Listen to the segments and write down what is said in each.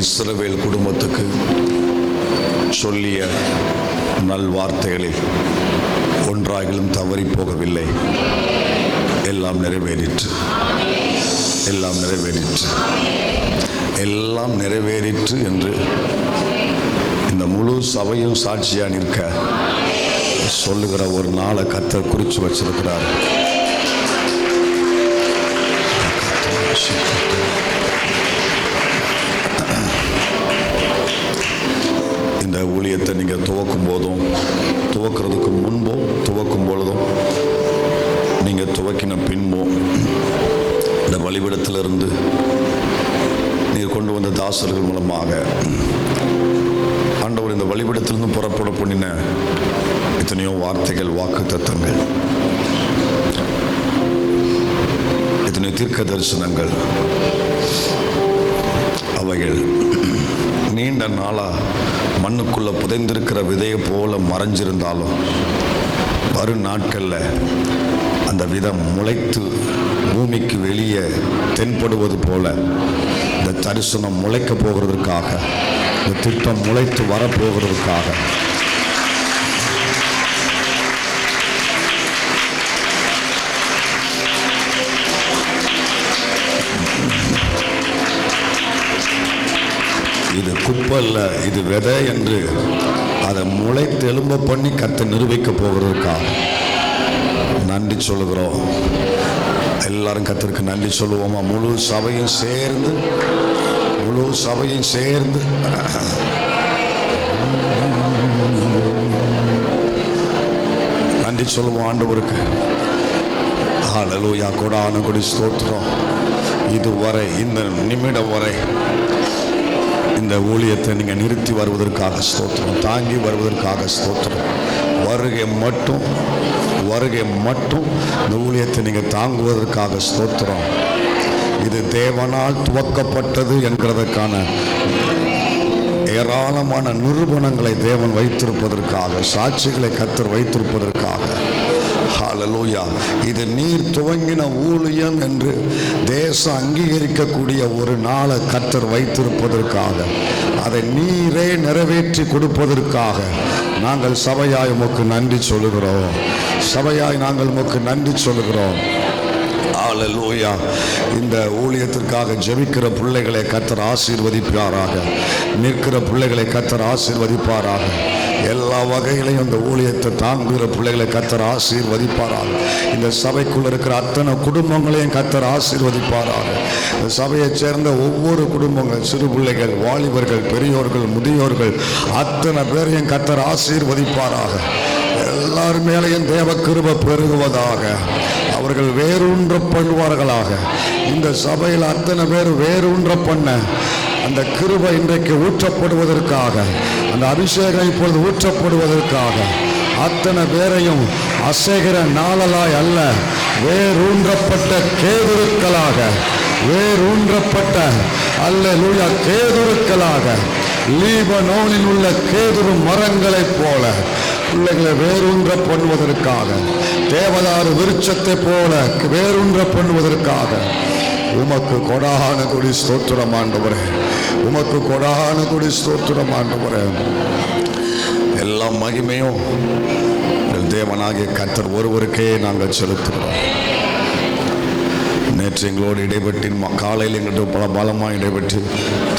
இஸ்ரவேல் குடும்பத்துக்கு சொல்லிய நல்வார்த்தைகளில் ஒன்றாகிலும் தவறி போகவில்லை. எல்லாம் நிறைவேறிற்று, எல்லாம் நிறைவேறிற்று, எல்லாம் நிறைவேறிற்று என்று இந்த முழு சபையும் சாட்சியாக நிற்க சொல்லுகிற ஒரு நாளை கர்த்தர் குறித்து வச்சிருக்கிறார். இந்த ஊழியத்தை நீங்கள் துவக்கும் போதும், துவக்கிறதுக்கு முன்பும், துவக்கும் பொழுதும், நீங்கள் துவக்கின பின்பும், இந்த வழிபடத்திலிருந்து நீர் கொண்டு வந்த தாசர்கள் மூலமாக ஆண்டவர் இந்த வழிபடத்திலிருந்து புறப்பட பண்ணின எத்தனையோ வார்த்தைகள், வாக்கு தத்தங்கள், எத்தனையோ தீர்க்க தரிசனங்கள், அவைகள் நீண்ட நாளாக மண்ணுக்குள்ளே புதைந்திருக்கிற விதையை போல மறைஞ்சிருந்தாலும் வரும் நாட்களில் அந்த விதம் முளைத்து பூமிக்கு வெளியே தென்படுவது போல இந்த தரிசனம் முளைக்க போகிறதுக்காக, இந்த திட்டம் முளைத்து வரப்போகிறதுக்காக இது குப்பல்ல, இது விதை என்று அதை முளைத்து எலும்ப பண்ணி கர்த்தர் நிரூபிக்க போகிறதுக்காக நன்றி சொல்லுகிறோம். எல்லாரும் கர்த்தருக்கு நன்றி சொல்லுவோமா? முழு சபையும் சேர்ந்து, முழு சபையும் சேர்ந்து நன்றி சொல்லுவோம் ஆண்டவருக்கு. ஹல்லேலூயா, கொடான கொடி ஸ்தோத்திரம். இதுவரை, இந்த நிமிடம் வரை இந்த ஊழியத்தை நீங்கள் நிறுத்தி வருவதற்காக ஸ்தோத்திரம், தாங்கி வருவதற்காக ஸ்தோத்திரம். வருகை மட்டும், வருகை மட்டும் இந்த ஊழியத்தை நீங்கள் தாங்குவதற்காக ஸ்தோத்திரம். இது தேவனால் துவக்கப்பட்டது என்கிறதற்கான ஏராளமான நிரூபணங்களை தேவன் வைத்திருப்பதற்காக, சாட்சிகளை கர்த்தர் வைத்திருப்பதற்காக. ஹல்லேலூயா. இது நீர் துவங்கின ஊழியம் என்று தேசம் அங்கீகரிக்கக்கூடிய ஒரு நாளை கர்த்தர் வைத்திருப்பதற்காக, அதை நீரே நிறைவேற்றி கொடுப்பதற்காக நாங்கள் சபையாய் உமக்கு நன்றி சொல்லுகிறோம். சபையாய் நாங்கள் உமக்கு நன்றி சொல்லுகிறோம். ஹல்லேலூயா. இந்த ஊழியத்திற்காக ஜெபிக்கிற பிள்ளைகளை கர்த்தர் ஆசீர்வதிப்பாராக. நிற்கிற பிள்ளைகளை கர்த்தர் ஆசீர்வதிப்பாராக. எல்லா வகையிலையும் இந்த ஊழியத்தை தாங்குகிற பிள்ளைகளை கர்த்தர் ஆசீர்வதிப்பாராக. இந்த சபைக்குள்ள இருக்கிற அத்தனை குடும்பங்களையும் கர்த்தர் ஆசீர்வதிப்பாராக. இந்த சபையைச் சேர்ந்த ஒவ்வொரு குடும்பங்கள், சிறு பிள்ளைகள், வாலிபர்கள், பெரியோர்கள், முதியோர்கள், அத்தனை பேரையும் கர்த்தர் ஆசீர்வதிப்பாராக. எல்லார் மேலேயும் தேவ கிருபை பெருகுவதாக. அவர்கள் வேரூன்றப்படுவார்களாக. இந்த சபையில் அத்தனை பேர் வேரூன்ற பண்ண அந்த கிருபை இன்றைக்கு ஊற்றப்படுவதற்காக, அந்த அபிஷேகம் இப்பொழுது ஊற்றப்படுவதற்காக அத்தனை பேரையும் அசைகிற நாளலாய் அல்ல, வேரூன்றப்பட்ட கேதுருக்களாக, வேரூன்றப்பட்ட அல்லேலூயா கேதுருக்களாக, லீபனோனில் உள்ள கேதுரு மரங்களைப் போல பிள்ளைகளை வேரூன்ற பண்ணுவதற்காக, தேவதாரு விருட்சத்தை போல வேரூன்ற பண்ணுவதற்காக உமக்கு கொடான கொடி ஸ்தோத்திரம் ஆண்டவரே. உமக்கு கொடான கொடி ஸ்தோத்திரம் ஆண்டவரே. எல்லா மகிமையும் தேவனாகிய கர்த்தர் ஒருவருக்கே நாங்கள் செலுத்துகிறோம். நேற்று எங்களோடு இடைபெற்று காலையில் எங்கள்கிட்ட பல பலமாக இடைபெற்று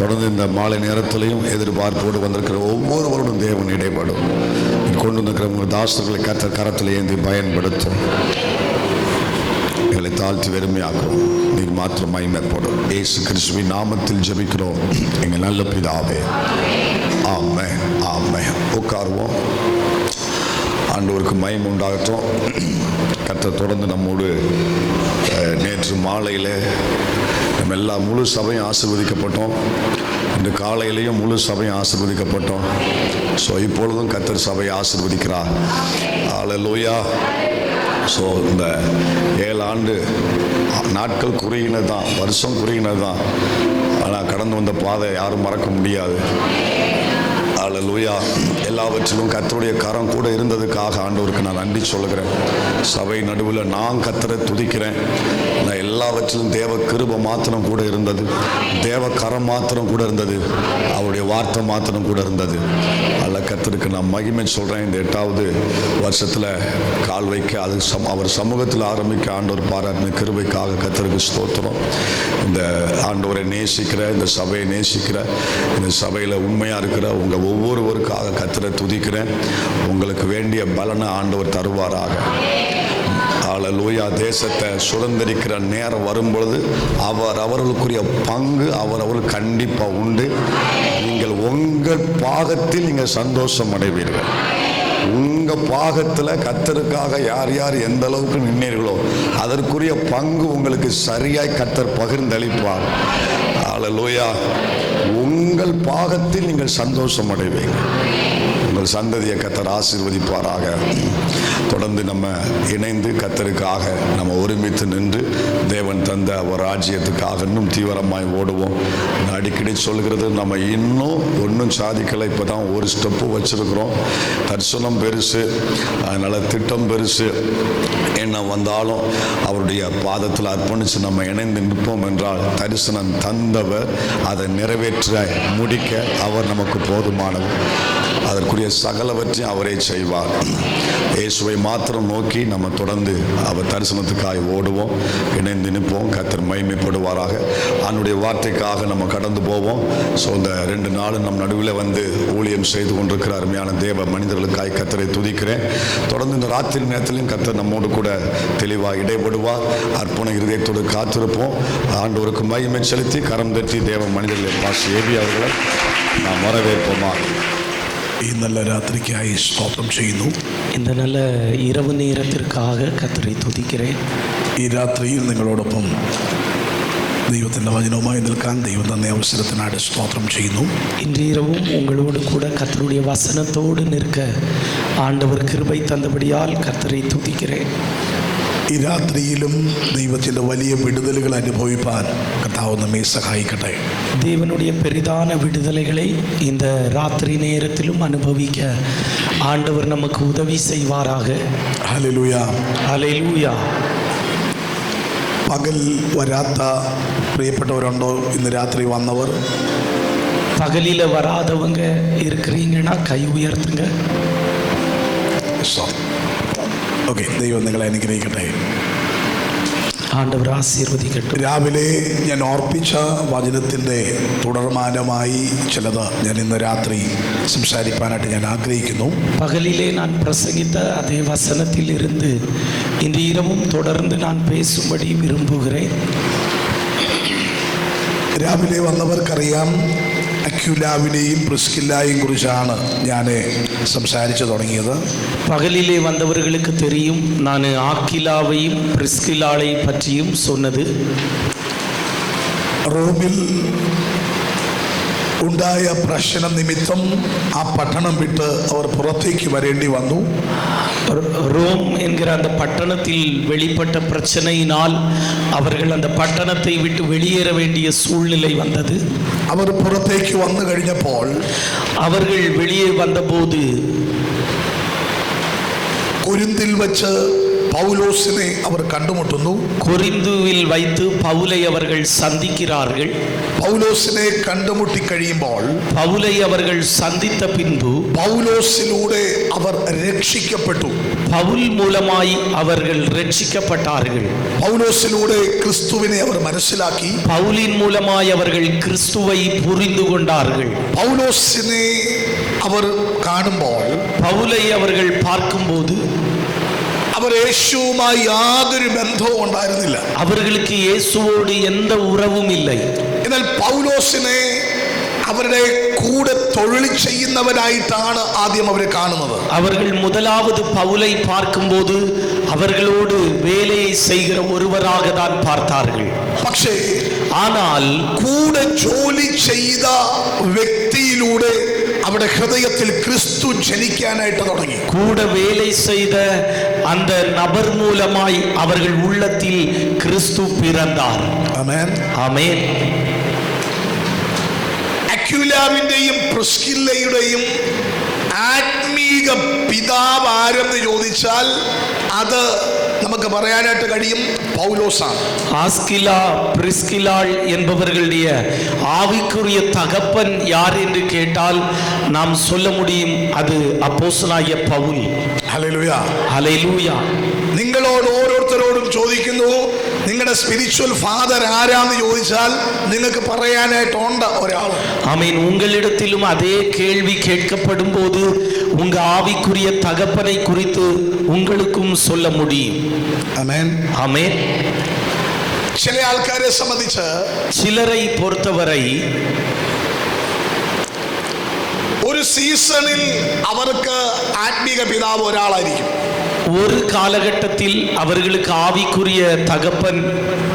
தொடர்ந்து இந்த மாலை நேரத்திலையும் எதிர்பார்ப்போடு வந்திருக்கிற ஒவ்வொருவரோடும் தேவன் இடைப்படும். கொண்டு வந்திருக்கிற உங்கள் தாசர்களை கர்த்தர் கரத்தில் ஏந்தி பயன்படுத்தும். எங்களை தாழ்த்தி வெறுமையாக்கும். நீங்கள் மாத்திரம் மகிமைப்படும். இயேசு கிறிஸ்துவின் நாமத்தில் ஜெபிக்கிறோம் எங்கள் நல்ல பிதாவே. ஆமென், ஆமென். உட்காருவோம். ஆண்டவருக்கு மகிமை உண்டாகட்டும். கர்த்தர் தொடர்ந்து நம்மோடு நேற்று மாலையில் நம்ம எல்லா முழு சபையும் ஆசீர்வதிக்கப்பட்டோம். இன்று காலையிலையும் முழு சபையும் ஆசீர்வதிக்கப்பட்டோம். ஸோ இப்பொழுதும் கர்த்தர் சபையை ஆசீர்வதிக்கிறார். ஹல்லேலூயா. ஸோ இந்த 7 ஆண்டு நாட்கள் குறுகினது தான், வருஷம் குறுகினது தான். ஆனால் கடந்து வந்த பாதை யாரும் மறக்க முடியாது. அல்லேலூயா. எல்லாவற்றிலும் கர்த்தருடைய கரம் கூட இருந்ததுக்காக ஆண்டவருக்கு நான் நன்றி சொல்லுகிறேன். சபை நடுவில் நான் கர்த்தரை துதிக்கிறேன். நான் எல்லாவற்றிலும் தேவ கிருபை மாத்திரம் கூட இருந்தது, தேவ கரம் மாத்திரம் கூட இருந்தது, அவருடைய வார்த்தை மாத்திரம் கூட இருந்தது. அல்ல கர்த்தருக்கு நான் மகிமை சொல்கிறேன். இந்த 8வது வருஷத்தில் கால் வைக்க அது அவர் சமூகத்தில் ஆரம்பிக்க ஆண்டவர் பாராட்டின கிருபைக்காக கர்த்தருக்கு ஸ்தோத்திரம். இந்த ஆண்டவரை நேசிக்கிற, இந்த சபையை நேசிக்கிற, இந்த சபையில் உண்மையாக இருக்கிற உங்கள் ஒவ்வொருவருக்காக கர்த்தரை துதிக்கிறேன். உங்களுக்கு வேண்டிய பலனை ஆண்டவர் தருவாராக. அல்லேலூயா. தேசத்தை சுதந்திரிக்கிற நேரம் வரும்பொழுது அவர்களுக்குரிய பங்கு அவர்கள் கண்டிப்பாக உண்டு. நீங்கள் உங்கள் பாகத்தில் நீங்கள் சந்தோஷம் அடைவீர்கள். உங்கள் பாகத்தில் கர்த்தருக்காக யார் யார் எந்த அளவுக்கு நின்னீர்களோ அதற்குரிய பங்கு உங்களுக்கு சரியாய் கர்த்தர் பகிர்ந்தளிப்பார். அல்லேலூயா. உங்கள் பாகத்தில் நீங்கள் சந்தோஷம் அடைவீங்க. உங்கள் சந்ததியை கர்த்தர் ஆசீர்வதிப்பாராக. தொடர்ந்து நம்ம இணைந்து கர்த்தருக்காக நம்ம ஒருமித்து நின்று தேவன் தந்த ஒரு ராஜ்யத்துக்காக இன்னும் தீவிரமாய் ஓடுவோம். நான் அடிக்கடி சொல்கிறது, நம்ம இன்னும் ஒன்றும் சாதிக்கலை. இப்போ தான் ஒரு ஸ்டெப்பு வச்சுருக்கிறோம். தரிசனம் பெருசு, அதனால் திட்டம் பெருசு. என்ன வந்தாலும் அவருடைய பாதத்தில் அர்ப்பணித்து நம்ம இணைந்து நிற்போம் என்றால் தரிசனம் தந்தவர் அதை நிறைவேற்ற முடிக்க அவர் நமக்கு போதுமானவர். அதற்குரிய சகலவற்றையும் அவரே செய்வார். இயேசுவை மாத்திரம் நோக்கி நம்ம தொடர்ந்து அவர் தரிசனத்துக்காக ஓடுவோம், இணைந்து நிற்போம். கர்த்தர் மகிமைப்படுவாராக. அவனுடைய வார்த்தைக்காக நம்ம கடந்து போவோம். ஸோ இந்த 2 நாளும் நம் நடுவில் வந்து ஊழியம் செய்து கொண்டிருக்கிற அருமையான தேவ மனிதர்களுக்காக கர்த்தரை துதிக்கிறேன். தொடர்ந்து இந்த ராத்திரி நேரத்திலையும் கர்த்தர் நம்மோடு கூட தெளிவாக இடைப்படுவார். அர்ப்பண இருதயத்தோடு காத்திருப்போம். ஆண்டவருக்கு மகிமை செலுத்தி கரம் தட்டி தேவ மனிதர்களை பாஸ் ஏபி அவர்களை நாம் வரவேற்போமா. ഈ നല്ല രാത്രിക്കായി സ്തോത്രം ചെയ്യുന്നു. இந்த நல்ல இரவு நேரத்திற்காக கர்த்தரை துதிக்கிறேன். ഈ രാത്രിയിൽ നിങ്ങളോടൊപ്പം ദൈവത്തിൻ്റെ വചനവുമായി നിൽക്കാൻ ദൈവം തന്ന അവസരത്തിനായിട്ട് സ്തോത്രം ചെയ്യുന്നു. இன்று இரவும் உங்களோடு கூட கர்த்தருடைய வசனத்தோடு நிற்க ஆண்டவர் கிருபை தந்தபடியால் கர்த்தரை துதிக்கிறேன். ഈ രാത്രിയിലും ദൈവത്തിൻ്റെ വലിയ വിടുതലുകൾ അനുഭവിപ്പാൻ കർത്താവ് നമ്മെ സഹായിക്കട്ടെ. தேவனுடைய பெரிதான விடுதலைகளை இந்த ராத்திரி நேரத்திலும் அனுபவிக்க ஆண்டவர் நமக்கு உதவி செய்வாராக. ഹല്ലേലൂയ. ஹல்லேலூயா. പകൽ വരാത്ത പ്രിയപ്പെട്ടവരുണ്ടോ? ഇന്ന് രാത്രി വന്നവർ பகலில் வராதவங்க இருக்கிறீங்கன்னா கை உயர்த்துங்க. ഓക്കെ, ദൈവം നിങ്ങളെ അനുഗ്രഹിക്കട്ടെ. ஆண்டவர் ஆசீர்வதிக்கட்டும். രാവിലെ ഞാൻ ഓർപ്പിച്ച വചനത്തിൻ്റെ തുടർമാനമായി ചിലത് ഞാൻ ഇന്ന് രാത്രി സംസാരിക്കാനായിട്ട് ഞാൻ ആഗ്രഹിക്കുന്നു. பகலிலே நான் பிரசங்கித்த அதே வசனத்தில் இருந்து இன்று இரவும் தொடர்ந்து நான் பேசும்படி விரும்புகிறேன். രാവിലെ വന്നവർക്കറിയാം, അക്വിലാവിനെയും പ്രിസ്കില്ലായെയും കുറിച്ചാണ് ഞാൻ സംസാരിച്ചു തുടങ്ങിയത്. பகலிலே வந்தவர்களுக்கு தெரியும், நான் ஆக்கிலாவையும் பிரிஸ்கில்லாளை பற்றியும் சொன்னது. റോമിൽ ഉണ്ടായ പ്രശ്നം നിമിത്തം ആ പട്ടണം വിട്ട് അവർ പുറത്തേക്ക് വരേണ്ടി വന്നു. ரோம் என்கிற அந்த பட்டணத்தில் வெளிப்பட்ட பிரச்சனையினால் அவர்கள் அந்த பட்டணத்தை விட்டு வெளியேற வேண்டிய சூழ்நிலை வந்தது. അവർ പുറത്തേക്ക് വന്നു കഴിഞ്ഞപ്പോൾ அவர்கள் வெளியே வந்தபோது കൊരിന്തിൽ വച്ച് പൗലോസിനെ അവർ കണ്ടുമുട്ടുന്നു. கொரிந்துவில் வைத்து பவுலை அவர்கள் சந்திக்கிறார்கள். പൗലോസിനെ കണ്ടുമുട്ടി കഴിയുമ്പോൾ பவுலை அவர்கள் சந்தித்த பின்பு പൗലോസിലൂടെ അവർ രക്ഷിക്കപ്പെട്ടു. பவுல் மூலமாய் அவர்கள் ரட்சிக்கப்பட்டார்கள். പൗലോസിലൂടെ ക്രിസ്തുവിനെ അവർ മനസ്സിലാക്കി. பவுலின் மூலமாய் அவர்கள் கிறிஸ்துவை புரிந்து கொண்டார்கள். പൗലോസിനെ അവർ കാണുമ്പോൾ பவுலை அவர்கள் பார்க்கும்போது അവർ യേശുവുമായി യാതൊരു ബന്ധവും ഉണ്ടായിരുന്നില്ല. அவர்களுக்கு இயேசுவோடு எந்த உறவும் இல்லை. എന്നാൽ പൗലോസിനെ അവരുടെ കൂടെ തൊഴിൽ ചെയ്യുന്നവരായിട്ടാണ് ആദ്യം അവരെ കാണുന്നത്. அவர்கள் முதலாவது பவுலை பார்க்கும்போது அவர்களோடு வேலையை செய்கிற ஒருவராக தான் பார்த்தார்கள். പക്ഷേ ஆனால் കൂടെ ജോലി ചെയ്ത വ്യക്തിയിലൂടെ അവിടെ ഹൃദയത്തിൽ ക്രിസ്തു ജനിക്കാനായിട്ട് തുടങ്ങി. கூட வேலை செய்த அந்த நபர் மூலமாய் அவர்கள் உள்ளத்தில் கிறிஸ்து பிறந்தார். ആമേൻ. ஆமென். അക്വില അക്വിലാവിന്റെയും പ്രിസ്കില്ലയുടെയും ആത്മീക പിതാവ് ആരെന്ന് ചോദിച്ചാൽ അത് നമുക്ക് പറയാനായിട്ട് കഴിയും പൗലോസാണ്. ஆஸ்கிலா பிரிஸ்கிலாள் என்பவர்களுடைய ஆவிக்குரிய தகப்பன் யார் என்று கேட்டால் நாம் சொல்ல முடியும், அது அப்போஸ்தலனாகிய பவுல். ഹല്ലേലൂയ. ஹல்லேலூயா. നിങ്ങളോട് ഓരോരുത്തരോടും ചോദിക്കുന്നു, നിങ്ങളുടെ സ്പിരിച്വൽ ഫാദർ ആരാന്ന് ചോദിച്ചാൽ നിങ്ങൾക്ക് പറയാനായിട്ടുണ്ട് ഒരാൾ. ஆமென். உங்களிடத்திலும் அதே கேள்வி கேட்கப்படும் போது உங்க ஆவிக்குரிய தகப்பனை குறித்து உங்களுக்கும் சொல்ல முடியும். ആമേൻ. ஆமென். ചില ആൾക്കാരെ സംബന്ധിച്ച് சிலரை பொறுத்தவரை ഒരു സീസണിൽ അവർക്ക് ആത്മീക പിതാവ് ഒരാളായിരിക്കും. ஒரு காலகட்டத்தில் அவர்களுக்கு ஆவிக்குரிய தகப்பன்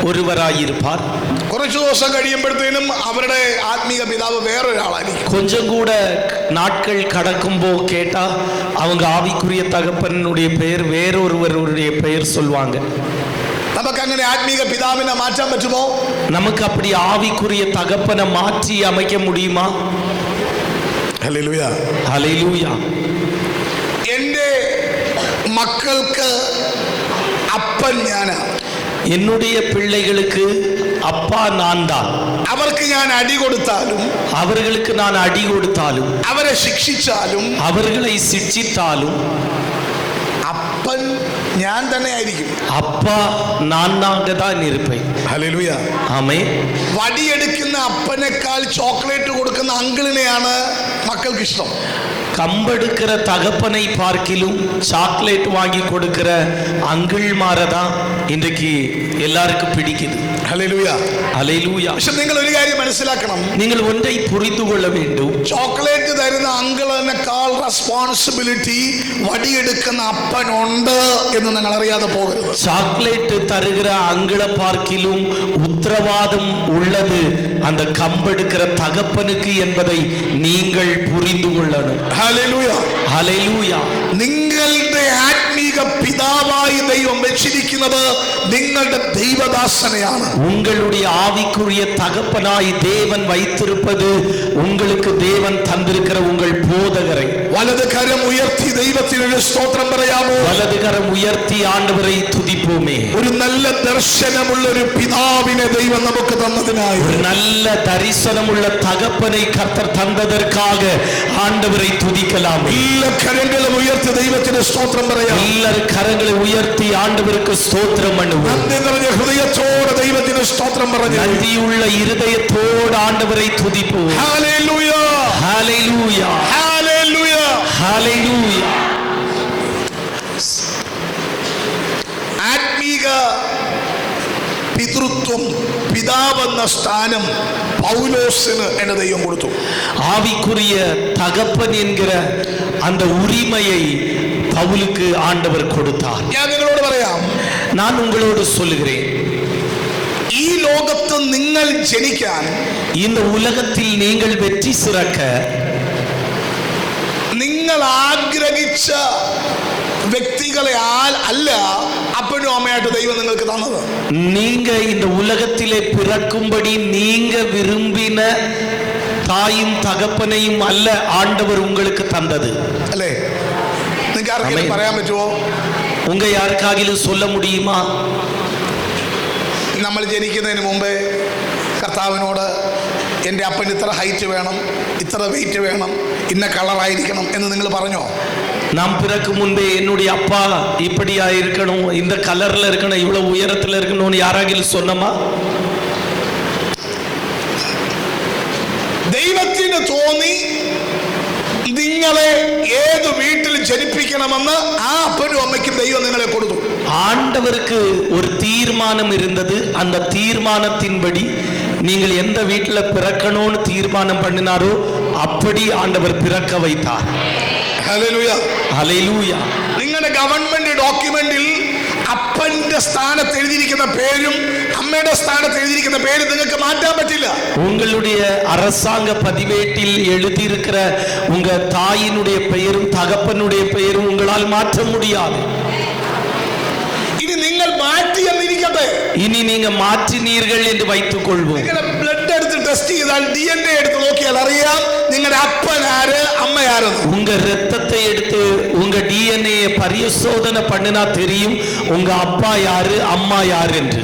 ஒருவராயிருப்பார். കുറച്ചു ദിവസം കഴിയുമ്പോഴത്തേനും അവരുടെ ആത്മീക പിതാവ് വേറൊരാളായിരിക്കും. கொஞ்சம் கூட நாட்கள் கடக்கும்போ கேட்டா அவங்க ஆவிக்குரிய தகப்பனுடைய பெயர் வேறொருவருடைய பெயர் சொல்வாங்க. നമുക്ക് അങ്ങനെ ആത്മീക പിതാവിനെ മാറ്റാൻ പറ്റുമോ? நமக்கு அப்படி ஆவிக்குரிய தகப்பனை மாற்றி அமைக்க முடியுமா? ഹല്ലേലൂയ. ஹல்லேலூயா. എൻ്റെ മക്കൾക്ക് അപ്പൻ ഞാനാ. என்னுடைய பிள்ளைகளுக்கு அப்பா நான் தான். അവർക്ക് ഞാൻ അടി കൊടുത്താലും அவர்களுக்கு நான் அடி கொடுத்தாலும் അവരെ ശിക്ഷിച്ചാലും அவர்களை சிட்சித்தாலும் അപ്പൻ ഞാൻ തന്നെ ആയിരിക്കും. அப்பா நானாக தான் இருப்பேன். ഹല്ലേലൂയ. ஆமென். വടിയെടുക്കുന്ന അപ്പനേക്കാൾ ചോക്ലേറ്റ് കൊടുക്കുന്ന അങ്കിളിനെയാണ് മക്കൾക്ക് ഇഷ്ടം. கம்பெடுக்கிற தகப்பனை பார்க்கிலும் சாக்லேட் வாங்கி கொடுக்கிற அங்கிள்மாரை தான் இன்றைக்கு எல்லாருக்கும் பிடிக்குது. ഹല്ലേലൂയ. ஹல்லேலூயா. പക്ഷെ നിങ്ങൾ ഒരു കാര്യം മനസ്സിലാക്കണം, நீங்கள் ஒன்றை புரிந்து கொள்ள வேண்டும். ചോക്ലേറ്റ് തരുന്ന അങ്കിളിനേക്കാൾ റെസ്പോൺസിബിലിറ്റി വടിയെടുക്കുന്ന അപ്പനുണ്ട് എന്ന് നിങ്ങൾ അറിയാതെ പോകരുത്. சாக்லேட் தருகிற அங்கிளை பார்க்கிலும் உத்தரவாதம் உள்ளது அந்த கம்பெடுக்கிற தகப்பனுக்கு என்பதை நீங்கள் புரிந்து கொள்ளணும். ഹല്ലേലൂയ. ஹல்லேலூயா. നിങ്ങളുടെ ആത്മീക പിതാവായി ദൈവം വെച്ചിരിക്കുന്നത് നിങ്ങളുടെ ദൈവദാസനെയാണ്. உங்களுடைய ஆவிக்குரிய தகப்பனாய் தேவன் வைத்திருப்பது உங்களுக்கு தேவன் தந்திருக்கிற உங்கள் போதகரை. വലത് കരം ഉയർത്തി ദൈവത്തിനൊരു സ്തോത്രം പറയാമോ? வலது கரம் உயர்த்தி ஆண்டவரை துதிப்போமே. ഒരു നല്ല ദർശനമുള്ള ഒരു പിതാവിനെ ദൈവം നമുക്ക് തന്നതിനായി, ஒரு நல்ல தரிசனமுள்ள தகப்பனை கர்த்தர் தந்ததற்காக ஆண்டவரை துதிக்கலாமே. എല്ലാ കരങ്ങളും ഉയർത്തി ദൈവത്തിന് സ്തോത്രം പറയാം. எல்லாரும் கரங்களை உயர்த்தி ஆண்டவருக்கு ஸ்தோத்திரம் பண்ணுவோம். നന്ദി നിറഞ്ഞ ഹൃദയത്തോടെ ദൈവത്തിന് സ്തോത്രം പറഞ്ഞു நன்றியுள்ள இருதயத்தோடு ஆண்டவரை துதிப்போம். ഹല്ലേലൂയ. ஹல்லேலூயா. ഹല്ലേലൂയ. ஹல்லேலூயா. ആത്മീക പിതൃത്വം, പിതാവെന്ന സ്ഥാനം പൗലോസിന് എന്നെ ദൈവം കൊടുത്തു. ஆவிக்குரிய தகப்பன் என்கிற அந்த உரிமையை பவுலுக்கு ஆண்டவர் கொடுத்தார். ഞാൻ നിങ്ങളോട് പറയാം, நான் உங்களோடு சொல்லுகிறேன், ഈ ലോകത്ത് നിങ്ങൾ ജനിക്കാൻ, இந்த ഉലകത്തിൽ நீங்கள் வெற்றி சிறக்க നിങ്ങൾ ആഗ്രഹിച്ച വ്യക്തികളെ അല്ല അപ്പനും അമ്മയായിട്ട് ദൈവം നിങ്ങൾക്ക് തന്നത്. நீங்க இந்த உலகத்திலே பிறக்கும்படி நீங்க விரும்பின தாயும் தகப்பனையும் அல்ல ஆண்டவர் உங்களுக்கு தந்தது. അല്ലേ? നിങ്ങൾക്ക് ആർക്കെങ്കിലും പറയാൻ പറ്റുമോ? உங்க யாருக்காகிலும் சொல்ல முடியுமா? നമ്മൾ ജനിക്കുന്നതിന് മുമ്പേ കർത്താവിനോട് എൻ്റെ അപ്പന് ഇത്ര ഹൈറ്റ് വേണം, ഇത്ര വെയിറ്റ് വേണം, ഇന്ന കളറായിരിക്കണം എന്ന് നിങ്ങൾ പറഞ്ഞോ? நாம் பிறக்கும் முன்பே என்னுடைய அப்பா இப்படியா இருக்கணும், இந்த கலர்ல இருக்கணும், இவ்வளவு உயரத்துல இருக்கணும்னு யாராகிலும் சொன்னமா? ദൈവത്തിന് തോന്നി നിങ്ങളെ ഏത് വീട്ടിൽ ജനിപ്പിക്കണമെന്ന് ആ അപ്പനും അമ്മയ്ക്കും ദൈവം നിങ്ങളെ കൊടുത്തു. ஆண்டவருக்கு ஒரு தீர்மானம் இருந்தது. அந்த தீர்மானத்தின்படி நீங்கள் எந்த வீட்டில் பிறக்கணும்னு தீர்மானம் பண்ணினாரோ அப்படி ஆண்டவர் பிறக்க வைத்தார். ഹല്ലേലൂയ. ஹல்லேலூயா. നിങ്ങളുടെ ഗവൺമെന്റ് ഡോക്യുമെന്റിൽ അപ്പന്റെ സ്ഥാനത്ത് എഴുതിയിരിക്കുന്ന പേരും അമ്മയുടെ സ്ഥാനത്ത് എഴുതിയിരിക്കുന്ന പേരും നിങ്ങൾക്ക് മാറ്റാൻ പറ്റില്ല. உங்களுடைய அரசாங்க பதிவேட்டில் எழுதியிருக்கிற உங்க தாயினுடைய பெயரும் தகப்பனுடைய பெயரும் உங்களால் மாற்ற முடியாது. ഇനി നിങ്ങൾ മാറ്റി എന്നിരിക്കട്ടെ, இனி நீங்க மாற்றினீர்கள் என்று வைத்துக் கொள்வோம். നിങ്ങളുടെ ബ്ലഡ് എടുത്തിട്ട് ടെസ്റ്റ് ചെയ്താൽ DNA എടുത്ത് നോക്കിയാൽ അറിയാം നിങ്ങളുടെ അപ്പൻ ആര് അമ്മ ആരെന്ന്. உங்க ரத்தத்தை எடுத்து உங்க DNA பரிசோதனை பண்ணினா தெரியும் உங்க அப்பா யாரு அம்மா யாரு என்று.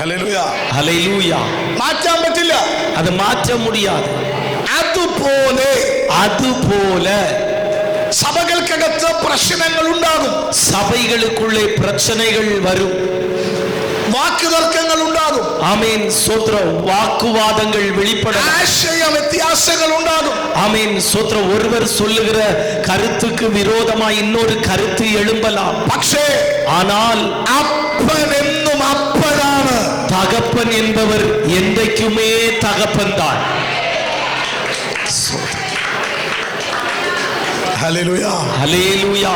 ഹല്ലേലൂയ. ஹல்லேலூயா. മാറ്റാൻ പറ്റില്ല, அது மாற்ற முடியாது. അതുപോലെ സഭകൾക്കകത്ത് പ്രശ്നങ്ങൾ ഉണ്ടാകും, சபைகளுக்குள்ளே பிரச்சனைகள் வரும், വാക്കുതർക്കങ്ങൾ ഉണ്ടാകും, ஆமென் ஸ்தோத்திரம், வாக்குவாதங்கள் வெளிப்படும், ആശയ വ്യത്യാസങ്ങൾ ഉണ്ടാകും, ஆமென் ஸ்தோத்திரம். ஒருவர் சொல்லுகிற கருத்துக்கு விரோதமாய் இன்னொரு கருத்து எழும்பலாம். പക്ഷേ ஆனால் അപ്പൻ എന്നും അപ്പനാണ്. தகப்பன் என்பவர் என்றைக்குமே தகப்பன் தான். ഹല്ലേലൂയ. ஹல்லேலூயா.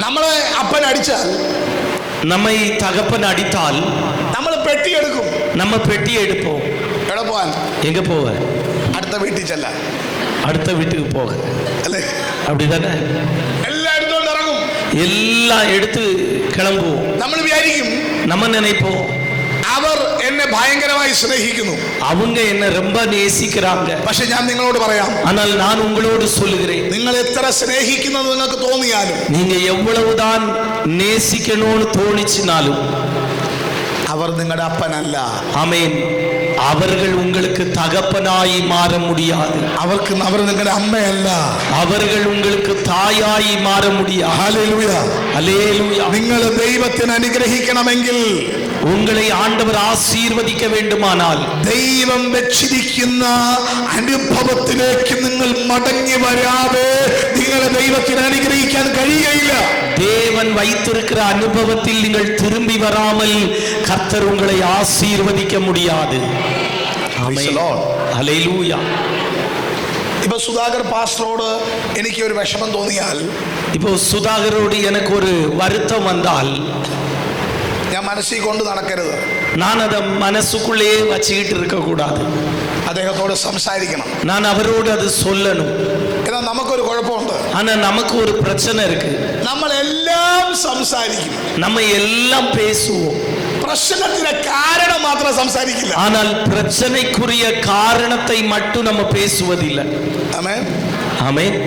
നമ്മളെ അപ്പൻ അടിച്ചാൽ நம்மை தகப்பன் அடித்தால் നമ്മൾ പെട്ടിയെടുക്കും. நம்ம பெட்டி எடுப்போம். എവിടെ പോവാൻ? எங்க போக? അടുത്ത വീട്ടിൽ ചെല്ലാൻ, அடுத்த வீட்டுக்கு போக, അല്ലേ? அப்படிதானே? എല്ലാം എടുത്തോണ്ട് ഇറങ്ങും. எல்லாம் எடுத்து கிளம்புவோம். നമ്മൾ വിചാരിക്കും நம்ம நினைப்போம் അവർ എന്നെ ഭയങ്കരമായി സ്നേഹിക്കുന്നു. அவங்க என்ன ரொம்ப நேசிக்கிறாங்க. പക്ഷെ ഞാൻ നിങ്ങളോട് പറയാം, ஆனால் நான் உங்களோடு சொல்லுகிறேன், നിങ്ങൾ എത്ര സ്നേഹിക്കുന്നത് നിങ്ങൾക്ക് തോന്നിയാലും நீங்க எவ்வளவுதான் நேசிக்கணும்னு தோணிச்சினாலும் അവർ നിങ്ങളുടെ അപ്പനല്ല. ஆமென், அவர்கள் உங்களுக்கு தகப்பனாய் மாற முடியாது. അവർ നിങ്ങളുടെ അമ്മയല്ല. அவர்கள் உங்களுக்கு தாயாய் மாற முடியாது. ഹല്ലേലൂയ. அல்லேலூயா. നിങ്ങൾ ദൈവത്തിന് അനുഗ്രഹിക്കണമെങ്കിൽ, உங்களை ஆண்டவர் ஆசீர்வதிக்க வேண்டுமானால் ദൈവം വെച്ചിരിക്കുന്ന അനുഭവത്തിലേക്ക് നിങ്ങൾ മടങ്ങി വരാതെ നിങ്ങളെ ദൈവത്തിന് അനുഗ്രഹിക്കാൻ കഴിയുകയില്ല. தேவன் வைத்திருக்கிற அனுபவத்தில் நீங்கள் திரும்பி வராமல் கர்த்தர் உங்களை ஆசீர்வதிக்க முடியாது. Praise the Lord. ஹல்லேலூயா. ഇപ്പൊ സുധാകർ പാസ്റ്ററോട് എനിക്ക് ഒരു വിഷമം തോന്നിയാൽ, இப்போ சுதாகரோடு எனக்கு ஒரு வருத்தம் வந்தால் ഞാൻ മനസ്സിൽ കൊണ്ട് നടക്കരുത്. நான் அதை மனசுக்குள்ளே வச்சுக்கிட்டு இருக்க கூடாது. അദ്ദേഹത്തോട് സംസാരിക്കണം. நான் அவரோடு அது சொல்லணும். എന്നാൽ നമുക്കൊരു കുഴപ്പമുണ്ട്. ஆனா நமக்கு ஒரு பிரச்சனை இருக்கு. നമ്മളെല്ലാം സംസാരിക്കും, நம்ம எல்லாம் பேசுவோம், പ്രശ്നത്തിന്റെ കാരണം മാത്രം സംസാരിക്കില്ല. ஆனால் பிரச்சனைக்குரிய காரணத்தை மட்டும் நம்ம பேசுவதில்லை. ആമേൻ. ஆமென்.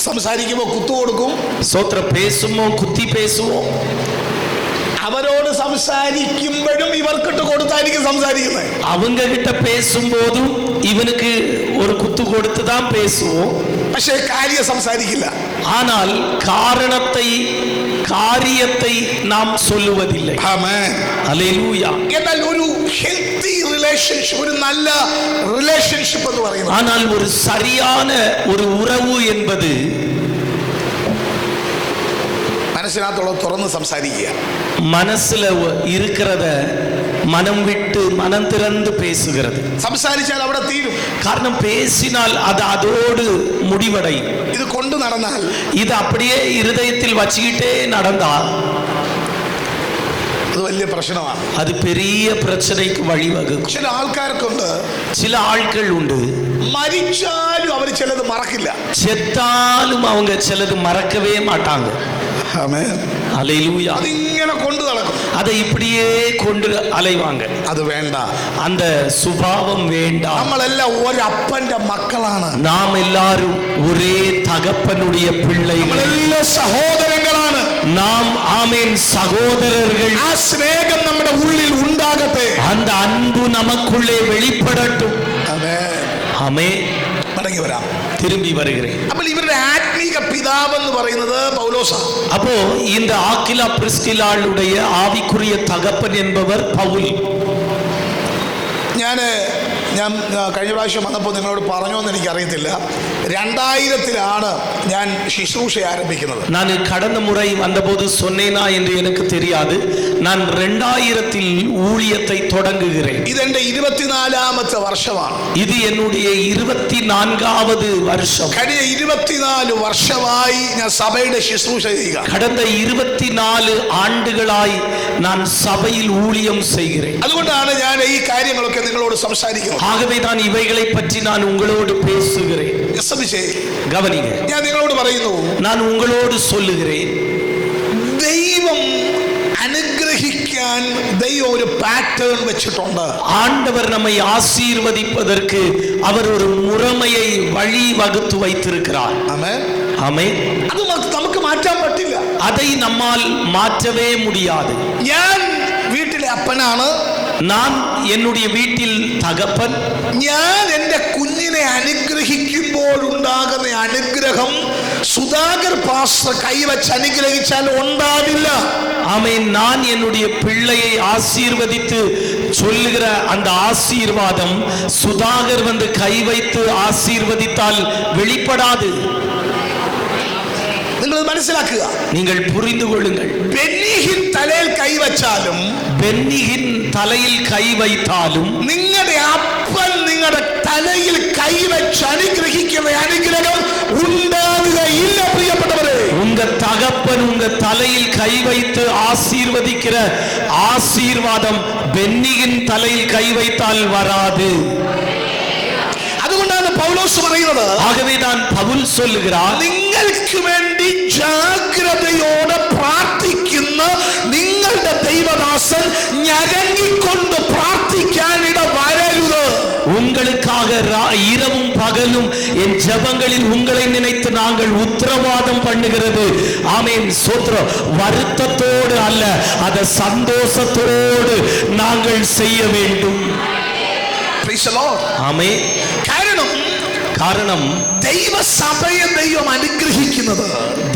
സംസാരിക്കുമ്പോൾ കുത്തു കൊടുക്കും. சோத்திரம் பேசுவோம், குத்தி பேசுவோம். അവരോട് സംസാരിക്കുമ്പോഴും ഇവർക്കിട്ട് കൊടുത്തായിരിക്കും സംസാരിക്കുന്നത്. அவங்க கிட்ட பேசும்போதும் இவனுக்கு ஒரு குத்து கொடுத்து தான் பேசுவோம். പക്ഷേ കാര്യം സംസാരിക്കില്ല. ஆனால் காரியத்தை நாம் சொல்லுவதில்லை. ആമേൻ. அல்லேலூயா. എന്നാൽ ഒരു ഹെൽത്തി റിലേഷൻഷിപ്പ്, ഒരു നല്ല റിലേഷൻഷിപ്പ് എന്ന് പറയുന്നത്, ஆனால் ஒரு சரியான ஒரு உறவு என்பது മനസ്സിനകത്തുള്ള തുറന്ന് സംസാരിക്കുക. மனசுல இருக்கிறத மனம் விட்டு மனம் திறந்து பேசுகிறது. സംസാരിച്ചാൽ അവിടെ തീരും. காரணம் பேசினால் அது அதோடு முடிவடையும். ഇത് കൊണ്ടു നടന്നാൽ, இது அப்படியே இருதயத்தில் வச்சுக்கிட்டே நடந்தால் അത് വലിയ പ്രശ്നമാണ്. அது பெரிய பிரச்சனைக்கு வழிவகுக்கும். ചില ആൾക്കാർക്കുണ്ട്, சில ஆட்கள் உண்டு, മരിച്ചാലും അവർ ചിലത് മറക്കില്ല. செத்தாலும் அவங்க சிலது மறக்கவே மாட்டாங்க. ആമേൻ. அல்லேலூயா. അതിങ്ങനെ കൊണ്ടു നടക്കും. அதை இப்படியே கொண்டு அலைவாங்க. അത് വേണ്ട. அந்த சுபாவம் வேண்டாம். നമ്മളെല്ലാം ഒരപ്പന്റെ മക്കളാണ്. நாம் எல்லாரும் ஒரே தகப்பனுடைய பிள்ளைகள். നമ്മളെല്ലാം സഹോദരങ്ങളാണ്. நாம் ஆமென் சகோதரர்கள். ആ സ്നേഹം നമ്മുടെ ഉള്ളിൽ ഉണ്ടാകട്ടെ. அந்த அன்பு நமக்குள்ளே வெளிப்படட்டும். ആമേൻ. ஆமென். മടങ്ങി വരാം. திரும்பி வருகிறேன். അപ്പോൾ ഇവരുടെ ആത്മീക പിതാവ് എന്ന് പറയുന്നത് പൗലോസാണ്. அப்போ இந்த ஆக்கிலா பிரிஸ்கிலாளுடைய ஆவிக்குரிய தகப்பன் என்பவர் பவுல். ഞാൻ കഴിഞ്ഞ പ്രാവശ്യം വന്നപ്പോൾ നിങ്ങളോട് പറഞ്ഞോ എന്ന് എനിക്കറിയത്തില്ല. 2000-ലാണ് ഞാൻ ശുശ്രൂഷ ആരംഭിക്കുന്നത്. நான் கடந்த முறை வந்தபோது சொன்னேனா என்று எனக்கு தெரியாது. நான் 2000-ல் ஊழியத்தை தொடங்குகிறேன். ഇതെന്റെ 24ാമത്തെ വർഷമാണ്. இது என்னுடைய 24வது வருஷம். കഴിഞ്ഞ 24 വർഷമായി ഞാൻ സഭയുടെ ശുശ്രൂഷ ചെയ്യുക. கடந்த 24 ஆண்டுகளாய் நான் சபையில் ஊழியம் செய்கிறேன். അതുകൊണ്ടാണ് ഞാൻ ഈ കാര്യങ്ങളൊക്കെ നിങ്ങളോട് സംസാരിക്കുന്നത്. ஆகவே தான் இவைகளை பற்றி நான் உங்களோடு பேசுகிறேன். கவனிங்க. ഞാൻ നിങ്ങളോട് പറയുന്നു, நான் உங்களோடு சொல்லுகிறேன், ദൈവം അനുഗ്രഹിക്കാൻ അനുഗ്രഹിക്കാൻ ദൈവം ഒരു പാറ്റേൺ വെച്ചിട്ടുണ്ട്. ஆண்டவர் நம்மை ஆசீர்வதிப்பதற்கு அவர் ஒரு முறைமையை வழி வகுத்து வைத்திருக்கிறார். ആമേൻ. ஆமென். അത് നമുക്ക് മാറ്റാൻ പറ്റില്ല. அதை நம்மால் மாற்றவே முடியாது. ഞാൻ വീട്ടിലെ അപ്പനാണ്. நான் என்னுடைய வீட்டில் தகப்பன். ഞാൻ എൻ്റെ കുഞ്ഞിനെ അനുഗ്രഹിക്കുമ്പോൾ ഉണ്ടാകുന്ന അനുഗ്രഹം സുധാകർ പാസ്റ്റർ കൈവച്ച് അനുഗ്രഹിച്ചാൽ ഉണ്ടാവില്ല. ஆமென். நான் என்னுடைய பிள்ளையை ஆசீர்வதித்து சொல்லுகிற அந்த ஆசீர்வாதம் சுதாகர் வந்து கை வைத்து ஆசீர்வதித்தால் வெளிப்படாது. നിങ്ങൾ മനസ്സിലാക്കുക. நீங்கள் புரிந்து கொள்ளுங்கள். ബെന്നിഹിൻ തലയിൽ കൈവച്ചാലും பென்னியின் தலையில் கை வைத்தாலும் നിങ്ങളുടെ അപ്പൻ നിങ്ങളുടെ തലയിൽ കൈവച്ച് അനുഗ്രഹിക്കുന്ന അനുഗ്രഹം ഉണ്ടാവുകയില്ല. പ്രിയപ്പെട്ടവരെ, உங்க தகப்பன் உங்க தலையில் கை வைத்து ஆசீர்வதிக்கிற ஆசீர்வாதம் பென்னியின் தலையில் கை வைத்தால் வராது. അതുകൊണ്ടാണ് പൗലോസ് പറയുന്നത്, ஆகவே தான் பவுல் சொல்லுகிறார், നിങ്ങൾക്ക് വേണ്ടി ജാഗ്രതയോടെ പ്രാർത്ഥിക്കുന്ന നിങ്ങളുടെ ദൈവദാസൻ ഞരങ്ങിക്കൊണ്ട് പ്രാർത്ഥിക്കാൻ ഇട വരരുത്. உங்களுக்காக இரவும் பகலும் என் ஜெபங்களில் உங்களை நினைத்து நாங்கள் உத்தரவாதம் பண்ணுகிறது. ஆமென். ஸ்தோத்திரம். வருத்தத்தோடு அல்ல, அதை சந்தோஷத்தோடு நாங்கள் செய்ய வேண்டும். Praise the Lord. ஆமென். காரணம் ദൈവസഭയെ ദൈവം അനുഗ്രഹിക്കുന്നത്,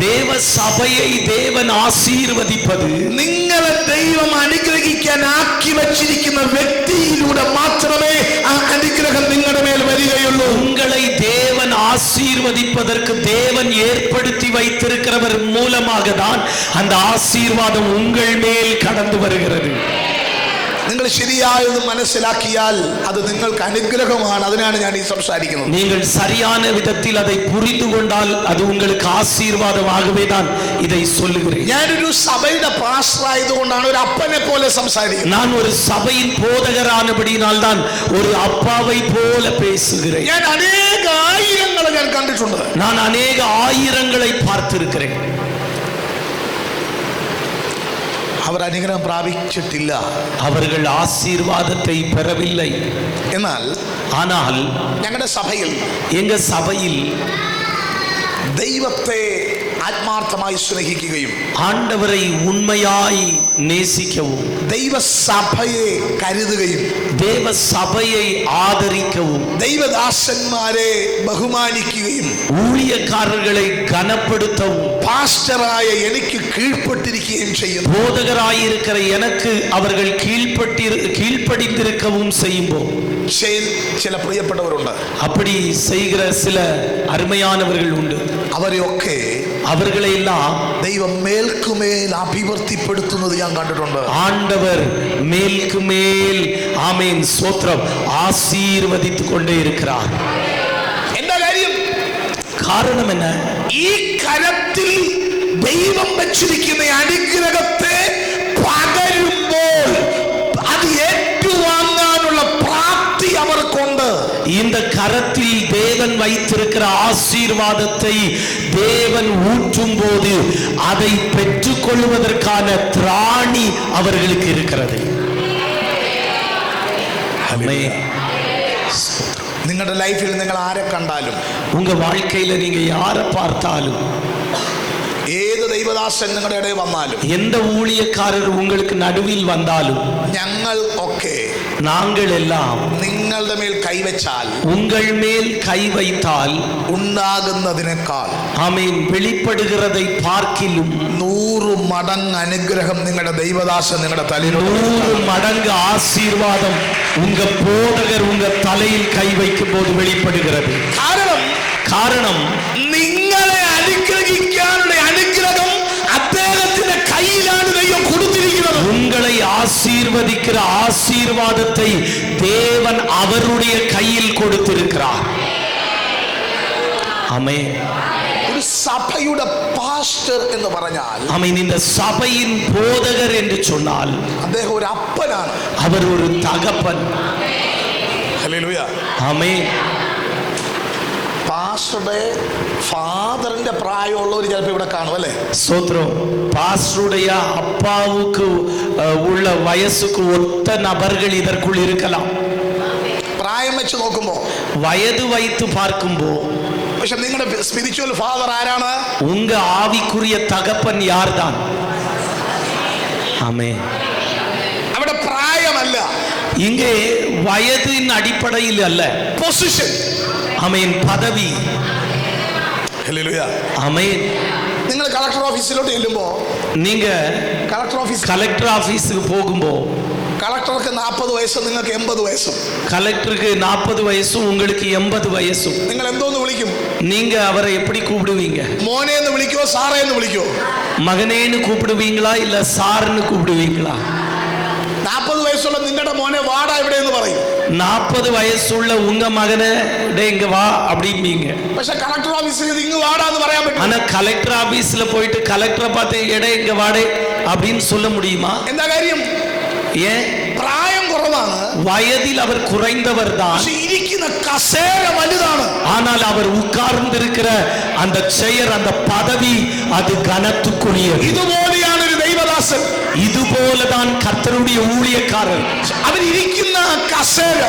தேவசபையை தேவன் ஆசீர்வதிப்பது, നിങ്ങളെ ദൈവം അനുഗ്രഹിക്കാൻ ആക്കി വച്ചിരിക്കുന്ന വ്യക്തിയിലൂടെ മാത്രമേ ആ അനുഗ്രഹം നിങ്ങളുടെ മേൽ വരികയുള്ളൂ. உங்களை தேவன் ஆசீர்வதிப்பதற்கு தேவன் ஏற்படுத்தி வைத்திருக்கிறவர் மூலமாக தான் அந்த ஆசீர்வாதம் உங்கள் மேல் கடந்து வருகிறது. നിങ്ങൾ ശരിയായത് മനസ്സിലാക്കിയാൽ അത് നിങ്ങൾക്ക് അനുഗ്രഹമാണ്. അതിനാണ് ഞാൻ ഈ സംസാരിക്കുന്നത്. நீங்கள் சரியான விதத்தில் அதை புரிந்து கொண்டால் அது உங்களுக்கு ஆசீர்வாதமாகவே தான் இதை சொல்லுகிறேன். ഞാനൊരു സഭയുടെ പാസ്റ്റർ ആയതുകൊണ്ടാണ് ഒരു അപ്പനെ പോലെ സംസാരിക്കുന്നത്. நான் ஒரு சபையின் போதகரானபடியினால் தான் ஒரு அப்பாவை போல பேசுகிறேன். ഞാൻ അനേക ആയിരങ്ങളെ ഞാൻ കണ്ടിട്ടുണ്ട്. நான் அநேக ஆயிரங்களை பார்த்திருக்கிறேன். അവർ അനുഗ്രഹം പ്രാപിച്ചിട്ടില്ല, அவர்கள் ஆசீர்வாதத்தை பெறவில்லை. ஆனால் ഞങ്ങളുടെ സഭയിൽ எங்க சபையில் ദൈവത്തെ ആത്മാർത്ഥമായി സ്നേഹിക്കുകയും ஆண்டவரை உண்மையாய் நேசிக்கவும், ദൈവസഭയെ കരുതുകയും, தேவ சபையை ஆதரிக்கவும், ദൈവദാസന്മാരെ ബഹുമാനിക്കുകയും, ஊழியக்காரர்களை கனப்படுத்தவும், പാസ്റ്ററായ എനിക്ക് കീഴ്പ്പെട്ടിരിക്കുകയും ചെയ്യുന്നു. போதகராயிருக்கிற எனக்கு அவர்கள் கீழ்ப்படிந்திருக்கவும் செய்யும்போது ചില പ്രിയപ്പെട്ടവരുണ്ട്. அப்படி செய்கிற சில அருமையானவர்கள் உண்டு. അവരെ എല്ലാം ദൈവം മേൽക്കുമേൽ അഭിവൃദ്ധിപ്പെടുത്തുന്നത് ഞാൻ കണ്ടിട്ടുണ്ട്. ஆண்டவர் மேல்க்கு மேல் ஆமென் ஸ்தோத்திரம் ஆசீர்வதித்துக் கொண்டே இருக்கிறார். എന്താ കാര്യം? காரணம் என்ன? ഈ കരത്തിൽ ദൈവം വെച്ചിരിക്കുന്ന അനുഗ്രഹത്തെ പകരുമ്പോൾ അത് ഏറ്റുവാങ്ങാനുള്ള പ്രാപ്തി അവർക്കുണ്ട്. இந்த கரத்தில் தேவன் வைத்திருக்கிற ஆசீர்வாதத்தை தேவன் ஊற்றும் போது அதை பெற்றுக் கொள்வதற்கான திராணி அவர்களுக்கு இருக்கிறது. നിങ്ങളുടെ ലൈഫിൽ നിങ്ങൾ ആരെ കണ്ടാലും, உங்க வாழ்க்கையில நீங்க யாரை பார்த்தாலும், ഏത് ദൈവദാസൻ നിങ്ങളുടെ ഇടയിൽ വന്നാലും, எந்த ஊழியக்காரர் உங்களுக்கு நடுவில் வந்தாலும், ഞങ്ങൾ ഒക്കെ நாங்கள் எல்லாம் നിങ്ങളുടെ മേൽ കൈവച്ചാൽ, உங்கள் மேல் கை வைத்தால் ഉണ്ടാകുന്നതിനേക്കാൾ ஆமென் வெளிப்படுகிறதை பார்க்கிலும் 100 മടങ്ങ് അനുഗ്രഹം നിങ്ങളുടെ ദൈവദാസൻ നിങ്ങളുടെ തലയിൽ 100 மடங்கு ஆசீர்வாதம் உங்க போதகர் உங்க தலையில் கை வைக்கும் போது வெளிப்படுகிறது. காரணம் നിങ്ങളെ അനുഗ്രഹിക്കാനുള്ള അനുഗ്രഹം അദ്ദേഹത്തിന്റെ കയ്യിലാണ് ദൈവം കൊടുത്തിരിക്കുന്നത്. உங்களை ஆசீர்வதிக்கிற ஆசீர்வாதத்தை தேவன் அவருடைய கையில் கொடுத்திருக்கிறார். ஆமென். ഒരു സഭയുടെ പാസ്റ്റർ എന്ന് പറഞ്ഞാൽ, ஆமென், இந்த சபையின் போதகர் என்று சொன்னால் അദ്ദേഹം ഒരു അപ്പനാണ്. அவர் ஒரு தகப்பன். ഹല്ലേലൂയ. ஆமென். പാസ്റ്ററുടെ ഫാദറിന്റെ പ്രായമുള്ളവർ ചിലപ്പോൾ ഇവിടെ കാണും അല്ലേ? ஸ்தோத்திரம். பாஸ்டருடைய அப்பாவுக்கு உள்ள வயசுக்கு ஒத்த நபர்கள் இதற்குள் இருக்கலாம். പ്രായം വെച്ച് നോക്കുമ്പോൾ, வயது வைத்து பார்க்கும்போ, പക്ഷെ നിങ്ങളുടെ സ്പിരിച്വൽ ഫാദർ ആരാണ്? உங்க ஆவிக்குரிய தகப்பன் யார்தான்? ஆமென். അവിടെ പ്രായമല്ല, இங்கே வயதின் அடிப்படையில் அல்ல, പൊസിഷൻ. ஆமென், பதவி. ഹല്ലേലൂയ. ஆமென். നിങ്ങൾ കളക്ടർ ഓഫീസിലോട്ട് ചെല്ലുമ്പോൾ, நீங்க கலெக்டர் ஆபீஸுக்கு போகும்போ, കളക്ടർക്ക് 40 വയസ്സും നിങ്ങൾക്ക് 80 വയസ്സും. கலெக்டருக்கு 40 வயசும் உங்களுக்கு 80 வயசும். നിങ്ങൾ എന്തോന്ന് വിളിക്കും? நீங்க அவரை எப்படி கூப்பிடுவீங்க? മോനെ എന്ന് വിളിക്കോ സാറേ എന്ന് വിളിക്കോ? மகனேன்னு கூப்பிடுவீங்களா இல்ல சார்னு கூப்பிடுவீங்களா? 40 വയസ്സുള്ള നിങ്ങളുടെ മോനെ വാടാ ഇവിടെ എന്ന് പറയും. 40 വയസ്സുള്ള உங்க மகனை டேய் இங்க வா அப்படிம்பீங்க. പക്ഷെ കളക്ടർ ഓഫീസിൽ ഇങ്ങ് വാടാ എന്ന് പറയാൻ പറ്റും? ஆனா கலெக்டர் ஆபீஸ்ல போயிட்டு கலெக்டரை பார்த்து எடே இங்க வாடே அப்படின்னு சொல்ல முடியுமா? എന്താ കാര്യം? ஏன்? പ്രായം കുറവാണ്, வயதில் அவர் குறைந்தவர் தான், പക്ഷെ ഇരിക്കുന്ന കസേര വലുതാണ്. ஆனால் அவர் உட்கார்ந்திருக்கிற அந்த செயர், அந்த பதவி, அது கனத்துக்குரியது. ഇതുപോലെയാണ് ഒരു ദൈവദാസൻ. இதுபோலதான் கர்த்தருடைய ஊழியக்காரர். അവർ ഇരിക്കുന്ന കസേര,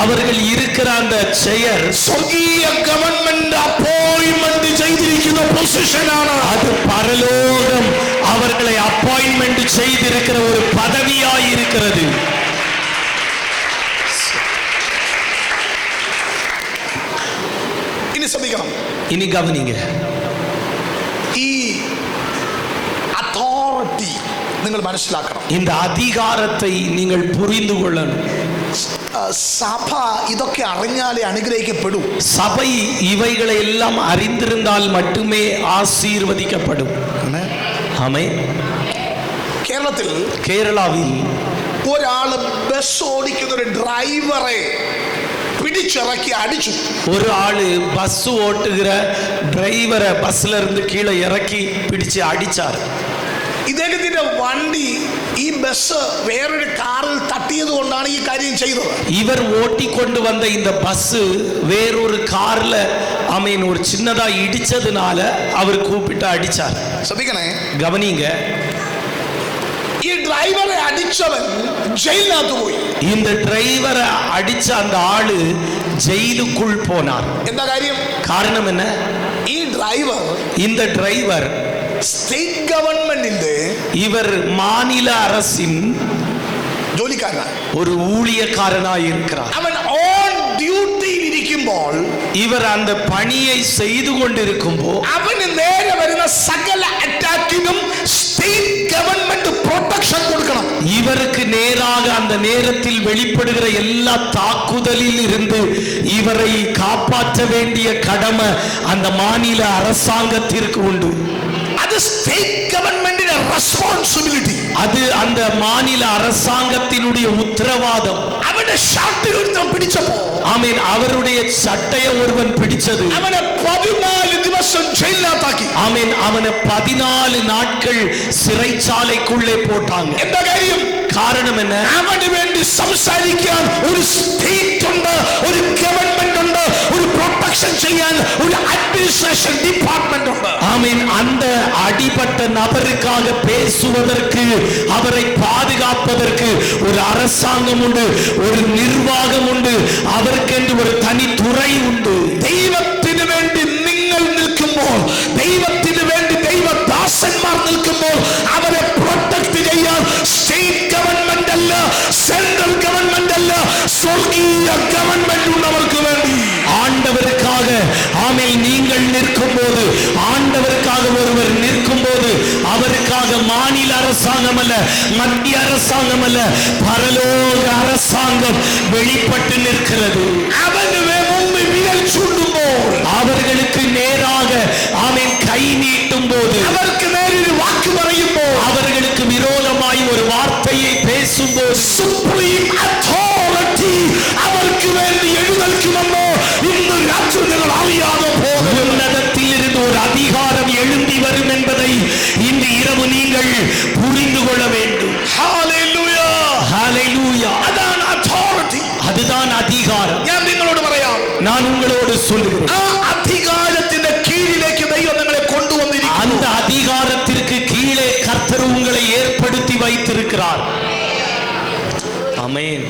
அவர்கள் இருக்கிற அந்த செயர் സ്വർഗീയ ഗവൺമെന്റ് അപ്പോയിന്റ്മെന്റ് ചെയ്തിരിക്കുന്ന പൊസിഷനാണ്. அது பரலோகம் அவர்களை அப்பாயின்மெண்ட் செய்திருக்கிற ஒரு பதவியாய் இருக்கிறது. ഇനി ശ്രദ്ധിക്കണം, இனி கவனிங்க. ഈ അതോറിറ്റി നിങ്ങൾ മനസ്സിലാക്കണം. இந்த அதிகாரத்தை நீங்கள் புரிந்து கொள்ளணும். സഭ ഇതൊക്കെ അറിഞ്ഞാലേ അനുഗ്രഹിക്കപ്പെടൂ. சபை இவைகளை எல்லாம் அறிந்திருந்தால் மட்டுமே ஆசீர்வதிக்கப்படும். ஆமென். കേരളത്തിൽ கேரளாவில் ഒരാള് ബസ് ഓടിക്കുന്ന ഒരു ഡ്രൈവറെ പിടിച്ചിറക്കി അടിച്ചു. ஒரு ஆளு பஸ் ஓட்டுகிற டிரைவரை பஸ்ல இருந்து கீழே இறக்கி பிடிச்சு அடிச்சார். ഇദ്ദേഹത്തിന്റെ വണ്ടി ഈ ബസ് വേറൊരു കാറിൽ തട്ടിയത് കൊണ്ടാണ് ഈ കാര്യം ചെയ്തത്. இவர் ஓட்டிக்கொண்டு வந்த இந்த பஸ் வேறொரு கார்ல ஆமென் ஒரு சின்னதா இடிச்சதுனால அவர் கூப்பிட்டு அடிச்சார். ശ്രദ്ധിക്കണേ, கவனிங்க. ഈ ഡ്രൈവറെ അടിച്ചവൻ ജയിലിനകത്ത് പോയി. இந்த டிரைவரை அடிச்ச அந்த ஆளு ஜெயிலுக்குள் போனார். എന്താ കാര്യം? காரணம் என்ன? ഈ ഡ്രൈവർ இந்த டிரைவர் സ്റ്റേറ്റ് ഗവൺമെന്റിന്റെ இவர் மாநில அரசின் ജോലിക്കാരനാണ്. ஒரு ஊழியக்காரனாய் இருக்கிறார். അവൻ ഓൺ ഡ്യൂട്ടിയിൽ ഇരിക്കുമ്പോൾ இவர் அந்த பணியை செய்து கொண்டிருக்கும்போ അവന് നേരെ വരുന്ന സകല അറ്റാക്കിനും സ്റ്റേറ്റ് ഗവൺമെന്റ് പ്രൊട്ടക്ഷൻ കൊടുക്കണം. இவருக்கு நேராக அந்த நேரத்தில் வெளிப்படுகிற எல்லா தாக்குதலில் இருந்து இவரை காப்பாற்ற வேண்டிய கடமை அந்த மாநில அரசாங்கத்திற்கு உண்டு. അത് സ്റ്റേറ്റ് ഗവൺമെന്റിന്റെ റെസ്പോൺസിബിലിറ്റി. அது அந்த மாநில அரசாங்கத்தினுடைய உத்தரவாதம். അവന്റെ ഷർട്ട് ഒരുത്തൻ പിടിച്ചപ്പോ, ஆமென், அவருடைய சட்டையை ஒருவன் பிடிச்சது, അവനെ 14 ദിവസം ജയിലിനകത്താക്കി. ஆமென், அவனை 14 நாட்கள் சிறைச்சாலைக்குள்ளே போட்டாங்க. എന്താ കാര്യം? காரணம் என்ன? അവന് വേണ്ടി സംസാരിക്കാൻ ഒരു സ്റ്റേറ്റ് ഉണ്ട്, ഒരു ഗവൺമെന്റ് ഉണ്ട്, ഒരു പ്രൊട്ടക്ഷൻ ചെയ്യാൻ ഒരു അഡ്മിനിസ്ട്രേഷൻ ഡിപ്പാർട്ട്മെന്റ് ഉണ്ട്. ஆமென். அந்த அடிபட்ட நபருக்காக பேசுவதற்கு, அவரை பாதுகாப்பதற்கு ஒரு அரசாங்கம் உண்டு, ஒரு நிர்வாகம் உண்டு, அவருக்கென்று ஒரு தனி துறை உண்டு. ദൈവത്തിന് വേണ്ടി നിങ്ങൾ നിൽക്കുമ്പോൾ, ദൈവത്തിന് വേണ്ടി ദൈവദാസന്മാർ നിൽക്കുമ്പോൾ അവരെ പ്രൊട്ടക്ട് ചെയ്യാൻ സ്റ്റേറ്റ് ഗവൺമെന്റ് അല്ല, സെൻട്രൽ ഗവൺമെന്റ് അല്ല, സ്വർഗീയ ഗവൺമെന്റ് ഉള്ളവർക്ക് വേണ്ടി. ஆண்டவருக்காக ஆமென் நீங்கள் நிற்கும்போது, ஆண்டவருக்காக ஒருவர் நிற்கும்போது, அவருக்காக மாநில அரசாங்கம் அல்ல, மத்திய அரசாங்கம் அல்ல, பரலோக அரசாங்கம் வெளிப்பட்டு நிற்கிறது. അവന് മുമ്പ് വിരൽ ചൂണ്ടുമ്പോൾ, அவர்களுக்கு நேராக ஆமென் கை நீட்டும் போது, അവർക്ക് നേരെ ഒരു വാക്ക് പറയുമ്പോൾ, அவர்களுக்கு விரோதமாய் ஒரு வார்த்தையை பேசும்போது, സുപ്രീം അതോറിറ്റി അവർക്ക് വേണ്ടി എഴുന്നേൽക്കുമെന്ന് ഇന്ന് രാത്രി നിങ്ങൾ അറിയാതെ പോകും. உன்னதத்தில் இருந்து ஒரு அதிகாரம் எழும்பி வரும் என்பதை இன்று இரவு நீங்கள் புரிந்து கொள்ள வேண்டும். ഹല്ലേലൂയ. ஹalleluya. അതാണ് അതോറിറ്റി. அதுதான் அதிகாரம். ഞാൻ നിങ്ങളോട് പറയാം, நான் உங்களோடு சொல்லுகிறேன். ആ അധികാരത്തിന്റെ കീഴിലേക്ക് ദൈവം നിങ്ങളെ കൊണ്ടുവന്നിരിക്കുന്നു. அந்த அதிகாரத்திற்கு கீழே கர்த்தர் உங்களை ஏற்படுத்தி வைத்திருக்கிறார். ஆமென்.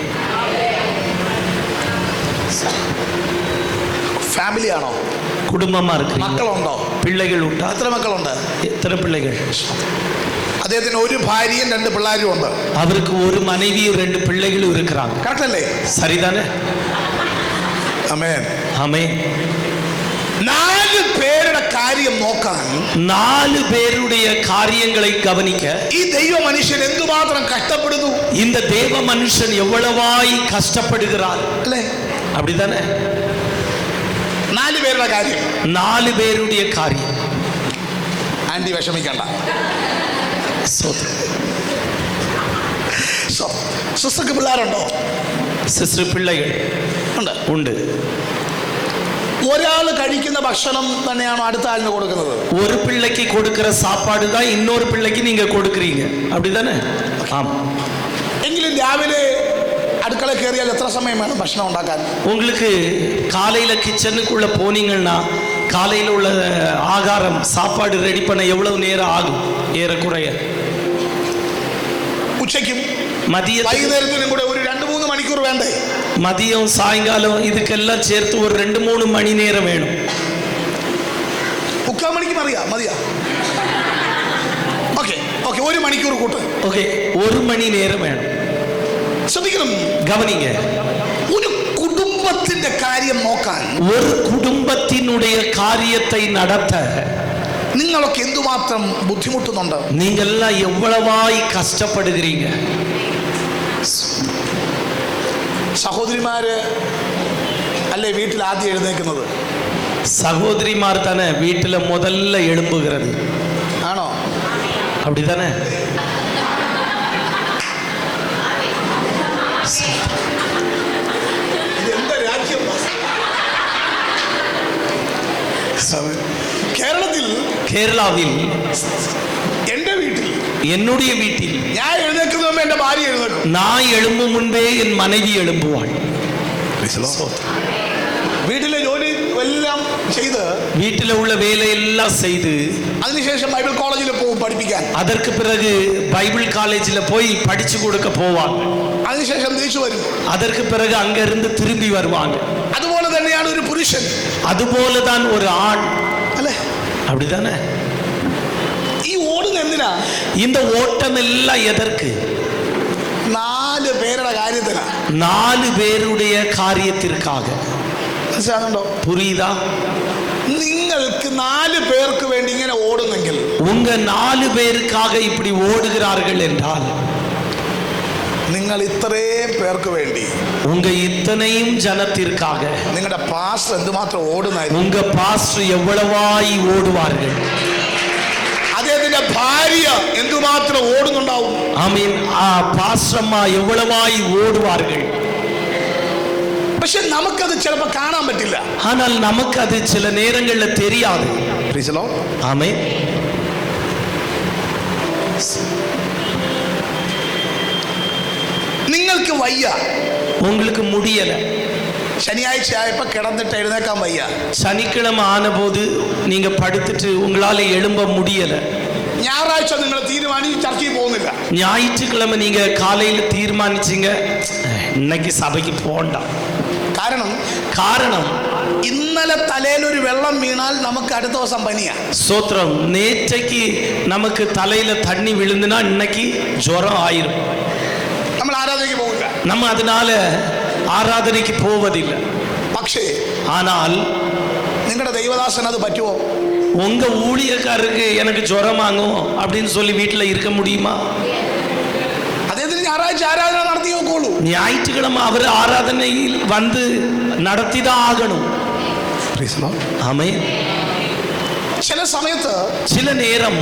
ഫാമിലി ആണോ? குடும்பமா இருக்கிறீங்க? മക്കളുണ്ടോ? பிள்ளைகள் உண்டா? എത്ര മക്കളുണ്ട്? எத்தனை பிள்ளைகள்? അദ്ദേഹത്തിന് ഒരു ഭാര്യയും 2 പിള്ളേരും ഉണ്ട്. அவருக்கு ஒரு மனைவியும் 2 பிள்ளைகளும் இருக்கிறாங்க. കറക്റ്റ് അല്ലേ? சரிதானே? ആമേൻ. ஆமென். 4 പേരുടെ കാര്യം നോക്കാൻ, 4 பேருடைய காரியங்களை கவனிக்க ഈ ദൈവ മനുഷ്യൻ എന്തുമാത്രം കഷ്ടപ്പെടുന്നു. இந்த தேவ மனுஷன் எவ்வளவாய் கஷ்டப்படுகிறார் അല്ലേ? அப்படிதானே? 4 പേരുടെ കാര്യം. 4 பேருடைய காரியம். ആന്റി വിഷമിക്കണ്ട. സിസ്റ്റർക്ക് പിള്ളേരുണ്ടോ? സിസ്റ്റർ പിള്ളകൾ ഉണ്ട്. ഉണ്ട്. ഒരാൾ കഴിക്കുന്ന ഭക്ഷണം തന്നെയാണോ അടുത്ത ആളിന് കൊടുക്കുന്നത്? ஒரு பிள்ளைக்கு கொடுக்கிற சாப்பாடு தான் இன்னொரு பிள்ளைக்கு நீங்க கொடுக்கறீங்க, அப்படிதானே? ஆம். എങ്കിലും രാവിലെ അടുക്കള കയറിയാൽ എത്ര സമയം വേണം ഭക്ഷണം ഉണ്ടാക്കാൻ? உங்களுக்கு காலையில கிச்சனுக்குள்ள போனீங்கன்னா காலையில உள்ள ஆகாரம் சாப்பாடு ரெடி பண்ண எவ்வளவு நேரம் ஆகும்? ஏறக்குறைய ഉച്ചയ്ക്കും மதியம் വൈകുന്നേരത്തിനും കൂടെ ഒരു 2-3 മണിക്കൂർ വേണ്ടേ? மதியம் சாயங்காலம் இதுக்கெல்லாம் சேர்த்து ஒரு 2-3 மணி நேரம் வேணும். 3/4 മണിക്ക് മതിയാ? ഓക്കെ, 1 മണിക്കൂർ കൂട്ട്. ஓகே, 1 மணி நேரம் வேணும். ശ്രദ്ധിക്കണം, கவனிங்க. ഒരു കുടുംബത്തിന്റെ കാര്യം നോക്കാൻ, ஒரு குடும்பத்தினுடைய காரியத்தை நடத்த നിങ്ങളൊക്കെ എന്തുമാത്രം ബുദ്ധിമുട്ടുന്നുണ്ട്. நீங்கெல்லாம் எவ்வளவாய் கஷ்டப்படுகிறீங்க. സഹോദരിമാര് അല്ലേ വീട്ടിൽ ആദ്യം എഴുന്നേക്കുന്നത്? சகோதரிமார் தானே வீட்டுல முதல்ல எழும்புகிறது, ആണോ? அப்படிதானே? ഇതെന്താ രാജ്യം? கேரளாவில் എന്റെ വീട്ടിൽ, என்னுடைய வீட்டில் ഞാൻ എഴുന്നേക്കുന്ന മുമ്പ് എന്റെ ഭാര്യ എഴുന്നേക്കും. நான் எழும்பும் முன்பே என் மனைவி எழும்புவாள். വീട്ടിലെ ജോലി എല്ലാം ചെയ്ത്, வீட்டில் உள்ள வேலையெல்லாம் செய்து അതിനുശേഷം ബൈബിൾ കോളേജിൽ പോകും പഠിപ്പിക്കാൻ. அதற்கு பிறகு பைபிள் காலேஜில் போய் படிச்சு கொடுக்க போவாங்க. അതിനുശേഷം തിരിച്ചു വരും. அதற்கு பிறகு அங்கிருந்து திரும்பி வருவாங்க. അതുപോലെ തന്നെയാണ് ഒരു പുരുഷൻ. அதுபோலதான் ஒரு ஆண், അല്ലേ? அப்படிதானே? ഈ ഓടുന്ന എന്തിനാ? இந்த ஓட்டம் எல்லாம் எதற்கு? 4 പേരുടെ കാര്യത്തിനാ. 4 பேருடைய காரியத்திற்காக. മനസ്സിലാകുന്നുണ്ടോ? புரியுதா? നിങ്ങൾക്ക് 4 പേർക്ക് വേണ്ടി ഇങ്ങനെ ഓടുന്നെങ്കിൽ, உங்க 4 பேருக்காக இப்படி ஓடுகிறார்கள் என்றால், നിങ്ങൾ ഇത്രയും പേർക്ക് വേണ്ടി, உங்க இத்தனையும் ஜனத்திற்காக നിങ്ങളുടെ പാസ്റ്റർ എന്തുമാത്രം ഓടുന്നായിരുന്നു. உங்க பாஸ்டர் எவ்வளவாய் ஓடுவார்கள். അദ്ദേഹത്തിന്റെ ഭാര്യ എന്തുമാത്രം ഓടുന്നുണ്ടാവും. ஆமீன். பாஸ்டர் அம்மா எவ்வளவாய் ஓடுவார்கள். പക്ഷെ നമുക്കത് ചിലപ്പോൾ കാണാൻ പറ്റില്ല. ஆனால் நமக்கு அது சில நேரங்கள்ல தெரியாது. ஆமென். നിങ്ങൾക്ക് വയ്യ, உங்களுக்கு முடியல. ശനിയാഴ്ച ആയപ്പോ കിടന്നിട്ട് എഴുന്നേക്കാൻ വയ്യ. சனிக்கிழமை ஆன போது நீங்க படுத்துட்டு உங்களால எழும்ப முடியல. ഞായറാഴ്ച നിങ്ങൾ തീരുമാനിച്ച് ചർച്ചയിൽ പോകുന്നില്ല. ஞாயிற்றுக்கிழமை நீங்க காலையில தீர்மானிச்சீங்க இன்னைக்கு சபைக்கு போகண்டாம். കാരണം ഇന്നലെ തലയിൽ ഒരു വെള്ളം വീണാൽ നമുക്ക് അടുത്ത ദിവസം പനിയാ. ஸ்தோத்திரம். நேற்றைக்கு நமக்கு தலையில தண்ணி விழுந்துனா இன்னைக்கு ஜுரம் ஆயிரும். നമ്മൾ ആരാധനയ്ക്ക് പോകില്ല. நம்ம அதனால ஆராதனைக்கு போவதில்லை. പക്ഷേ ஆனால் നിങ്ങളുടെ ദൈവദാസൻ അത് പറ്റുമോ? உங்க ஊழியக்காரருக்கு எனக்கு ஜுரம் வாங்கும் அப்படின்னு சொல்லி வீட்டுல இருக்க முடியுமா? അദ്ദേഹത്തിന് ഞായറാഴ്ച ആരാധന നടത്തി നോക്കോളൂ. ஞாயிற்றுக்கிழமை அவர் ஆராதனையில் வந்து நடத்தி தான் ஆகணும். ஆமென். ചില സമയത്ത്, சில நேரம்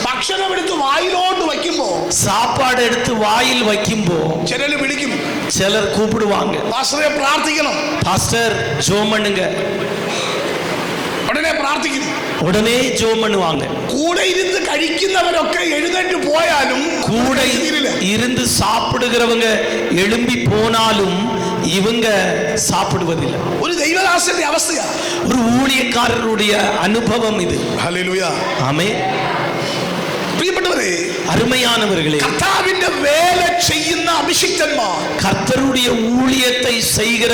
ഭക്ഷണം എടുത്ത് വായിലോട്ട് വയ്ക്കുമ്പോ, சாப்பாடு எடுத்து வாயில் வைக்கும்போ ചിലര് വിളിക്കും, சிலர் கூப்பிடுவாங்க, പാസ്റ്ററെ പ്രാർത്ഥിക്കണം. பாஸ்டர் ஜெபம் பண்ணுங்க. ഉടനെ പ്രാർത്ഥിക്കും, உடனே ஜெபம் பண்ணுவாங்க. കൂടെ ഇരുന്ന് കഴിക്കുന്നവരൊക്കെ എഴുന്നേറ്റ് പോയാലും கூட இருந்து சாப்பிடுகிறவங்க எழும்பி போனாலும் இவங்க சாப்பிடுவதில்லை. ഒരു ദൈവദാസന്റെ അവസ്ഥയാ, ஒரு ஊழியக்காரருடைய அனுபவம் இது. ഹല്ലേലൂയ. ஆமென். പ്രിയപ്പെട്ടവരെ, அருமையானவர்களே, കർത്താവിന്റെ വേല ചെയ്യുന്ന അഭിഷിക്തന്മാർ, கர்த்தருடைய ஊழியத்தை செய்கிற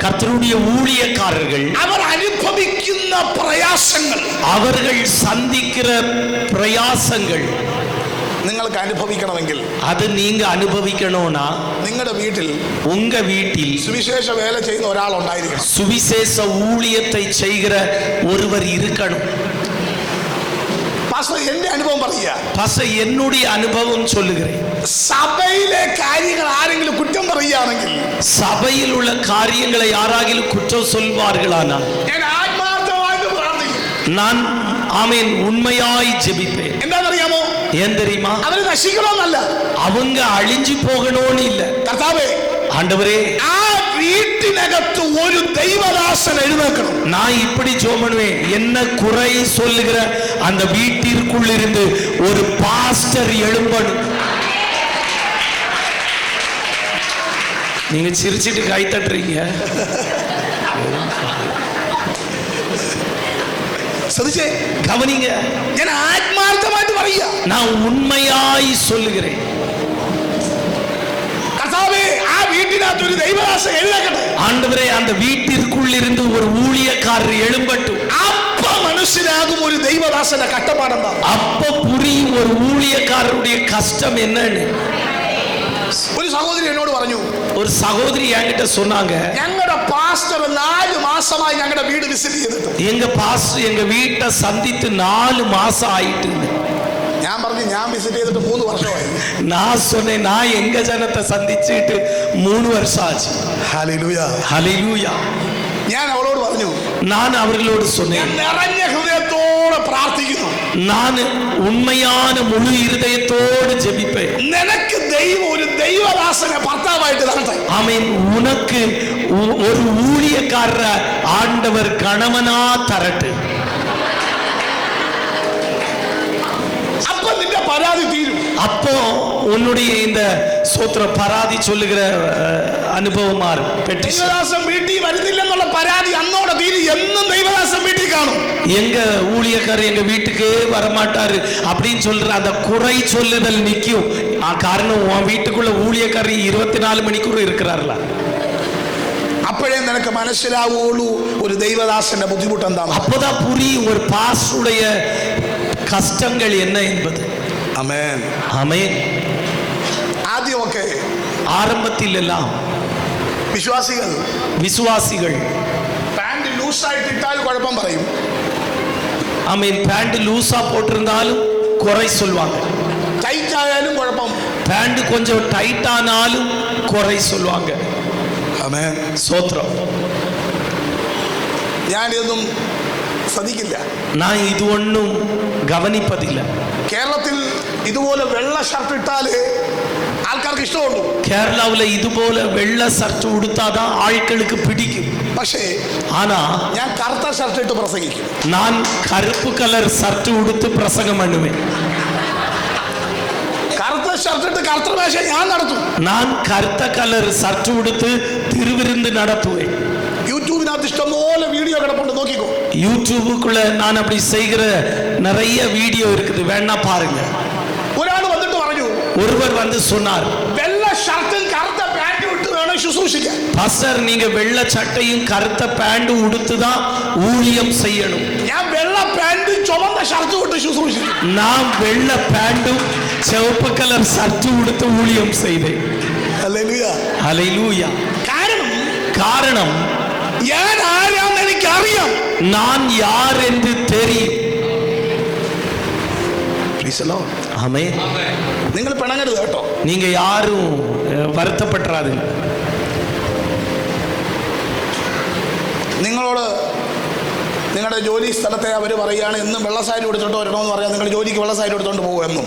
கர்த்தருடைய ஊழியக்காரர்கள், അവർ അനുഭവിക്കുന്ന പ്രയാസങ്ങൾ, அவர்கள் சந்திக்கிற பிரயாசங்கள் നിങ്ങൾക്ക് അനുഭവിക്കണമെങ്കിൽ, அது நீங்க அனுபவிக்கணும்னா നിങ്ങളുടെ വീട്ടിൽ உங்க வீட்டில் സുവിശേഷ വേല ചെയ്യുന്ന ഒരാൾ ഉണ്ടായിരിക്കണം. சுவிசேஷ ஊழியத்தை செய்கிற ஒருவர் இருக்கணும். പാസ്റ്റർ, എന്റെ അനുഭവം പറയുക, பாஸ்டர், என்னுடைய அனுபவம் சொல்லுகிறேன். സഭയിലെ കാര്യങ്ങൾ ആരെങ്കിലും കുറ്റം പറയുകയാണെങ്കിൽ, சபையில் உள்ள காரியங்களை யாராகிலும் குற்றம் சொல்வார்களானால் ഞാൻ ആത്മാർത്ഥമായിട്ട് പ്രാർത്ഥിക്കും. நான் ஆமென் உண்மையாய் ஜெபிப்பேன். എന്താണെന്നറിയാമോ? ஏன் தெரியுமா? അവര് നശിക്കണമെന്നല്ല, அவங்க அழிஞ்சு போகணும்னு இல்ல. കർത്താവേ, ஆண்டவரே, ആ വീട്ടിനകത്ത് ഒരു ദൈവദാസൻ എഴുന്നേൽക്കണം. நான் இப்படி ஜெபம் பண்ணுவேன், என்ன குறை சொல்லுகிற அந்த வீட்டிற்குள் இருந்து ஒரு பாஸ்டர் எழும்பணும். நீங்க சிரிச்சிட்டு கை தட்டுறீங்க. ശ്രദ്ധിച്ചേ, கவனிங்க, ഞാൻ ആത്മാർത്ഥമായിട്ട് പറയുക, நான் உண்மையாய் சொல்லுகிறேன். കർത്താവേ, ആ വീട്ടിനകത്ത് ഒരു ദൈവദാസൻ എഴുന്നേൽക്കട്ടെ. ஆண்டவரே, அந்த வீட்டிற்குள் இருந்து ஒரு ஊழியக்காரர் எழும்பட்டும். അപ്പ മനസ്സിലാകും ഒരു ദൈവദാസന്റെ കഷ്ടപ്പാടെന്താ. அப்ப புரியும் ஒரு ஊழியக்காரருடைய கஷ்டம் என்னன்னு. ഒരു സഹോദരി എന്നോട് പറഞ്ഞു, ஒரு சகோதரி என்கிட்ட சொன்னாங்க, ഞങ്ങളുടെ പാസ്റ്റർ 4 മാസമായി ഞങ്ങളുടെ വീട് വിസിറ്റ് ചെയ്തിട്ട്. எங்க பாஸ்டர் எங்க வீட்டை சந்தித்து 4 மாசம் ஆயிட்டு. ഞാൻ പറഞ്ഞു, ഞാൻ വിസിറ്റ് ചെയ്തിട്ട് 3 വർഷമായി. நான் சொன்னேன், நான் எங்க ஜனத்தை சந்திச்சுட்டு 3 வருஷம் ஆச்சு. ഹല്ലേലൂയ. ஹல்லேலூயா. ഞാൻ അവളോട് പറഞ്ഞു, நான் அவர்களோடு சொன்னேன், നിറഞ്ഞ ഹൃദയത്തോടെ പ്രാർത്ഥിക്കുന്നു, நான் உண்மையான முழு இருதயத்தோடு ஜெபிப்பேன். നിനക്ക് ദൈവം ഒരു ദൈവദാസനെ ഭർത്താവായിട്ട് തരട്ടെ. ஆமென். உனக்கு ஒரு ஊழியக்காரர ஆண்டவர் கணவனா தரட்டு. അപ്പൊ നിന്റെ പരാതി തീരും. அப்போ உன்னுடைய இந்த சோத்திர பராதி சொல்லுகிற அனுபவம் மாறும். ദൈവദാസൻ വീട്ടിൽ വരുന്നില്ലെന്നുള്ള പരാതി അന്നോടെ തീരും. എന്നും ദൈവദാസൻ വീട്ടിൽ കാണും. எங்க ஊழியக்காரர் எங்க வீட்டுக்கே வரமாட்டாரு அப்படின்னு சொல்ற அந்த குறை சொல்லுதல் நிக்கும். காரணம், உன் வீட்டுக்குள்ள ஊழியக்காரர் 24 மணிக்கூர் இருக்கிறார்களா. അപ്പോഴേ നിനക്ക് മനസ്സിലാവുള്ളൂ ഒരു ദൈവദാസന്റെ ബുദ്ധിമുട്ട് എന്താണ്. அப்போதான் புரியும் ஒரு பாஸ்டருடைய கஷ்டங்கள் என்ன என்பது. ആമേൻ. ஆமென். ആദ്യമൊക്കെ ஆரம்பத்தில் எல்லாம் விசுவாசிகள் പാന്റ് ലൂസായിട്ട് ഇട്ടാൽ കുഴപ്പം പറയും. ஆமென். பேண்ட் லூசா போட்டிருந்தாலும் குறை சொல்வாங்க. ടൈറ്റ് ആയാലും കുഴപ്പം. பேண்ட் கொஞ்சம் டைட் ஆனாலும் குறை சொல்வாங்க. ആമേൻ. சோத்திரம். ഞാനിതൊന്നും ശ്രദ്ധിക്കില്ല. நான் இது ஒன்றும் கவனிப்பதில்லை. കേരളത്തിൽ ഇതുപോലെ വെള്ള ഷർട്ട് ഇട്ടാല് ആൾക്കാർക്ക് ഇഷ്ടമുള്ളൂ. கேரளாவில் இது போல வெள்ளை சர்ட் உடுத்தாதான் ஆட்களுக்கு பிடிக்கும். പക്ഷേ ஆனா ഞാൻ കറുത്ത ഷർട്ട് ഇട്ട് പ്രസംഗിക്കും. நான் கருப்பு கலர் சர்ட் உடுத்து பிரசங்கம் பண்ணுவேன். കറുത്ത ഷർട്ട് ഇട്ട് കറുത്ത ഭാഷ ഞാൻ നടത്തും. நான் கருத்த கலர் சர்ட் உடுத்து திருவிருந்து நடத்துவேன். യൂട്യൂബിനകത്ത് ഇഷ്ടംപോലെ വീഡിയോ കിടപ്പുണ്ട്, നോക്കിക്കോ. யூடியூபுக்குள்ள நான் அப்படி செய்கிற நிறைய வீடியோ இருக்குது, வேணா பாருங்க. ഒരാൾ വന്നിട്ട് പറഞ്ഞു, ஒருவர் வந்து சொன்னார், വെള്ള ഷർട്ടും കറുത്ത പാന്റും ഇട്ട് വേണം ശുശ്രൂഷിക്കാൻ. பாஸ்டர், நீங்க வெள்ளை சட்டையும் கருத்த பேண்டும் உடுத்துதான் ஊழியம் செய்யணும். ഞാൻ വെള്ള പാന്റും ചുവന്ന ഷർട്ടും ഇട്ട് ശുശ്രൂഷിക്കും. நான் வெள்ளை பேண்டும் சிவப்பு கலர் சர்ட் உடுத்து ஊழியம் செய்தேன். ഹല്ലേലൂയ. ஹல்லேலூயா. காரணம், ഞാൻ ആരാന്ന് എനിക്കറിയാം. நான் யார் என்று தெரியும். ஆமென். നിങ്ങൾ പിണങ്ങരുത് കേട്ടോ. நீங்க யாரும் வருத்தப்பட்டுறாதுங்க. നിങ്ങളോട് നിങ്ങളുടെ ജോലി സ്ഥലത്തെ അവർ പറയുകയാണ് എന്നും വെള്ള സാരി എടുത്തോണ്ട് വരണമെന്ന് പറയാം. നിങ്ങൾ ജോലിക്ക് വെള്ള സാരി എടുത്തോണ്ട് പോകും എന്നും.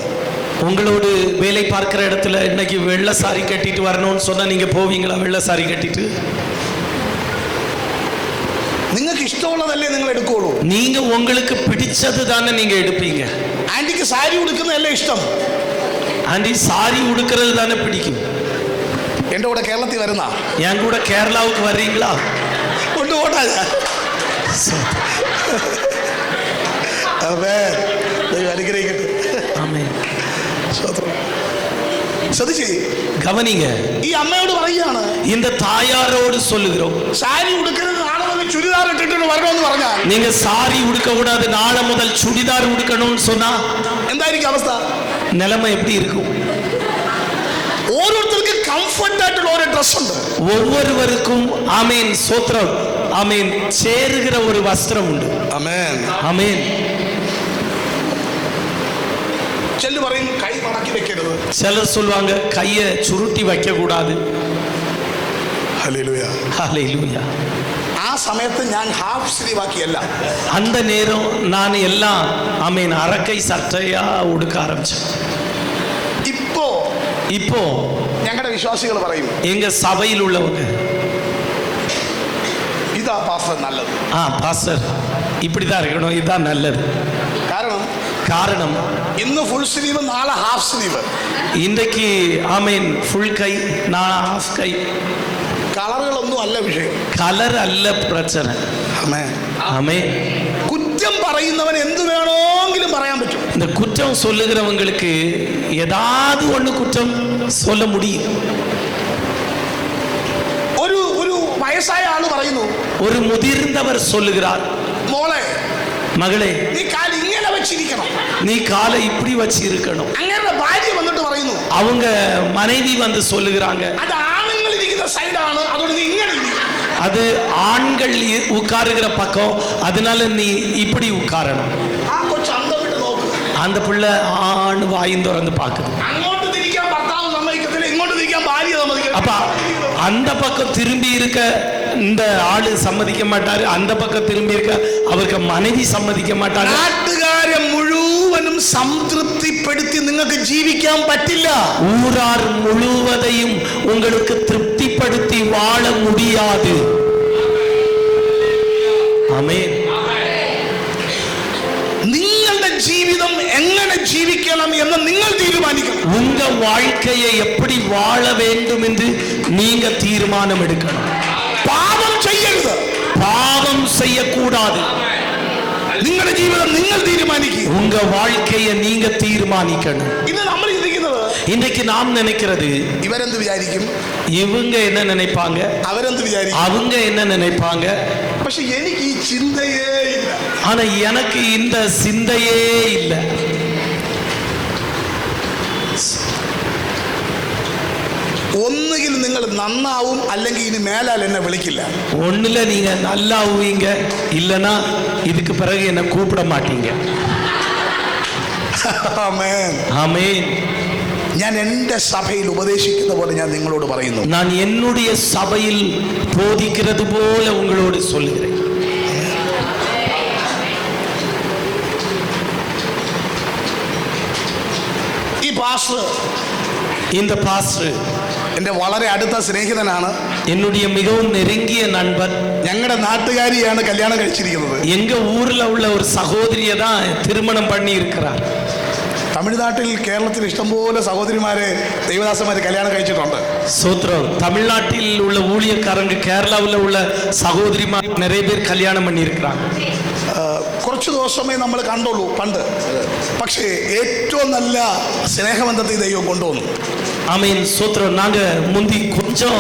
உங்களோடு வேலை பார்க்கிற இடத்துல இன்னைக்கு வெள்ளை சாரி கட்டிட்டு வரணும்னு சொன்னா நீங்க போவீங்களா? வெள்ளை சாரி கட்டிட்டு നിങ്ങൾക്ക് ഇഷ്ടമുള്ളതല്ലേ നിങ്ങൾ എടുക്കുള്ളൂ. நீங்க உங்களுக்கு பிடிச்சது தானே நீங்க எடுப்பீங்க. ആന്റിക്ക് സാരി ഉടുക്കുന്നതല്ലേ ഇഷ്ടം. ஆண்டி சாரி உடுக்கிறது தானே பிடிக்கும். എൻ്റെ കൂടെ കേരളത്തിൽ വരുന്ന என் கூட கேரளாவுக்கு வர்றீங்களா? കൊണ്ടുപോട്ടാ അനുഗ്രഹിക്കട്ടെ. ஆமென். ശ്രദ്ധിച്ചേ, கவனிங்க, ഈ അമ്മയോട് പറയുകയാണ്, இந்த தாயாரோடு சொல்லுகிறோம், സാരി ഉടുക്കരുത്, നാളെ മുതൽ ചുരിദാർ ഇട്ടിട്ട് വരണമെന്ന് പറഞ്ഞാൽ நீங்க சாரி உடுக்க கூடாது, நாளை முதல் சுடிதார் உடுக்கணும்னு சொன்னா എന്തായിരിക്കും അവസ്ഥ? நிலைமை எப்படி இருக்கும்? ഓരോരുത്തർക്ക് കംഫർട്ട് ആയിട്ടുള്ള ഒരു ഡ്രസ് ഉണ്ട്. ஒவ்வொருவருக்கும் ஆமென் ஸ்தோத்திரம் ஆமென் சேருகிற ஒரு வஸ்திரம் உண்டு. ആമേൻ ஆமென். ചെല്ലു പറയും കൈ മടക്കി വെക്കരുത്. சிலர் சொல்லுவாங்க கையை சுருட்டி வைக்க கூடாது. ഹല്ലേലൂയ. ஹல்லேலூயா. ആ സമയത്ത് ഞാൻ ഹാഫ് സ്ലീവ് ആക്കിയല്ല, அந்த நேரம் நான் எல்லாம் ஆமென் அரக்கை சட்டையா உடுக்க ஆரம்பிச்சேன். இப்போ ഞങ്ങളുടെ വിശ്വാസികൾ പറയും, எங்க சபையில் உள்ளவங்க ഇതാ പാസ്റ്റർ നല്ലത്. பாஸ்டர் இப்படிதான் இருக்கணும், இதுதான் நல்லது. കാരണം ഇന്ന് ഫുൾ സ്ലീവ്, നാളെ ഹാഫ് സ്ലീവ്. இன்றைக்கு ஆமென் ஃபுல் கை, நான் ஹாஃப் கை. കളറുകളൊന്നും അല്ല വിഷയം, கலர் அல்ல பிரச்சனை. ആമേൻ ஆமென். കുറ്റം പറയുന്നവൻ എന്ത് വേണമെങ്കിലും പറയാൻ പറ്റും. இந்த குற்றம் சொல்லுகிறவங்களுக்கு ஏதாவது ஒண்ணு குற்றம் சொல்ல முடியும். ഒരു വയസ്സായ ആള് പറയുന്നു, ஒரு முதிர்ந்தவர் சொல்லுகிறார், മോളെ மகளே നീ കാൽ ഇങ്ങനെ വെച്ചിരിക്കണം, நீ காலை இப்படி வச்சு இருக்கணும். അങ്ങനെ ഭാര്യ വന്നിട്ട് പറയുന്നു, அவங்க மனைவி வந்து சொல்லுகிறாங்க, അത് ആണുങ്ങൾ ഇരിക്കുന്ന സൈഡാണ്, അതുകൊണ്ട് നീ ഇങ്ങനെ ഇരിക്കണം. அது ஆண்கள் உட்காருகிற பக்கம், அதனால நீ இப்படி உட்காரணும். ആ കൊച്ചു അന്തം വിട്ട് നോക്ക്. அந்த பிள்ளை ஆண் வாயும் திறந்து பார்க்குது. അങ്ങോട്ട് തിരിക്കാൻ ഭർത്താവ് സമ്മതിക്കത്തില്ല, ഇങ്ങോട്ട് തിരിക്കാൻ ഭാര്യ സമ്മതിക്കത്തില്ല. அப்ப அந்த பக்கம் திரும்பி இருக்க இந்த ஆளு சம்மதிக்க மாட்டாரு, அந்த பக்கம் திரும்பி இருக்க அவருக்கு மனைவி சம்மதிக்க மாட்டாரு. നാട്ടുകാരെ മുഴുവനും സംതൃപ്തിപ്പെടുത്തി നിങ്ങൾക്ക് ജീവിക്കാൻ പറ്റില്ല. ஊரார் முழுவதையும் உங்களுக்கு திருப்திப்படுத்தி வாழ முடியாது. ஆமென். നിങ്ങളുടെ ജീവിതം എങ്ങനെ ജീവിക്കണം എന്ന് നിങ്ങൾ തീരുമാനിക്കണം. உங்க வாழ்க்கையை எப்படி வாழ வேண்டும் என்று நீங்க தீர்மானம் எடுக்கணும். പാപം ചെയ്യരുത്, பாவம் செய்யக்கூடாது. നിങ്ങളുടെ ജീവിതം നിങ്ങൾ തീരുമാനിക്കുക. உங்க வாழ்க்கையை நீங்க தீர்மானிக்கணும். ഇന്ന് നമ്മൾ ചിന്തിക്കുന്നത്, இன்னைக்கு நாம் நினைக்கிறது ഇവരെന്ത് വിചാരിക്കും, இவங்க என்ன நினைப்பாங்க, അവരെന്ത് വിചാരിക്കും, அவங்க என்ன நினைப்பாங்க. പക്ഷെ എനിക്ക് ഈ ചിന്തയേ ഇല്ല. ஆனா எனக்கு இந்த சிந்தையே இல்லை. ഒന്നുകിൽ നിങ്ങൾ നന്നാവും, അല്ലെങ്കിൽ ഇനി മേലാൽ എന്നെ വിളിക്കില്ല. ஒண்ணுல நீங்க நல்லாவுவீங்க, இல்லனா இதுக்கு பிறகு என்ன கூப்பிட மாட்டீங்க. ആമേൻ. ஆமென். ഞാൻ എൻ്റെ സഭയിൽ ഉപദേശിക്കുന്ന പോലെ ഞാൻ നിങ്ങളോട് പറയുന്നു. நான் என்னுடைய சபையில் போதிக்கிறது போல உங்களோடு சொல்லுகிறேன். ഈ പാസ്റ്റർ, இந்த பாஸ்டர் എൻ്റെ വളരെ അടുത്ത സ്നേഹിതനാണ്, என்னுடைய மிகவும் நெருங்கிய நண்பர். ഞങ്ങളുടെ നാട്ടുകാരിയാണ് കല്യാണം കഴിച്ചിരിക്കുന്നത്. எங்க ஊர்ல உள்ள ஒரு சகோதரியை தான் திருமணம் பண்ணி இருக்கிறார். തമിഴ്നാട്ടിൽ, കേരളത്തിൽ ഇഷ്ടംപോലെ സഹോദരിമാരെ, ദൈവദാസന്മാരെ കല്യാണം കഴിച്ചിട്ടുണ്ട്. சோத்ரம், தமிழ்நாட்டில் உள்ள ஊழியக்காரங்க, கேரளாவில் உள்ள சகோதரிமார் நிறைய பேர் கல்யாணம் பண்ணி இருக்கிறாங்க. കുറച്ച് ദിവസമേ നമ്മൾ കണ്ടുള്ളൂ പണ്ട്, പക്ഷേ ഏറ്റവും നല്ല സ്നേഹബന്ധത്തെ ദൈവം കൊണ്ടുവന്നു. ஆமென் சோத்ரம். நாங்க முந்தி கொஞ்சம்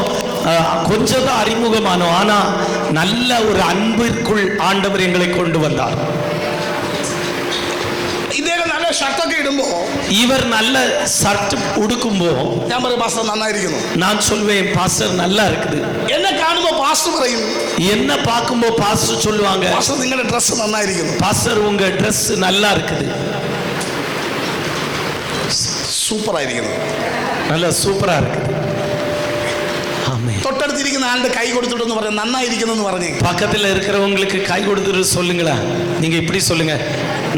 தான் அறிமுகமானோம், ஆனா நல்ல ஒரு அன்பிற்குள் ஆண்டவர் எங்களை கொண்டு வந்தார். ഇദ്ദേഹം നല്ല ഷർട്ടൊക്കെ ഇടുമ്പോ, இவர் நல்ல ஷர்ட் உடுக்கும்போ ഞാൻ പറയും പാസ്റ്റർ നന്നായിരിക്കുന്നു. நான் சொல்வேன் பாஸ்டர் நல்லா இருக்குது. എന്നെ കാണുമ്പോ പാസ്റ്റർ പറയും, என்ன பார்க்கும்போ பாஸ்டர் சொல்லுவாங்க, പാസ്റ്റർ നിങ്ങളുടെ ഡ്രസ്സ് നന്നായിരിക്കുന്നു. பாஸ்டர் உங்க Dress நல்லா இருக்குது, സൂപ്പർ ആയിരിക്കുന്നു, நல்லா சூப்பரா இருக்குது. ஆமென். തൊട്ടടുത്തിരിക്കുന്ന ആളുടെ കൈ കൊടുത്തിട്ടെന്ന് പറയാം, നന്നായിരിക്കുന്നു എന്ന് പറഞ്ഞേ. பக்கத்தில் இருக்கிறவங்களுக்கு கை கொடுத்துட்டு சொல்லுங்களா, நீங்க இப்படி சொல்லுங்க,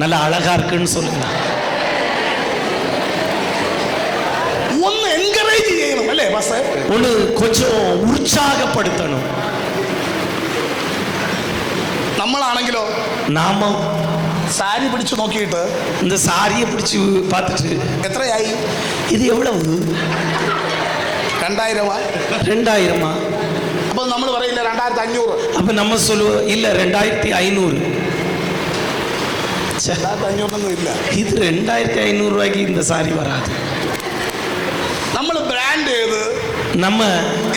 நல்லா அழகா இருக்குன்னு சொல்லுங்க. ഒന്ന് എൻകറേജ് ചെയ്യണം, അല്ലേ പാസ്റ്റർ? ஒன்று கொஞ்சம் உற்சாகப்படுத்தணும். നമ്മളാണെങ്കിലോ நாம സാരി പിടിച്ചു നോക്കിയിട്ട് இந்த சாரியை பிடிச்சு பார்த்துட்டு എത്രയായി, இது எவ்வளவு, 2000 അപ്പൊ നമ്മൾ പറയില്ല 2500. அப்ப நம்ம சொல்லுவோம் இல்ல 2500. 2500 ഇല്ല. இது 2500 ரூபாய்க்கு இந்த சாரி வராது. നമ്മൾ ബ്രാൻഡ് ഏത്, நம்ம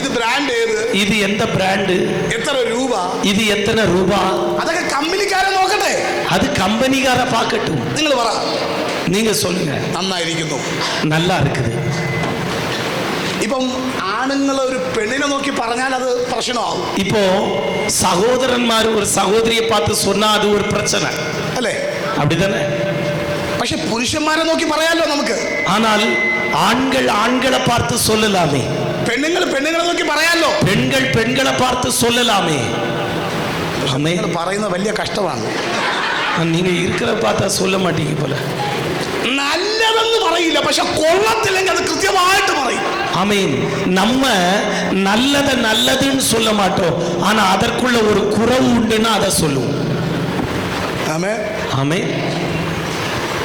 ഇത് ബ്രാൻഡ് ഏത്, இது எந்த பிராண்ட், എത്ര രൂപ, இது எத்தனை ரூபா, അതൊക്കെ കമ്പനിക്കാരെ നോക്കട്ടെ. அது கம்பெனிக்கார பார்க்கட்டும். നിങ്ങൾ പറ, நீங்க சொல்லுங்க. നന്നായിരിക്കുന്നു, நல்லா இருக்குது. ഇപ്പം ആണുങ്ങൾ ഒരു പെണ്ണിനെ നോക്കി പറഞ്ഞാൽ അത് പ്രശ്നമാകും. இப்போ சகோதரன்மார் ஒரு சகோதரியை பார்த்து சொன்னா அது ஒரு பிரச்சனை അല്ലേ? அப்படிதானே? പക്ഷെ പുരുഷന്മാരെ നോക്കി പറയാലോ നമുക്ക്. ஆனால் ஆண்கள் ஆண்களை பார்த்து சொல்லலாமே, പെണ്ണുങ്ങൾ പെണ്ണുങ്ങളെ നോക്കി പറയാലോ, பெண்கள் பெண்களை பார்த்து சொல்லலாமே. ஆமே. നിങ്ങൾ പറയുന്ന വലിയ കഷ്ടമാണ്. நீங்க இருக்கிற பார்த்தா சொல்ல மாட்டீங்க போல. നല്ലതെന്ന് പറയില്ല, പക്ഷെ കൊള്ളത്തില്ലെങ്കിൽ അത് കൃത്യമായിട്ട് പറയും. ஆமீன். நம்ம நல்லதை நல்லதுன்னு சொல்ல மாட்டோம், ஆனா அதற்குள்ள ஒரு குறைவு உண்டுன்னா அதை சொல்லுவோம். ആമേൻ. ஆமீன்.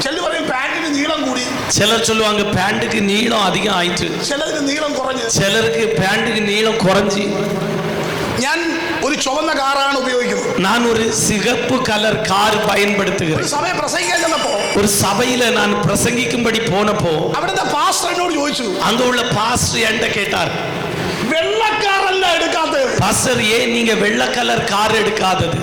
ചിലർ പറയും പാന്റിന് നീളം കൂടി, சிலர் சொல்லுவாங்க பேண்ட்டுக்கு நீளம் அதிகம் ஆயிட்டு, ചിലർക്ക് നീളം കുറഞ്ഞ്, சிலருக்கு பேண்ட்டுக்கு நீளம் குறைஞ்சி. ഞാൻ ഒരു ചുവന്ന കാറാണ് ഉപയോഗിക്കുന്നത്. நான் ஒரு சிகப்பு கலர் கார் பயன்படுத்துகிறேன். ഒരു സമയം പ്രസംഗിക്കാൻ ചെന്നപ്പോ, ஒரு சபையில நான் பிரசங்கிக்கும்படி போனப்போ അവിടുത്തെ പാസ്റ്റർ എന്നോട് ചോദിച്ചു, அங்க உள்ள பாஸ்டர் என்கிட்ட கேட்டார், വെള്ളക്കാറല്ല എടുക്കാത്തത്. பாஸ்டர் ஏன் நீங்க வெள்ளை கலர் கார் எடுக்காதது?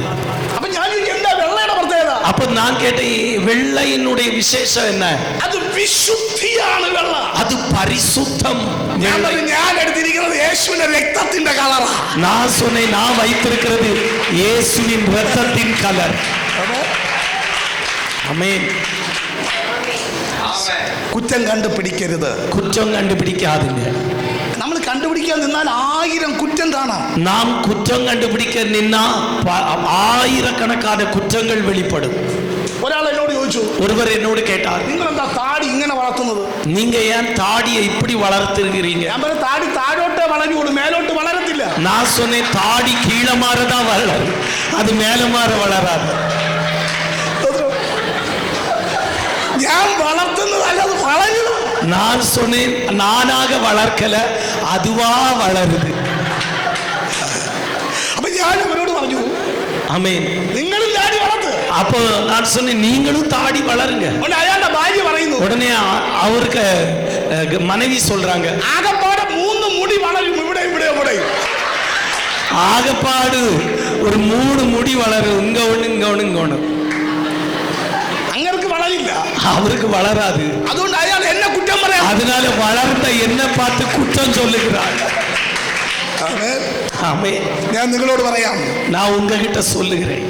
അപ്പൊ ഞാൻ എന്താ വെള്ളയുടെ പ്രത്യേകത? அப்ப நான் கேட்டேன், வெள்ளையினுடைய விசேஷம் என்ன? അത് വിശുദ്ധിയാണ് വെള്ള. அது பரிசுத்தம். ഞാൻ എടുത്തിരിക്കുന്നത് യേശുവിന്റെ രക്തത്തിന്റെ കളറാ. நான் சொன்னேன், நான் வைத்திருக்கிறது இயேசுவின் இரத்தத்தின் கலர். ஆமென். കുറ്റം കണ്ടുപിടിക്കരുത്, குற்றம் கண்டுபிடிக்காதீங்க. നമ്മൾ കണ്ടുപിടിക്കാൻ നിന്നാൽ 1000 കുറ്റം കാണാം. நாம் குற்றம் கண்டுபிடிக்க நின்னா ஆயிரக்கணக்கான குற்றங்கள் வெளிப்படும். ഒരാൾ എന്നോട് ചോദിച്ചു, ஒருவர் என்னோடு கேட்டார், നിങ്ങൾ എന്താ താടി ഇങ്ങനെ വളർത്തുന്നത്? நீங்க ஏன் தாடியை இப்படி வளர்த்துருக்கிறீங்க? ഞാൻ പറഞ്ഞു, താടി താഴോട്ടേ വളരുള്ളൂ, മേലോട്ട് വളരത്തില്ല. நான் சொன்னேன், தாடி கீழே மாறதான் வளரும், அது மேல மாற வளராது. ഞാൻ വളർത്തുന്നതല്ല, അത് വളരുന്നു. நான் சொன்னேன், நானாக வளர்க்கல, அதுவா வளருது. അപ്പൊ ഞാൻ അവരോട് പറഞ്ഞു, ஆமென். നിങ്ങളും താടി വളർത്ത്. அப்போ நான் சொன்னேன், நீங்களும் தாடி வளருங்க. അയാളുടെ ഭാര്യ പറയുന്നു, உடனே அவருக்கு மனைவி சொல்றாங்க, ആകപ്പാടെ 3 മുടി വളരും, ഇവിടെ ഇവിടെ ഇവിടെ. ஆகப்பாடு ஒரு 3 முடி வளரும், இங்க ஒண்ணு இங்க ஒண்ணு இங்க ஒண்ணு. അങ്ങർക്ക് വളരില്ല, அவருக்கு வளராது. അതുകൊണ്ട് അയാൾ എന്നെ കുറ്റം പറയാം. அதனால வளர்ந்த என்ன பார்த்து குற்றம் சொல்லுகிறார். ஆமென். ഞാൻ നിങ്ങളോട് പറയാം, நான் உங்ககிட்ட சொல்லுகிறேன்,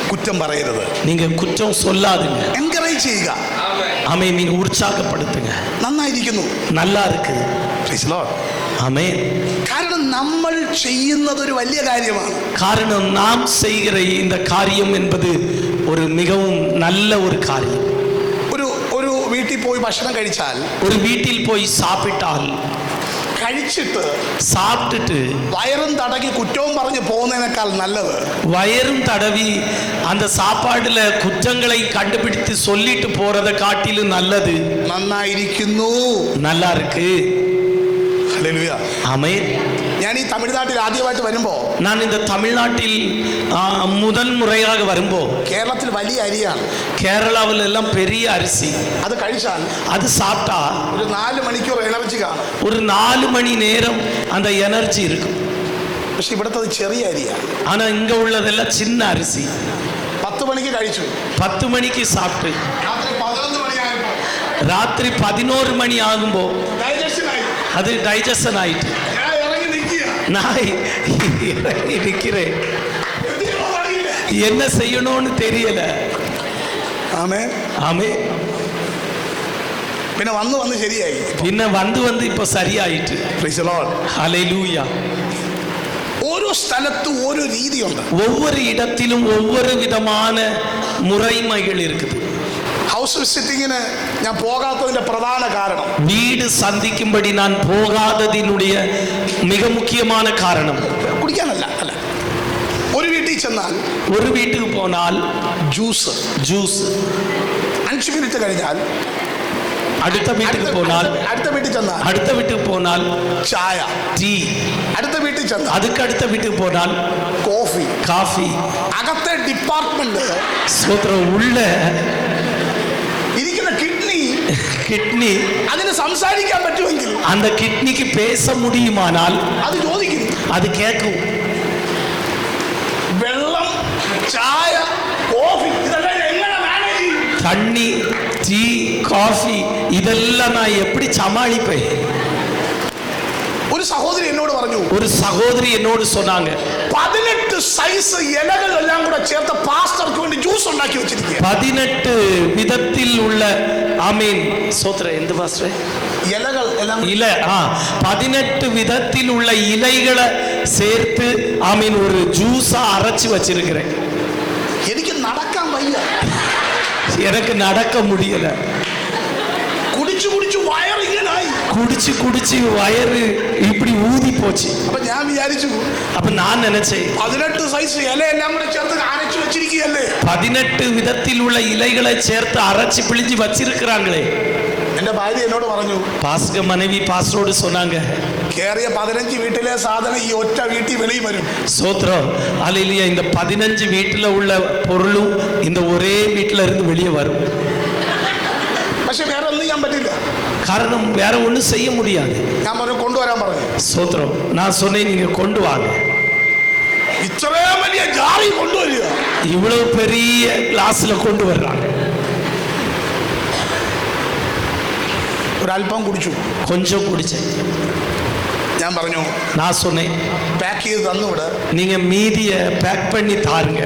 കുറ്റം പറയരുത്. நீங்க குற்றம் சொல்லாதுங்க. എൻകറേജ് ചെയ്യുക. ஆமென். நீங்க உற்சாகப்படுத்துங்க. നന്നായിരിക്കുന്നു, நல்லா இருக்கு. Praise the Lord. ஆமென். കാരണം നമ്മൾ ചെയ്യുന്നത് ഒരു വലിയ കാര്യമാണ്. காரணம் நாம் செய்கிற இந்த காரியம் என்பது ஒரு மிகவும் நல்ல ஒரு காரியம். ഒരു വീട്ടിൽ പോയി ഭക്ഷണം കഴിച്ചാൽ, ஒரு வீட்டில் போய் சாப்பிட்டால், കഴിച്ചിട്ട് சாப்பிட்டுட்டு വയറും തടകി കുറ്റവും പറഞ്ഞ് പോകുന്നതിനേക്കാൾ നല്ലത് வயரும் தடவி அந்த சாப்பாடுல குற்றங்களை கண்டுபிடித்து சொல்லிட்டு போறதை காட்டிலும் நல்லது. നന്നായിരിക്കുന്നു, நல்லா இருக்கு. ഹല്ലേലൂയ. ஆமென். ഞാൻ ഈ തമിഴ്നാട്ടിൽ ആദ്യമായിട്ട് വരുമ്പോ, நான் இந்த தமிழ்நாட்டில் முதல் முறையாக வரும்போ, കേരളത്തിൽ വലിയ അരിയാണ്, கேரளாவில் எல்லாம் பெரிய அரிசி, അത് കഴിച്ചാൽ அது சாப்பிட்டா ഒരു 4 മണിക്കൂർ എനർജി കാണും. ஒரு 4 மணி நேரம் அந்த எனர்ஜி இருக்கும். പക്ഷെ ഇവിടുത്തെ ചെറിയ അരിയാണ്. ஆனா இங்க உள்ளதெல்லாம் சின்ன அரிசி. 10 മണിക്ക് കഴിച്ചു, 10 மணிக்கு சாப்பிட்டு രാത്രി 11 മണിയായപ്പോ ராத்திரி 11 மணி ஆகும்போ ഡൈജഷൻ ആയി. அது டைஜஷன் ஆயிட்டு ഞാൻ ഇറങ്ങി നിൽക്കുക, நான் இறங்கி நிற்கிறேன், என்ன செய்யணும்னு தெரியல. ആമേൻ. ஆமென். പിന്നെ വന്ന് ശരിയായി. பின்ன வந்து இப்ப சரியாயிட்டு. Praise the Lord. ஹல்லேலூயா. ഓരോ സ്ഥലത്തും ഓരോ രീതിയുണ്ട്. ஒவ்வொரு இடத்திலும் ஒவ்வொரு விதமான முறைமைகள் இருக்குது. ഹൗസ് വിസിറ്റിങ്ങിന് ഞാൻ പോകാത്തതിന്റെ പ്രധാന കാരണം, வீடு சந்திக்கும்படி நான் போகாததினுடைய மிக முக்கியமான காரணம், കുടിക്കാനല്ല, അല്ല, ഒരു വീട്ടിൽ ചെന്നാൽ ஒரு வீட்டுக்கு போனால் ജ്യൂസ് ஜூஸ் 5 മിനിറ്റ് കഴിഞ്ഞാൽ അടുത്ത വീട്ടിൽ പോனால் അടുത്ത വീട്ടിൽ ചെന്നാൽ അടുത്ത വീട്ടിൽ പോனால் ചായ, ടീ, അടുത്ത വീട്ടിൽ ചെന്നാൽ அதுக்கு வீட்டுக்கு போனால் കോഫി, காஃபி. അകത്തെ ഡിപ്പാർട്ട്മെന്റ് ஸ்தோத்திரம். உள்ள ഇരിക്കുന്ന கிட்னி അതിന് സംസാരിക്കാൻ പറ്റുമെങ്കിൽ அந்த கிட்னிக்கு பேச முடியுமானால் അത് ചോദിക്കും, அது கேட்கும். വെള്ളം, ചായ, കോഫി ഇതെല്ലാം എങ്ങനെ മാനേജ് ചെയ്യും? தண்ணி, டீ, காஃபி இதெல்லாம் நான் எப்படி சமாளிப்பேன்? ഒരു സഹോദരി എന്നോട് പറഞ്ഞു, ஒரு சகோதரி என்னோடு சொன்னாங்க, 18 സൈസ് ഇലകൾ എല്ലാം കൂടെ ചേർത്ത് പാസ്റ്റർക്ക് വേണ്ടി ജ്യൂസ് ഉണ്ടാക്കി വെച്ചിരിക്കുക. 18 விதத்தில் உள்ள ஆமீன் ஸ்தோத்திரம். எந்த பாஸ்டர்? ഇലകൾ എല്ലാം இலை. 18 விதத்தில் உள்ள இலைகளை சேர்த்து ஆமீன் ஒரு ஜூஸா அரைச்சு வச்சிருக்கிறேன். എനിക്ക് നടക്കാൻ വയ്യ, எனக்கு நடக்க முடியல. കുടിച്ചു കുടിച്ചു വയറിങ്ങനായി, குடிச்சு குடிச்சு வயறு இப்படி ஊதி போச்சு. അപ്പൊ ഞാൻ വിചാരിച്ചു, அப்ப நான் நினைச்சேன் 18 സൈസ് ഇലയെല്ലാം കൂടെ ചേർത്ത് അരച്ചു വെച്ചിരിക്കുകയല്ലേ. 18 விதத்தில் உள்ள இலைகளை சேர்த்து அரைச்சு பிழிஞ்சு வச்சிருக்கிறாங்களே. എന്റെ ഭാര്യ എന്നോട് പറഞ്ഞു, பாஸ்கர் மனைவி பாஸ்டரோடு சொன்னாங்க, കേറിയ 15 വീട്ടിലെ സാധനം ഈ ഒറ്റ വീട്ടിൽ വെളിയിൽ വരും. சோத்ரம் அல்லேலூயா. இந்த 15 வீட்டுல உள்ள பொருளும் இந்த ஒரே வீட்டுல இருந்து வெளியே வரும். പക്ഷെ വേറെ ഒന്നും ഞാൻ പറ്റില്ല. காரணம் வேற ஒன்றும் செய்ய முடியாது. ഞാൻ പറഞ്ഞു കൊണ്ടുവരാൻ പറഞ്ഞു. சோத்ரம். நான் சொன்னேன் நீங்க கொண்டு வாங்க. ഇത്രയും വലിയ ജാറി കൊണ്ടുവരിക, இவ்வளவு பெரிய கிளாஸ்ல கொண்டு வர்றாங்க. ഒരല്പം കുടിച്ചു, கொஞ்சம் குடிச்சேன். ഞാൻ പറഞ്ഞു, நான் சொன்னேன் പാക്ക് ചെയ്ത് തന്നുവിട്, நீங்க மீதிய பேக் பண்ணி தாருங்க,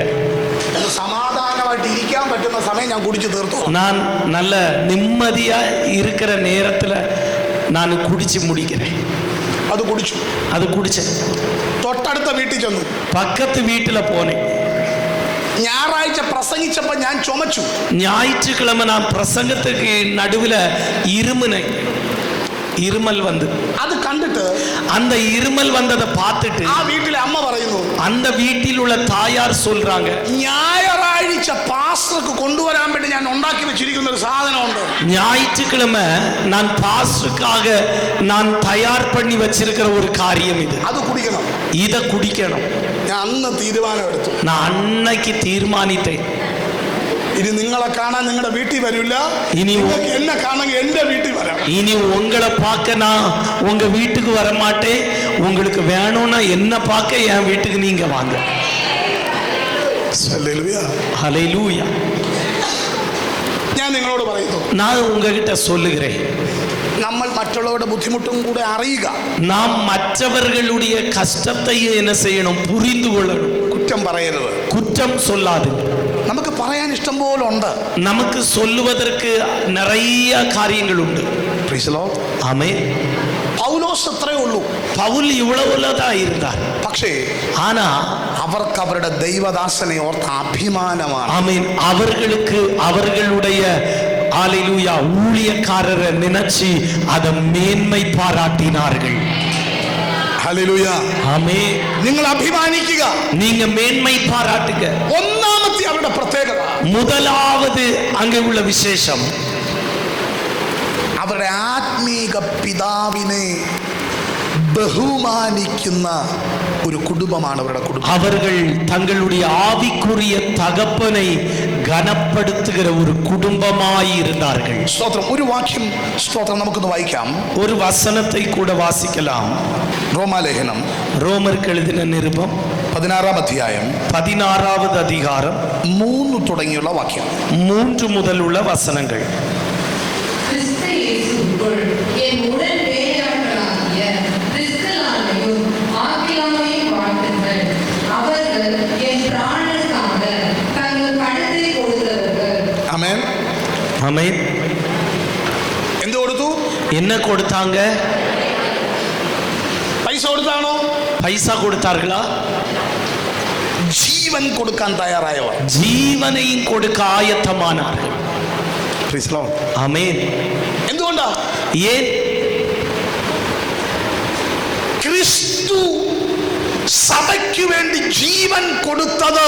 സമാധാനമായിട്ട് ഇരിക്കാൻ പറ്റുന്ന സമയം ഞാൻ കുടിച്ചു തീർത്തു. நான் நல்ல நிம்மதியா இருக்கிற நேரத்துல நான் குடிச்சு முடிக்கிறேன். അത് കുടിച്ചു. அது குடிச்சேன். തൊട്ടടുത്ത വീട്ടിൽ ചെന്നു. பக்கத்து வீட்டுல போனேன். ഞായറാഴ്ച പ്രസംഗിച്ചപ്പോ ഞാൻ ചുമച്ചു. ஞாயிற்றுக்கிழமை நான் பிரசங்கத்துக்கு நடுவுல இருமல் வந்து അത് കണ്ടിട്ട് அந்த இருமல் வந்ததை பார்த்துட்டு ആ വീട്ടിലെ അമ്മ പറയുന്നു, அந்த வீட்டில் உள்ள தாயார் சொல்றாங்க, ഞായറാഴ്ച പാസ്റ്റർക്ക് കൊണ്ടുവരാൻ വേണ്ടി ഞാൻ ഉണ്ടാക്കി വെച്ചിരിക്കുന്ന ഒരു സാധനമുണ്ട്. ஞாயிற்றுக்கிழமை நான் பாஸ்டருக்காக நான் தயார் பண்ணி வச்சிருக்கிற ஒரு காரியம் இது. അത് കുടിക്കണം. இதை குடிக்கணும். ഞാൻ അന്ന് തീരുമാനം എടുത്തു. நான் அன்னைக்கு தீர்மானித்தேன், ഇനി നിങ്ങളെ കാണാൻ നിങ്ങളുടെ വീട്ടിൽ വരില്ല, ഇനി നിങ്ങൾക്ക് എന്നെ കാണണമെങ്കിൽ എന്റെ വീട്ടിൽ വരാം. இனி உங்களை பார்க்க நான் உங்க வீட்டுக்கு வர மாட்டேன். உங்களுக்கு வேணும்னா என்ன பார்க்க என் வீட்டுக்கு நீங்க வாங்க. ஹல்லேலூயா. ഞാൻ നിങ്ങളോട് പറയുന്നു, நான் உங்ககிட்ட சொல்லுகிறேன், നമ്മൾ മറ്റുള്ളവരുടെ ബുദ്ധിമുട്ടും കൂടെ അറിയുക. நாம் மற்றவர்களுடைய கஷ்டத்தையும் என்ன செய்யணும்? புரிந்து கொள்ளணும். കുറ്റം പറയരുത്. குற்றம் சொல்லாது. നമുക്ക് പറയാൻ ഇഷ്ടം പോലെ ഉണ്ട്. நமக்கு சொல்லுவதற்கு நிறைய காரியங்கள் உண்டு. ஆமென். പൗലോസ് അത്രേ ഉള്ളൂ. பவுல் இவ்வளவுதான் இருந்தார். പക്ഷേ ஆனா അവർക്ക് അവരുടെ ദൈവദാസനെ ഓർത്ത് അഭിമാനമാണ്. ஆமென். அவர்களுக்கு அவர்களுடைய ஹல்லேலூயா ஊழியக்காரரை நினைச்சு அதை மேன்மை பாராட்டினார்கள். ഹല്ലേലൂയ. ஆமென். നിങ്ങൾ അഭിമാനിക്കുക. நீங்க மேன்மை பாராட்டுங்க. ഒന്നാമത്തെ അവരുടെ പ്രത്യേകത, முதலாவது அங்கே உள்ள விசேஷம், അവരുടെ ആത്മീക പിതാവിനെ ബഹുമാനിക്കുന്ന ഒരു കുടുംബമാണ് അവരുടെ കുടുംബം. அவர்கள் தங்களுடைய ஆவிக்குரிய தகப்பனை கனப்படுத்துகிற ஒரு குடும்பமாய் இருந்தார்கள். സ്തോത്രം. ഒരു വാക്യം സ്തോത്രം നമുക്കൊന്ന് വായിക്കാം. ஒரு வசனத்தை கூட வாசிக்கலாம். റോമാലേഖനം ரோமருக்கு எழுதின நிருபம் 16-ാം അധ്യായം 16வது அதிகாரம் 3 തുടങ്ങിയുള്ള വാക്യം. 3 முதல் உள்ள வசனங்கள். கிறிஸ்து இயேசுவுக்குள் என் உடன் வேலையாட்களாகிய பிரிஸ்கில்லாவையும் ஆக்கிலாவையும் வாழ்த்துங்கள். அவர்கள் என் பிராணனுக்காக தங்கள் பணத்தை கொடுத்தவர்கள். ആമേൻ. ஆமென். എന്ത് കൊടുത്തു? என்ன கொடுத்தாங்க? പൈസ കൊടുത്താണോ? பைசா கொடுத்தார்களா? ജീവൻ കൊടുക്കാൻ തയ്യാറായവർ. ஜீவனையும் கொடுக்க ஆயத்தமானார்கள். ஆமென். എന്തുകൊണ്ടാ? ஏன்? ക്രിസ്തു സഭയ്ക്ക് വേണ്ടി ജീവൻ കൊടുത്തത്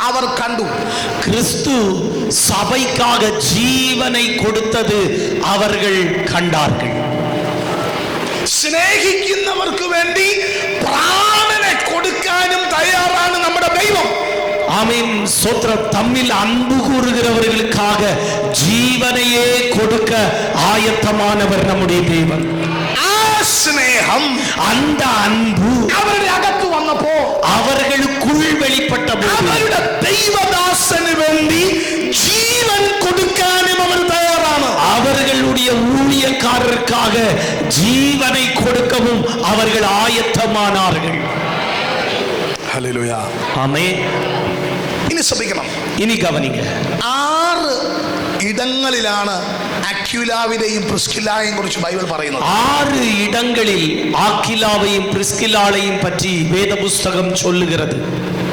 അവർ കണ്ടു. கிறிஸ்து சபைக்காக ஜீவனை கொடுத்தது அவர்கள் கண்டார்கள். സ്നേഹിക്കുന്നവർക്ക് വേണ്ടി പ്രാണനെ കൊടുക്കാനും തയ്യാറാണ് നമ്മുടെ ദൈവം. ஆமென். ஸ்தோத்திரம். தம்மில் அன்பு கூறுகிறவர்களுக்காக ஜீவனையே கொடுக்க ஆயத்தமானவர் நம்முடைய தேவன். ആ സ്നേഹം, அந்த அன்பு അവരുടെ അകത്ത് വന്നപ്പോ அவர்களுக்குள் வெளிப்பட்ட போது അവരുടെ ദൈവദാസന് വേണ്ടി ജീവൻ കൊടുക്കാനും അവർ തയ്യാറാണ്. அவர்களுடைய ஊழியக்காரருக்காக ஜீவனை கொடுக்கவும் அவர்கள் ஆயத்தமானார்கள். ഹല്ലേലൂയ. ஆமென். ഇനി ശ്രദ്ധിക്കണം. இனி கவனிங்க. 6 ഇടങ്ങളിലാണ് അക്വിലാവിനെയും പ്രിസ്കില്ലായെയും കുറിച്ച് ബൈബിൾ പറയുന്നത്. 6 இடங்களில் ஆக்கிலாவையும் பிரிஸ்கில்லாளையும் பற்றி வேத புஸ்தகம் சொல்லுகிறது.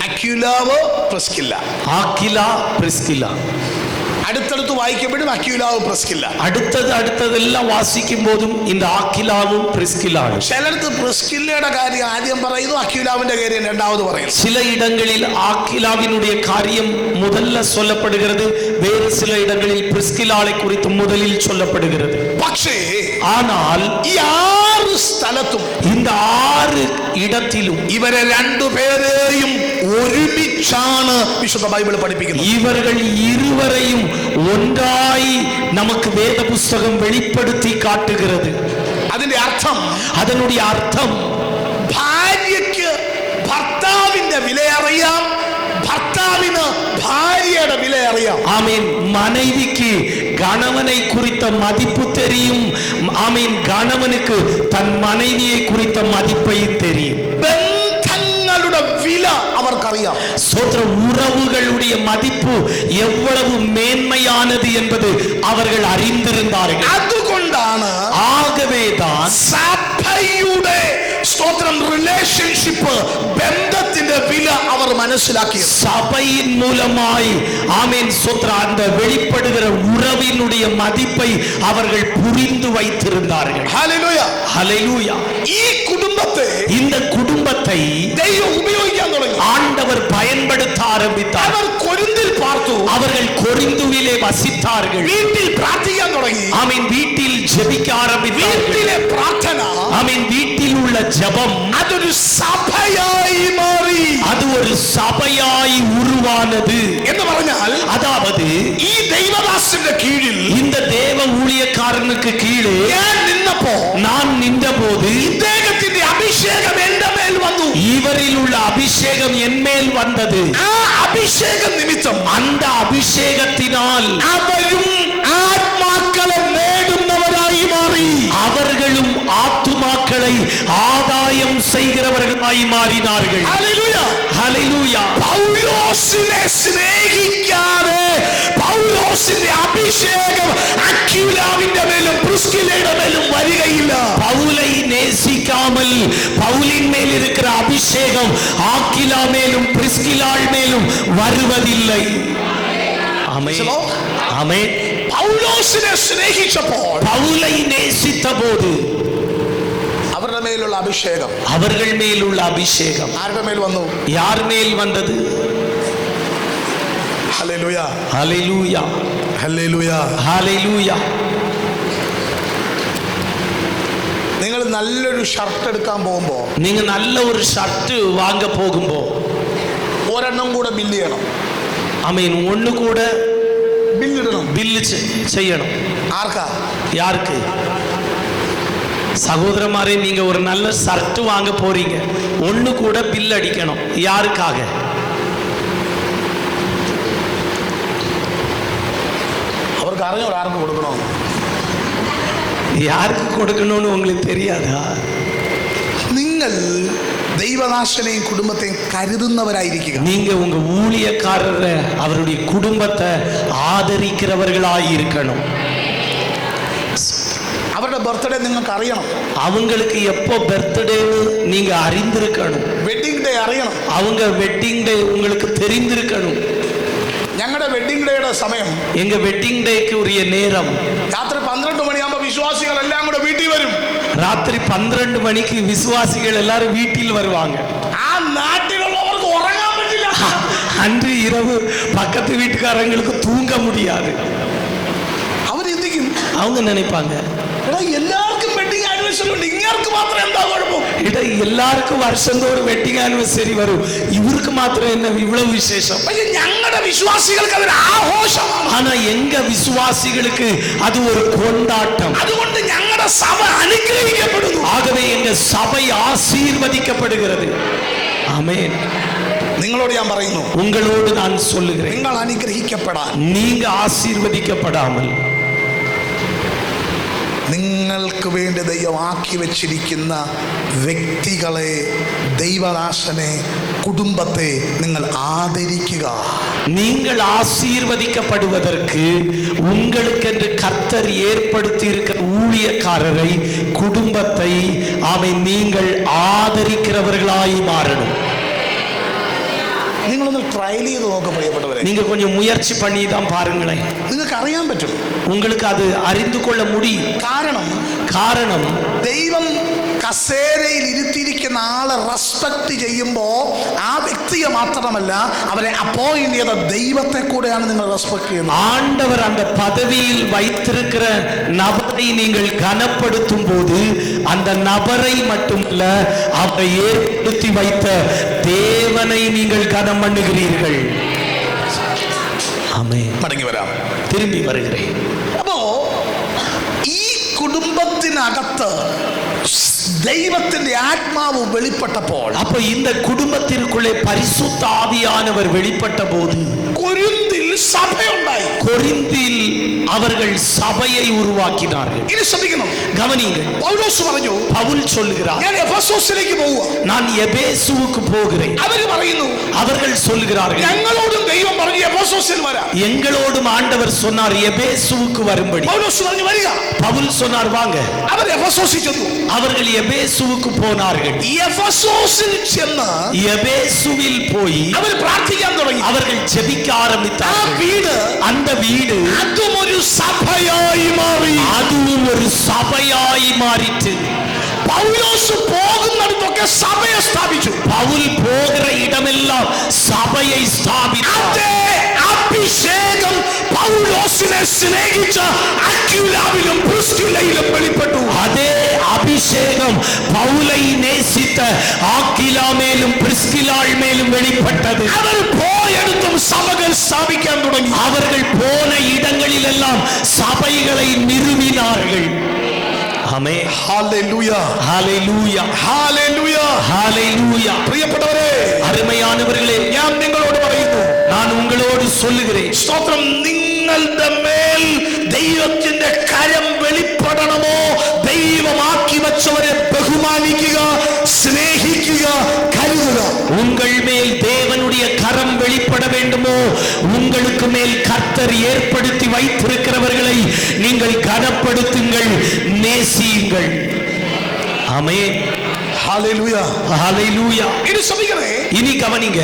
അക്വിലാവ്, പ്രിസ്കില്ല. Aquila, Priscilla. അടുത്തടുത്ത് വായിക്കുമ്പോഴും അക്വിലാവ്, പ്രിസ്കില്ല. அடுத்ததெல்லாம் வாசிக்கும் போதும் இந்த ஆக்கிலாவும் பிரிஸ்கில்லாவும். ചിലടത്ത് പ്രിസ്കില്ലയുടെ കാര്യം ആദ്യം പറയുന്നു, അക്വിലാവിന്റെ കാര്യം രണ്ടാമത് പറയുന്നു. சில இடங்களில் ஆக்கிலாவினுடைய காரியம் முதல்ல சொல்லப்படுகிறது, வேறு சில இடங்களில் பிரிஸ்கில்லாளை குறித்து முதலில் சொல்லப்படுகிறது. പക്ഷേ ஆனால் ഈ 6 സ്ഥലത്തും இந்த 6 இடத்திலும் ഇവരെ രണ്ടുപേരെയും ഒരുമിച്ചാണ് വിശുദ്ധ ബൈബിൾ പഠിപ്പിക്കുന്നത്. இவர்கள் இருவரையும் ஒன்றாய் நமக்கு வேத புஸ்தகம் வெளிப்படுத்தி காட்டுகிறது. അതിന്റെ അർത്ഥം, அதனுடைய அர்த்தம், ഭാര്യയ്ക്ക് ഭർത്താവിന്റെ വില അറിയാം, ഭർത്താവിന് ഭാര്യയുടെ വില അറിയാം. ஆமென். மனைவிக்கு கணவனை குறித்த மதிப்பு தெரியும். ஆமென். கணவனுக்கு தன் மனைவியை குறித்த மதிப்பை தெரியும். ബന്ധങ്ങളുടെ വില അവർക്കറിയാം. சோத்திர உறவுகளுடைய மதிப்பு எவ்வளவு மேன்மையானது என்பது அவர்கள் அறிந்திருந்தார்கள். അതുകൊണ്ടാണ് ஆகவேதான் സഭയുടെ സ്തോത്രം റിലേഷൻഷിപ്പ്, ബന്ധത്തിന്റെ വില അവർ മനസ്സിലാക്കിയത്. சபையின் மூலமாய் ஆமென் சோத்ரா அந்த வெளிப்படுகிற உறவினுடைய மதிப்பை அவர்கள் புரிந்து வைத்திருந்தார்கள். ഹല്ലേലൂയ. ஹல்லேலூயா. ഈ കുടുംബത്തെ, இந்த குடும்பத்தை ദൈവം ഉപയോഗിക്കാൻ തുടങ്ങി. ஆண்டவர் பயன்படுத்த ஆரம்பித்தார். അവർ കൊരിന്തിൽ പാർത്തു. அவர்கள் கொரிந்துவிலே வசித்தார்கள். വീട്ടിൽ പ്രാർത്ഥിക്കാൻ തുടങ്ങി. ஆமென். வீட்டில் ஜெபிக்க ஆரம்பித்தார்கள். വീട്ടിലെ പ്രാർത്ഥന, ஆமென். வீட்டில் உள்ள ஜெபம் അതൊരു സഭയായി മാറി. அது ஒரு சபையாய் உருவானது. എന്ന് പറഞ്ഞാൽ அதாவது ഈ ദൈവദാസന്റെ കീഴിൽ இந்த தேவ ஊழியக்காரனுக்கு கீழே ഞാൻ നിന്നപ്പോ நான் நின்றபோது ഇദ്ദേഹത്തിന്റെ അഭിഷേകം എന്റെ മേൽ വന്നു. இவரில் உள்ள அபிஷேகம் என் மேல் வந்தது. ആ അഭിഷേകം നിമിത്തം அந்த அபிஷேகத்தினால் അവരും ആത്മാക്കളെ നേടുന്നവരായി മാറി. அவர்களும் ஆத்துமாக்களை ஆதாயம் செய்கிறவர்களாய் மாறினார்கள். ഹല്ലേലൂയ. ஹல்லேலூயா. പൗലോസിനെ സ്നേഹിക്കാതെ പൗലോസിന്റെ അഭിഷേകം അക്വിലാവിന്റെ മേലും പ്രിസ്കില്ലയുടെ മേലും വരികയില്ല. பவுலை நேசிக்காமல் பவுலின் மேல் இருக்கிற அபிஷேகம் ஆக்கிலா மேலும் பிரிஸ்கிலாள் மேலும் வருவதில்லை. ஆமென். ஆமென். പൗലോസിനെ സ്നേഹിച്ചപ്പോൾ பவுலை நேசித்த போது അവരുടെ മേലുള്ള അഭിഷേകം அவர்கள் மேல் உள்ள அபிஷேகம் ആരുടെ മേൽ വന്നു? யார் மேல் வந்தது? ഹല്ലേലൂയ. ஹல்லேலூயா. ഹല്ലേലൂയ. ஹல்லேலூயா. നിങ്ങൾ നല്ലൊരു ഷർട്ട് എടുക്കാൻ പോകുമ്പോൾ நீங்க நல்ல ஒரு ஷர்ட் வாங்க போகும்போ ഒരെണ്ണം കൂടെ ബില്ല് ചെയ്യണം. ஆமென். ஒண்ணு கூட ബില്ലിടണം. பில்லு செய்யணும். ആർക്കാ? யாருக்கு? சகோதரமாரே, நீங்க ஒரு நல்ல ஷர்ட் வாங்க போறீங்க, ஒண்ணு கூட பில் அடிக்கணும். யாருக்காக? അവർക്ക് അറിഞ്ഞോ ആർക്ക് കൊടുക്കണോ? யாருக்கு கொடுக்கணும்னு உங்களுக்கு தெரியாதா? നിങ്ങൾ ദൈവദാസനെയും കുടുംബത്തെയും കരുതുന്നവരായിരിക്കുക. நீங்க உங்க ஊழியக்காரரை அவருடைய குடும்பத்தை ஆதரிக்கிறவர்களாய் இருக்கணும். അവരുടെ ബർത്ത്ഡേ നിങ്ങൾക്ക് അറിയണം. அவங்களுக்கு எப்போ பர்த்டேன்னு நீங்க அறிந்திருக்கணும். വെഡിങ് ഡേ അറിയണം. அவங்க வெட்டிங் டே உங்களுக்கு தெரிந்திருக்கணும். ഞങ്ങളുടെ വെഡിങ് ഡേയുടെ സമയം, எங்க வெட்டிங் டேக்கு உரிய நேரம் രാത്രി 12 മണിയാകുമ്പോൾ വിശ്വാസികൾ എല്ലാം കൂടെ വീട്ടിൽ വരും. ராத்திரி 12 மணிக்கு விசுவாசிகள் எல்லாரும் வீட்டில் வருவாங்க. ആ നാട്ടിലുള്ളവർക്ക് ഉറങ്ങാൻ പറ്റില്ല. அன்று இரவு பக்கத்து வீட்டுக்காரங்களுக்கு தூங்க முடியாது. അവരെന്തിക്കും அவங்க நினைப்பாங்க, എടാ എല്ലാവർക്കും വെഡിങ് ആനിവേഴ്സറി ഉണ്ട്, ഇങ്ങേർക്ക് മാത്രം എന്താ കുഴപ്പം? இட எல்லாருக்கும் வருஷந்தோறும் வெட்டிங் ஆனிவர்சரி வரும், இவருக்கு மாத்திரம் என்ன இவ்வளவு விசேஷம்? പക്ഷെ ഞങ്ങളുടെ വിശ്വാസികൾക്ക് അതൊരു ആഘോഷമാണ്. ஆனா எங்க விசுவாசிகளுக்கு அது ஒரு கொண்டாட்டம். അതുകൊണ്ട് ഞങ്ങളുടെ സഭ അനുഗ്രഹിക്കപ്പെടുന്നു. ஆகவே எங்க சபை ஆசீர்வதிக்கப்படுகிறது. ஆமென். നിങ്ങളോട് ഞാൻ പറയുന്നു, உங்களோடு நான் சொல்லுகிறேன், നിങ്ങൾ അനുഗ്രഹിക്കപ്പെടാൻ, நீங்க ஆசீர்வதிக்கப்படாமல் നിങ്ങൾക്ക് വേണ്ടി ദൈവം ആക്കി വെച്ചിരിക്കുന്ന വ്യക്തികളെ, ദൈവദാസനെ, കുടുംബത്തെ നിങ്ങൾ ആദരിക്കുക. நீங்கள் ஆசீர்வதிக்கப்படுவதற்கு உங்களுக்கென்று கர்த்தர் ஏற்படுத்தி இருக்கிற ஊழியக்காரரை, குடும்பத்தை அவை நீங்கள் ஆதரிக்கிறவர்களாய் மாறணும். നിങ്ങളൊന്ന് ട്രയൽ ചെയ്ത് നോക്ക് പ്രിയപ്പെട്ടവരെ. நீங்க கொஞ்சம் முயற்சி பண்ணி தான் பாருங்களேன், നിങ്ങൾക്ക് അറിയാൻ പറ്റും. உங்களுக்கு அது அறிந்து கொள்ள முடியும். காரணம் ദൈവം കസേരയിൽ ഇരുത്തിയിരിക്കുന്ന ആളെ റെസ്പെക്ട് ചെയ്യുമ്പോൾ ആ വ്യക്തിയെ മാത്രമല്ല, അവരെ അപ്പോയിന്റ് ചെയ്ത ദൈവത്തെ കൂടെയാണ് നിങ്ങൾ റെസ്പെക്ട് ചെയ്യുന്നത്. ஆண்டவர் அந்த பதவியில் வைத்திருக்கிற நபரை நீங்கள் கனப்படுத்தும் போது அந்த நபரை மட்டுமல்ல, அவரை ஏற்படுத்தி வைத்த தேவனை நீங்கள் கனம் பண்ணுகிறீர்கள். ஆமென். മടങ്ങി വരാം, திரும்பி வருகிறேன். അപ്പോ ഈ കുടുംബത്തിനകത്ത് ദൈവത്തിന്റെ ആത്മാവ് വെളിപ്പെട്ടപ്പോൾ, அப்ப இந்த குடும்பத்திற்குள்ளே பரிசுத்த ஆவியானவர் வெளிப்பட்ட போது കൊരിന്തിൽ സഭയുണ്ടായി. கொரிந்தில் அவர்கள் சபையை உருவாக்கினார்கள். ഇനി ശ്രദ്ധിക്കണം, கவனியுங்கள். പൗലോസ് പറഞ്ഞു, பவுல் சொல்லுகிறார், ഞാൻ എഫെസോസിലേക്ക് പോവുക. நான் எபேசுவுக்கு போகிறேன். അവര് പറയുന്നു, அவர்கள் சொல்லுகிறார்கள், ഞങ്ങളോടും ദൈവം പറഞ്ഞു എഫെസോസിൽ വരാം. எங்களோடும் ஆண்டவர் சொன்னார் எபேசுவுக்கு வரும்படி. പൗലോസ് പറഞ്ഞു വരിക. பவுல் சொன்னார் வாங்க. അവർ എഫെസോസിൽ ചെന്നു. அவர்கள் எபேசுவுக்கு போனார்கள். എഫെസോസിൽ ചെന്ന് எபேசுவில் போய் അവർ പ്രാർത്ഥിക്കാൻ തുടങ്ങി. அவர்கள் ஜெபிக்க ആ ஆரம்பித்தார்கள். വീട്, அந்த வீடு അതും ഒരു സഭയായി മാറി. அதுவும் ஒரு சபையாய் மாறிற்று. പൗലോസ് പോകുന്നിടത്തൊക്കെ സഭയെ സ്ഥാപിച്ചു. பவுல் போகிற இடமெல்லாம் சபையை ஸ்தாபித்தார். അതേ അഭിഷേകം പൗലോസിനെ സ്നേഹിച്ച അക്വിലാവിലും പ്രിസ്കില്ലയിലും വെളിപ്പെട്ടു. அதே அபிஷேகம் பவுலை நேசித்த ஆக்கிலா மேலும் பிரிஸ்கிலாள் மேலும் வெளிப்பட்டது. അവർ പോയെടുത്തും സഭകൾ സ്ഥാപിക്കാൻ തുടങ്ങി. அவர்கள் போன இடங்களிலெல்லாம் சபைகளை நிறுவினார்கள். ஆமென். ഹല്ലേലൂയ, ஹல்லேலூயா, ഹല്ലേലൂയ, ஹல்லேலூயா. പ്രിയപ്പെട്ടവരെ, அருமையானவர்களே, ഞാൻ നിങ്ങളോട് പറയുന്നു, நான் உங்களோடு சொல்லுகிறேன், സ്തോത്രം, നിങ്ങളുടെ മേൽ ദൈവത്തിന്റെ കരം വെളിപ്പെടണമോ, ദൈവമാക്കി വെച്ചവരെ ബഹുമാനിക്കുക, സ്നേഹിക്കുക, കരുതുക. உங்கள் மேல் தேவனுடைய கரம் வெளிப்பட வேண்டுமோ, உங்களுக்கு மேல் கர்த்தர் ஏற்படுத்தி வைத்திருக்கிறவர்களை நீங்கள் கனப்படுத்துங்கள், நேசியுங்கள். ஆமென். ഹല്ലേലൂയ, ஹல்லேலூயா. ഇനി ശ്രദ്ധിക്കണേ, இனி கவனிங்க.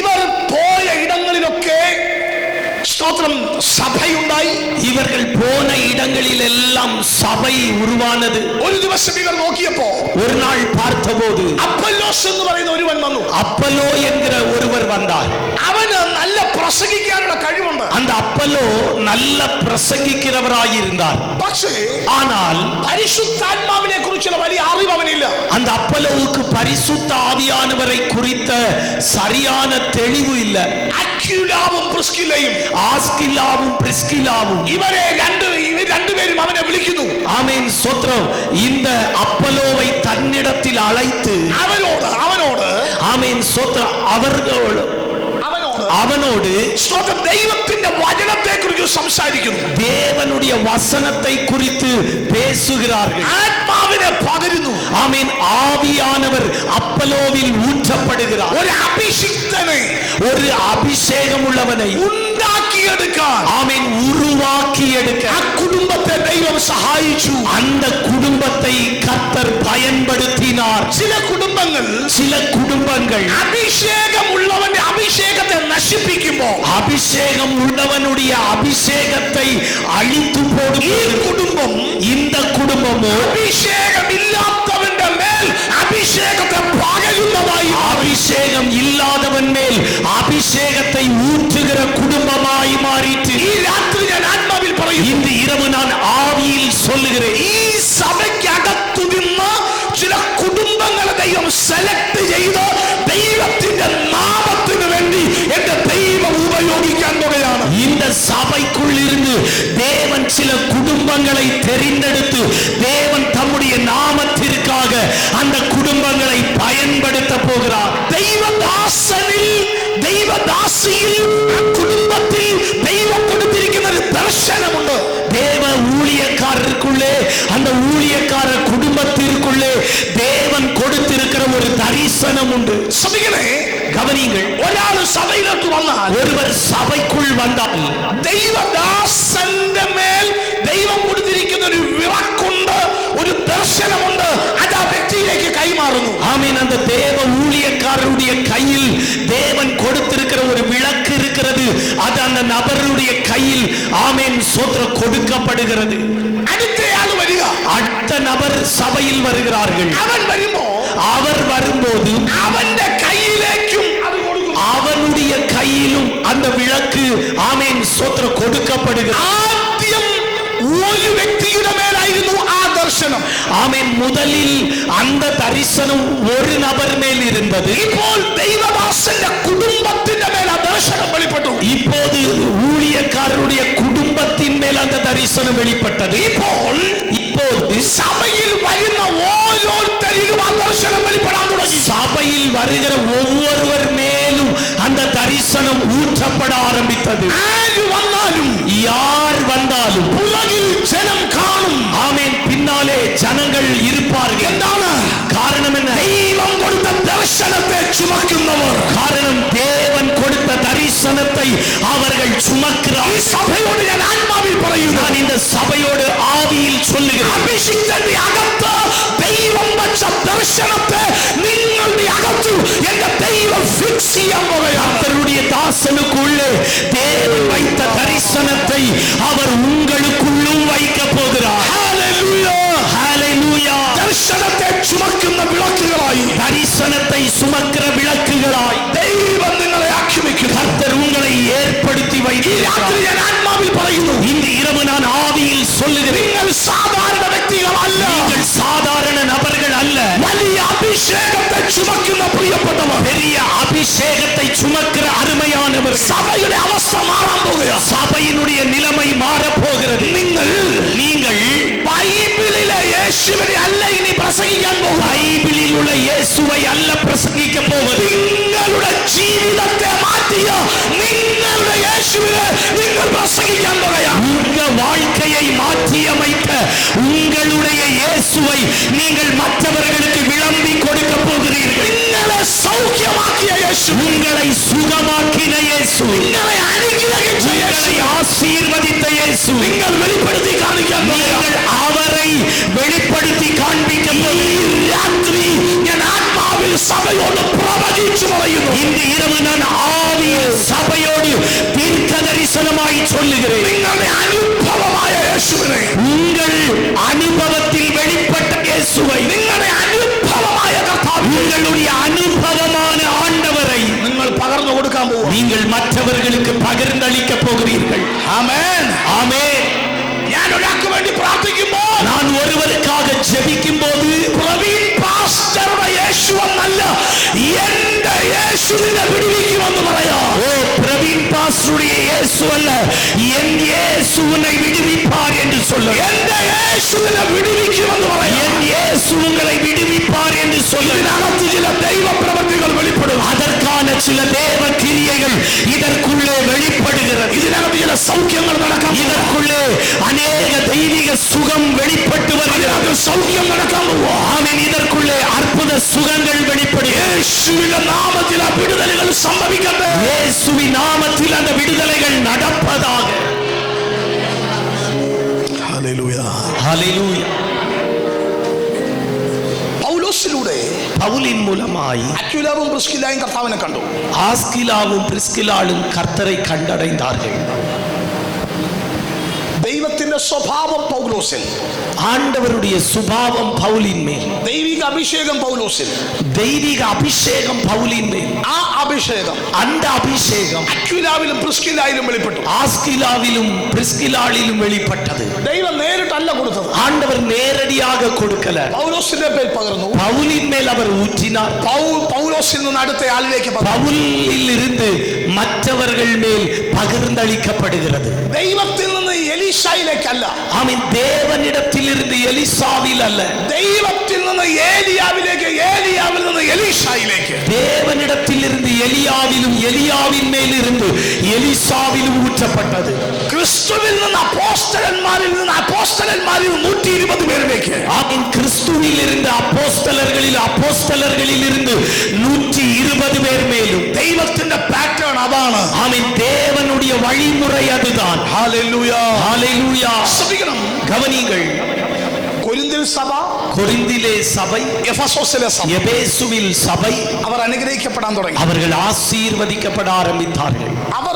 ഇവർ പോയ ഇടങ്ങളിലൊക്കെ സ്തോത്രം സഭയുണ്ടായി. இவர்கள் போன இடங்களில் எல்லாம் சபை உருவானது. ഒരു ദിവസം ഇവർ നോക്കിയപ്പോ ஒரு நாள் பார்த்தபோது അപ്പൊല്ലോസ് എന്ന് പറയുന്ന ഒരുവൻ വന്നു. அப்பல்லோ என்கிற ஒருவர் வந்தார். അവന് നല്ല പ്രസംഗിക്കാനുള്ള കഴിവുണ്ട്. அந்த அப்பல்லோ நல்ல பிரசங்கிக்கிறவராயிருந்தார். പക്ഷേ ஆனால் പരിശുദ്ധാത്മാവിനെ കുറിച്ചുള്ള വലിയ അറിവ് അവനില്ല. அந்த அப்பல்லோவுக்கு பரிசுத்த ஆவியானவரை குறித்த சரியான தெளிவு இல்ல. അക്വിലാവും പ്രിസ്കില്ലയും, ஆஸ்கில்லாவும் பிரிஸ்கில்லாவும் ഇവരെ രണ്ടുപേരും അവനെ വിളിക്കുന്നു. ஆமென், ஸ்தோத்திரம். இந்த அப்பல்லோவை தன்னிடத்தில் அழைத்து അവനോട് ஆமென், ஸ்தோத்திரம், அவனோடு സ്തോത്രം ദൈവത്തിന്റെ വചനത്തെ കുറിച്ച് സംസാരിക്കുന്നു. தேவனுடைய வசனத்தை குறித்து பேசுகிறார்கள். ആത്മാവിനെ പകരുന്നു. ஆமென். ஆவியானவர் அப்பல்லோவில் ஊற்றப்படுகிறார். ഒരു അഭിഷിക്തനെ, ஒரு அபிஷேகம் உள்ளவனை ഉണ്ടാക്കിയെടുക്കാൻ, ஆமென், உருவாக்கி எடுக்க ആ കുടുംബത്തെ ദൈവം സഹായിച്ചു. அந்த குடும்பத்தை கர்த்தர் பயன்படுத்தினார். ചില കുടുംബങ്ങൾ அபிஷேகம் உள்ளவന്റെ അഭിഷേകത്തെ നശിപ്പിക്കുമ്പോൾ, அபிஷேகம் உள்ளவனுடைய அபிஷேகத்தை அழித்து போடும் ഈ കുടുംബം இந்த குடும்பமோ അഭിഷേകമില്ലാത്തവന്റെ മേൽ അഭിഷേകം അഭിഷേകത്തെ പകരുന്നതായി, അഭിഷേകം ഇല്ലാത്തവൻ മേൽ അഭിഷേകത്തെ ഊറ്റുകിற കുടുംബമായി മാറിയിട്ട് ഈ രാത്രി ഞാൻ ആത്മാവിൽ പറയും, ഇന്ന് இரவு நான் ஆவியில் சொல்லுகிறேன். ഈ സഭയ്ക്കകത്തു നിന്ന് ചില കുടുംബങ്ങളെ ദൈവം സെലക്ട് ചെയ്ത് ദൈവത്തിന്റെ നാമത്തിന് വേണ്ടി എന്റെ ദൈവം ഉപയോഗിക്കാൻ പോകുകയാണ്. இந்த சபைக்குள் இருந்து தேவன் சில குடும்பங்களை தெரிந்தெடுத்து தேவன் தம்முடைய நாமத்திற்காக அந்த குடும்பங்களை பயன்படுத்த போகிறார். ദൈവദാസനിൽ, ദൈവദാസിയിൽ, കുടുംബത്തിൽ ദൈവം കൊടുത്തിരിക്കുന്ന ഒരു ദർശനമുണ്ട്. தேவ ஊழியக்காரருக்குள்ளே, அந்த ஊழியக்கார குடும்பத்திற்குள்ளே தேவன் கொடுத்திருக்கிற ஒரு தரிசனம் உண்டு. ശ്രദ്ധിക്കണേ, கவனியுங்கள். ഒരാൾ സഭയിലേക്ക് വന്നാൽ, ஒருவர் சபைக்குள் வந்தால் ദൈവദാസന്റെ മേൽ ദൈവം കൊടുത്തിരിക്കുന്ന ഒരു വിളക്കുണ്ട്, ഒരു ദർശനമുണ്ട്. അത് ആ വ്യക്തിയിലേക്ക് കൈമാറുന്നു. ஆமென். அந்த தேவ ஊழியக்காரருடைய கையில் தேவன் கொடுத்திருக்கிற ஒரு விளக்கு இருக்கிறது. அது அந்த நபருடைய கையில் ஆமென் ஸ்தோத்திரம் கொடுக்கப்படுகிறது. അടുത്തയാൾ വരിക, அடுத்த நபர் சபையில் வருகிறார்கள். അവൻ വരുമ്പോ அவர் வரும்போது അവന്റെ കയ്യിലേക്കും അത് കൊടുക്കും. அவனுடைய கையிலும் அந்த விளக்கு ஆமென் ஸ்தோத்திரம் கொடுக்கப்படுகிறது. ആദ്യം ഒരു വ്യക്തിയുടെ മേലായിരുന്നു ആ ദർശനം. ஆமென். முதலில் அந்த தரிசனம் ஒரு நபர் மேல் இருந்தது. ഇപ്പോൾ ദൈവദാസന്റെ കുടുംബത്തിന്റെ മേൽ ആ ദർശനം വെളിപ്പെട്ടു. இப்போது ஊழியக்காரருடைய குடும்பத்தின் மேல் அந்த தரிசனம் வெளிப்பட்டது. இப்போது സഭയിൽ വരുന്ന ഓരോരുത്തരിലും ആ ദർശനം വെളിപ്പെടാൻ തുടങ്ങി. சபையில் வருகிற ஒவ்வொருவர் மேலும் அந்த தரிசனம் ஊற்றப்பட ஆரம்பித்தது. ആര് വന്നാലും, யார் வந்தாலும் പുറകിൽ ജനം കാണും. ஆமென். பின்னாலே ஜனங்கள் இருப்பார்கள். എന്താണ് காரணம் என்ன? ദൈവം കൊടുത്ത ദർശനത്തെ ചുമക്കുന്നവർ. காரணம் தேவன் கொடுத்த தரிசனத்தை அவர்கள் சுமக்கிறார். ഈ സഭയോട് ഞാൻ ആത്മാവിൽ പറയുന്നു, நான் இந்த சபையோடு ஆவியில் சொல்லுகிறேன். അഭിഷിക്തന്റെ അകത്ത് ദൈവം വച്ച ദർശനത്തെ നിങ്ങളുടെ അകത്ത് എന്റെ ദൈവം ഫിക്സ് ചെയ്യാൻ പോകുകയാണ്. கர்த்தருடைய தாசனுக்குள்ளே தேவன் வைத்த தரிசனத்தை அவர் உங்களுக்குள்ளும் வைக்க போகிறார். ഹല്ലേലൂയ. ஹல்லேலூயா. ദർശനത്തെ ചുമക്കുന്ന വിളക്കുകളായി, தரிசனத்தை சுமக்கிற விளக்குகளாய் ദൈവം നിങ്ങളെ ആക്ഷേപിക്കുന്നു. கர்த்தர் உங்களை ஏற்படுத்தி ഈ രാത്രി வைத்திருக்கிறார். ഞാൻ ആത്മാവിൽ പറയുന്നു, இந்த இரவு நான் ஆவியில் சொல்லுகிறேன். നിങ്ങൾ സാധാരണ വ്യക്തികളല്ല, நீங்கள் சாதாரண நபர்கள் அல்ல. വലിയ അഭിഷേകത്തെ ചുമക്കുന്ന പ്രിയപ്പെട്ടവർ. பெரிய அபிஷேகத்தை சுமக்கிற அருமையானவர். സഭയുടെ അവസ്ഥ മാറാൻ പോകുകയാണ്. சபையினுடைய நிலைமை மாறப் போகிறது. நீங்கள் ബൈബിളിലെ യേശുവിനെ അല്ല ഇനി പ്രസംഗിക്കാൻ പോകുക. பைபிளில் உள்ள இயேசுவை அல்ல பிரசங்கிக்க போவது. നിങ്ങളുടെ ജീവിതത്തെ മാറ്റിയ നിങ്ങളുടെ യേശുവിനെ നിങ്ങൾ പ്രസംഗിക്കാൻ പോകുകയാണ്. உங்க வாழ்க்கையை மாற்றியமைத்த உங்களுடைய இயேசுவை நீங்கள் மற்றவர்களுக்கு விளம்பி கொடுக்க போகிறீர்கள். നിങ്ങളെ സൗഖ്യമാക്കിയ യേശു, உங்களை சுகமாக்கின இயேசு, നിങ്ങളെ അനുഗ്രഹിച്ച യേശു, உங்களை ஆசீர்வதித்த இயேசு നിങ്ങൾ വെളിപ്പെടുത്തി കാണിക്കാൻ நீங்கள் அவரை வெளிப்படுத்தி காண்பிக்க போகிறீர்கள். ഈ രാത്രി ഞാൻ ആത്മാവിൽ സഭയോട് പ്രവചിച്ചു പറയുന്നു, இந்த இரவு நான் ஆவியில் சபையோடு தீர்க்க தரிசனமாய் சொல்லுகிறேன். നിങ്ങളുടെ അനുഭവമായ യേശുവിനെ, உங்கள் அனுபவத்தில் வெளிப்பட்ட இயேசுவை, നിങ്ങളുടെ അനുഭവമായ കർത്താവ്, உங்களுடைய அனுபவமான ஆண்டவரை നിങ്ങൾ പകർന്നു കൊടുക്കാൻ പോകും. நீங்கள் மற்றவர்களுக்கு பகிர்ந்தளிக்க போகிறீர்கள். ആമേൻ. ஆமென். ഞാൻ ഒരാൾക്ക് വേണ്ടി പ്രാർത്ഥിക്കുമ്പോൾ நான் ஒருவருக்காக ஜெபிக்கும் போது പ്രവീൺ പാസ്റ്ററുടെ യേശു എന്നല്ല, എന്റെ യേശുവിനെ വിടുവിക്കുമെന്ന് പറയാം. ஓ பிரவீன் பாஸ்டருடைய இயேசு அல்ல, என் இயேசு உன்னை விடுவிப்பார் என்று சொல்ல. എന്റെ യേശുവിനെ വിടുവിക്കുമെന്ന് പറയാം. என் இயேசு உங்களை விடுவிப்பார் என்று சொல்ல. ഇതിനകത്ത് ചില ദൈവപ്രവൃത്തികൾ വെളിപ്പെടും. அதற்கான சில தேவ கிரியைகள் இதற்குள்ளே வெளிப்படுகிறது. ഇതിനകത്ത് ചില സൗഖ്യങ്ങൾ നടക്കാം. இதற்குள்ளே அநேக தெய்வீக சுகம் வெளிப்பட்டு வருகிறது. ഇതിനകത്ത് സൗഖ്യം നടക്കാൻ പോവാ. ஆமென். இதற்குள்ளே அற்புத சுகங்கள் வெளிப்படுகிறது. യേശുവിന്റെ നാമത്തിൽ ആ വിടുതലുകൾ സംഭവിക്കട്ടെ. இயேசுவின் நாமத்தில் அந்த விடுதலைகள் நடப்பதாக. ഹല്ലേലൂയ. ஹல்லேலூயா. പൗലോസിലൂടെ பவுலின் மூலமாய் അക്വിലാവും പ്രിസ്കില്ലായും കർത്താവിനെ കണ്ടു. ஆஸ்கிலாவும் பிரிஸ்கிலாலும் கர்த்தரை கண்டடைந்தார்கள். ദൈവത്തിന്റെ സ്വഭാവം പൗലോസിൽ, ஆண்டவருடைய சுபாவம் பவுலின் மேல், ദൈവിക അഭിഷേകം പൗലോസിൽ, தெய்வீக அபிஷேகம் பவுலின் மேல், ആ അഭിഷേകം அந்த அபிஷேகம் അക്വിലാവിലും പ്രിസ്കില്ലായിലും വെളിപ്പെട്ടു. ஆஸ்கிலாவிலும் பிரிஸ்கிலாளிலும் வெளிப்பட்டது. ദൈവം നേരിട്ടല്ല കൊടുത്തത്, ஆண்டவர் நேரடியாக கொடுக்கல, പൗലോസിന്റെ പേര് പകർന്നു. பவுலின் மேல் அவர் ஊற்றினார். പൗലോസിൽ നിന്ന് അടുത്ത ആളിലേക്ക് പകർന്നു. பவுலில் இருந்து மற்றவர்கள் மேல் பகிர்ந்தளிக்கப்படுகிறது. ദൈവത്തിൽ നിന്ന് എലീശായിലേക്കല്ല, ஆமென். தேவனிடத்தில் இருந்து எலிசாவில் அல்ல, ദൈവത്തിൽ നിന്ന് ഏലിയാവിലേക്ക്, ഏലിയാവിൽ നിന്ന് എലീശായിലേക്ക്. தேவனிடத்தில் இருந்து எலியாவிலும் எலியாவின் மேல் இருந்து எலிசாவிலும் ஊற்றப்பட்டது. ക്രിസ്തുവിൽ നിന്ന് അപ്പോസ്തലന്മാരിൽ നിന്ന് 120 പേരിലേക്ക്. ஆமென். கிறிஸ்துவில் இருந்து அப்போஸ்தலர்களில் இருந்து 120 பேர் மேலும். ദൈവത്തിന്റെ പാറ്റേൺ അതാണ്. ஆமென். தேவனுடைய வழிமுறை அதுதான். ഹല്ലേലൂയ, ஹalleluya. ശ്രദ്ധിക്കണം. கவனிங்கள். കൊരിന്തിൽ സഭ, கொரிந்திலே சபை, എഫെസോസിലെ സഭ, எபேசுவில் சபை, അവർ അനുഗ്രഹിക്കപ്പെടാൻ തുടങ്ങി. அவர்கள் ஆசீர்வதிக்கப்பட ஆரம்பித்தார்கள். അവർ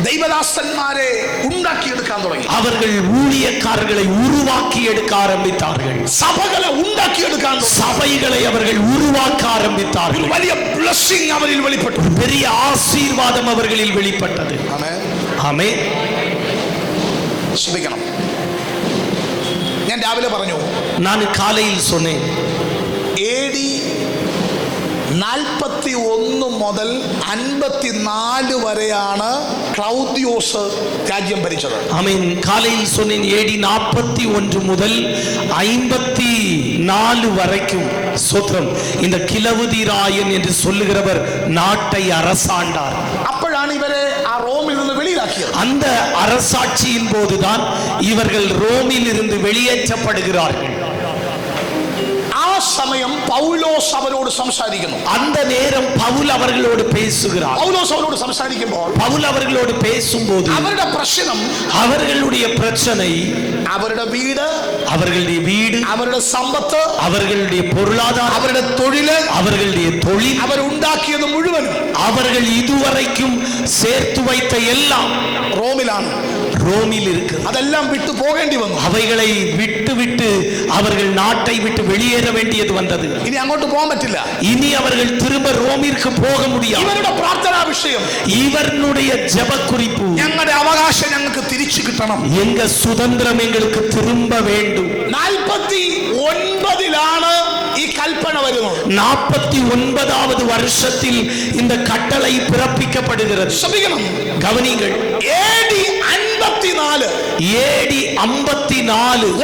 ദൈവദാസന്മാരെ ഉണ്ടാക്കിയെടുക്കാൻ തുടങ്ങി. அவர்கள் ஊழியக்காரர்களை உருவாக்கி எடுக்க ஆரம்பித்தார்கள். സഭകളെ ഉണ്ടാക്കിയെടുക്കാൻ തുടങ്ങി. சபைகளை அவர்கள் உருவாக்க ஆரம்பித்தார்கள். വലിയ ബ്ലെസ്സിംഗ് അവരിൽ വെളിപ്പെട്ടു. ஒரு பெரிய ஆசீர்வாதம் அவர்களில் வெளிப்பட்டது. ആമേൻ. ஆமென். ശ്രദ്ധിക്കണം. ഞാൻ രാവിലെ പറഞ്ഞു, நான் காலையில் சொன்னேன், AD 41 മുതൽ 54 വരെയാണ് ക്ലൗദിയോസ് രാജ്യം ഭരിച്ചത്. ஆமென். காலையில் சொன்னேன், AD 41 முதல் 54 வரைக்கும் சோத்திரம் இந்த கிலவுதிராயன் என்று சொல்லுகிறவர் நாட்டை அரசாண்டார். അപ്പോഴാണ് ഇവരെ ആ റോമിൽ നിന്ന് വെളിയിലാക്കിയത്. அந்த அரசாட்சியின் போதுதான் இவர்கள் ரோமில் இருந்து வெளியேற்றப்படுகிறார்கள். ആ സമയം പൗലോസ് അവരോട് സംസാരിക്കുന്നു. அந்த நேரம் பவுல் அவர்களோடு பேசுகிறார். പൗലോസ് അവരോട് സംസാരിക്കുമ്പോൾ பவுல் அவர்களோடு பேசும்போது അവരുടെ പ്രശ്നം, அவர்களுடைய பிரச்சனை, അവരുടെ വീട്, അവരുടെ സമ്പത്ത്, அவர்களுடைய பொருளாதாரம், അവരുടെ തൊഴില്, அவர்களுடைய தொழில், അവരുണ്ടാക്കിയത് മുഴുവനും அவர்கள் இதுவரைக்கும் சேர்த்து வைத்த எல்லாம் റോമിലാണ്. ரோமில் இருக்கு. അതെല്ലാം വിട്ടു പോകേണ്ടി വന്നു. அவைகளை விட்டு அவர்கள் நாட்டை விட்டு வெளியேற வேண்டியது வந்தது. ഇനി അങ്ങോട്ട് പോകാൻ പറ്റില്ല. இனி அவர்கள் திரும்ப ரோமிற்கு போக முடியாது. ഇവരുടെ പ്രാർത്ഥനാ വിഷയം, இவர்களுடைய ஜெப குறிப்பு, ഞങ്ങളുടെ അവകാശം ഞങ്ങൾക്ക് തിരിച്ചു കിട്ടണം. எங்க சுதந்திரம் எங்களுக்கு திரும்ப வேண்டும். 49 ഈ കൽപ്പന വരുന്നത്. 49வது வருஷத்தில் இந்த கட்டளை பிறப்பிக்கப்படுகிறது. ശ്രദ്ധിക്കണം. கவனிங்கள். AD 54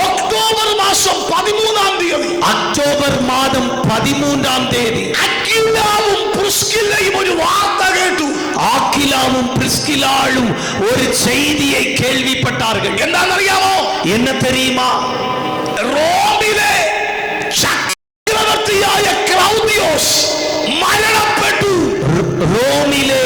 ഒക്ടോബർ മാസം 13-ാം തീയതി, அக்டோபர் மாதம் 13ஆம் தேதி അക്വിലാവും പ്രിസ്കില്ലയും ഒരു വാർത്ത കേട്ടു. ஆக்கிலாவும் பிரிஸ்கிலாளும் ஒரு செய்தியை கேள்விப்பட்டார்கள். എന്താണെന്നറിയാമോ? என்ன தெரியுமா? റോമിലെ ചക്രവർത്തിയായ ക്ലൗദിയോസ് മരണപ്പെട്ടു. ரோமிலே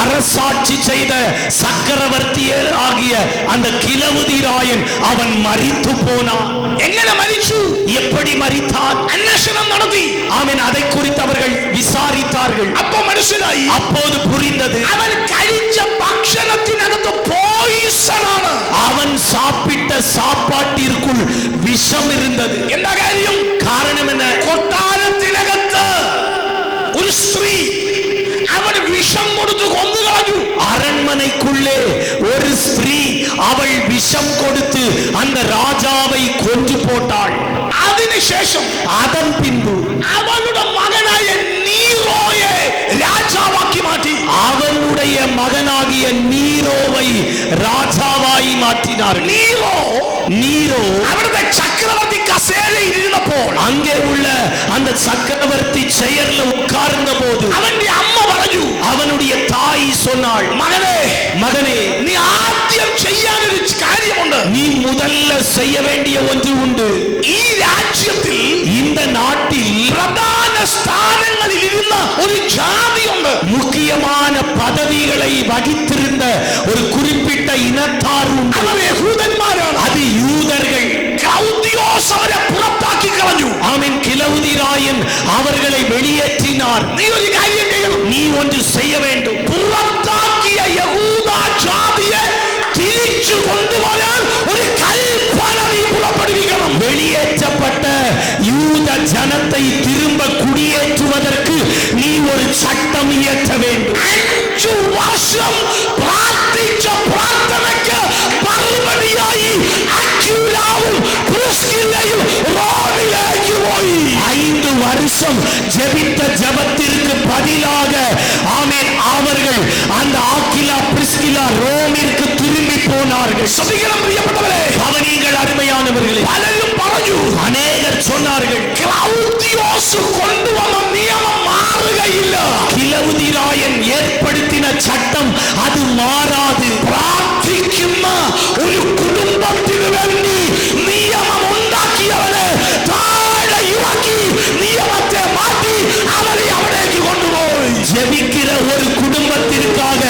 அரசாட்சி செய்த சக்கரவர்த்தியர் ஆகிய அந்த கிலவுதிராயன் அவன் மரித்து போனான். എങ്ങനെ മരിച്ചു? எப்படி மரித்தான்? അന്വേഷണം നടത്തി. ஆமென். அதை குறித்து அவர்கள் விசாரித்தார்கள். അപ്പൊ മനസ്സിലായി, அப்போது புரிந்தது, അവൻ കഴിച്ച ഭക്ഷണത്തിനകത്ത് പോയിസണാണ്. அவன் சாப்பிட்ட சாப்பாட்டிற்குள் விஷம் இருந்தது. എന്താ കാര്യം? காரணம் என்ன? കൊട്ടാരത്തിനകത്ത് ഒരു സ്ത്രീ അവന് വിഷം കൊടുത്ത് കൊന്നു കളഞ്ഞു. அரண்மனைக்குள்ளே ஒரு ஸ்திரீ அவள் விஷம் கொடுத்து அந்த ராஜாவை கொன்று போட்டாள். അതിനുശേഷം அதன் பின்பு അവളുടെ മകനായ നീറോയെ രാജാവാക്കി മാറ്റി. அவனுடைய மகனாகிய நீரோவை ராஜாவாയി மாற்றினார். நீரோ അവിടുത്തെ ചക്രവർത്തി കസേരയിൽ ഇരുന്നപ്പോൾ அங்கே உள்ள அந்த சக்கரவர்த்தி செயர்ல உட்கார்ந்த போது അവന്റെ അമ്മ പറഞ്ഞു, அவனுடைய தாய் சொன்னாள், மகனே നീ ആദ്യം ചെയ്യാനൊരു കാര്യമുണ്ട്. நீ முதல்ல செய்ய வேண்டிய ஒன்று உண்டு. ഈ രാജ്യത്തിൽ, இந்த നാട്ടിல் പ്രധാന സ്ഥാനങ്ങളിൽ ഇരുന്ന ഒരു ജാതിയുണ്ട്. முக்கியமான பதவிகளை வகித்திருந்த ஒரு குறிப்பிட்ட இனத்தார் உண்டு. അവർ യഹൂദന്മാരാണ്. அது யூதர்கள். ക്ലൗദിയോസ് അവരെ പുറത്താക്കി കളഞ്ഞു. ஆமென். கிலவுதிராயன் அவர்களை வெளியேற்றினார். നീ ഒരു കാര്യം ചെയ്യണം. நீ ஒன்று செய்ய வேண்டும். പുറത്താക്കിയ യഹൂദ ജാതിയെ തിരിച്ചു കൊണ്ടുപോയാൽ വർഷം പ്രാർത്ഥിച്ച പ്രാർത്ഥനയ്ക്ക് മറുപടിയായി അക്വിലാവും പ്രിസ്കില്ലയും റോമിലേക്ക് പോയി. 5 வருஷம் ஜெபித்த ஜெபத்திற்கு பதிலாக ஆமென் அவர்கள் அந்த ஆக்கிலா பிரிஸ்கிலா ரோமிற்கு திரும்பி போனார்கள். ശ്രദ്ധിക്കണം പ്രിയപ്പെട്ടവരെ, கவனியுங்கள் அருமையானவர்களே. പലരും പറഞ്ഞു, அநேகர் சொன்னார்கள் ക്ലൗദിയോസ് കൊണ്ടുവന്ന നിയമം മാറുകയില്ല. கிலவுதிராயன் ஏற்படுத்தின சட்டம் அது மாறாது. പ്രാർത്ഥിക്കുന്ന ഒരു കുടുംബത്തിന് വേണ്ടി നിയമം ഉണ്ടാക്കിയവനെ താഴെ ഇറക്കി നിയമത്തെ മാറ്റി അവരെ അവിടേക്ക് കൊണ്ടുപോയി. ஜெபிக்கிற ஒரு குடும்பத்திற்காக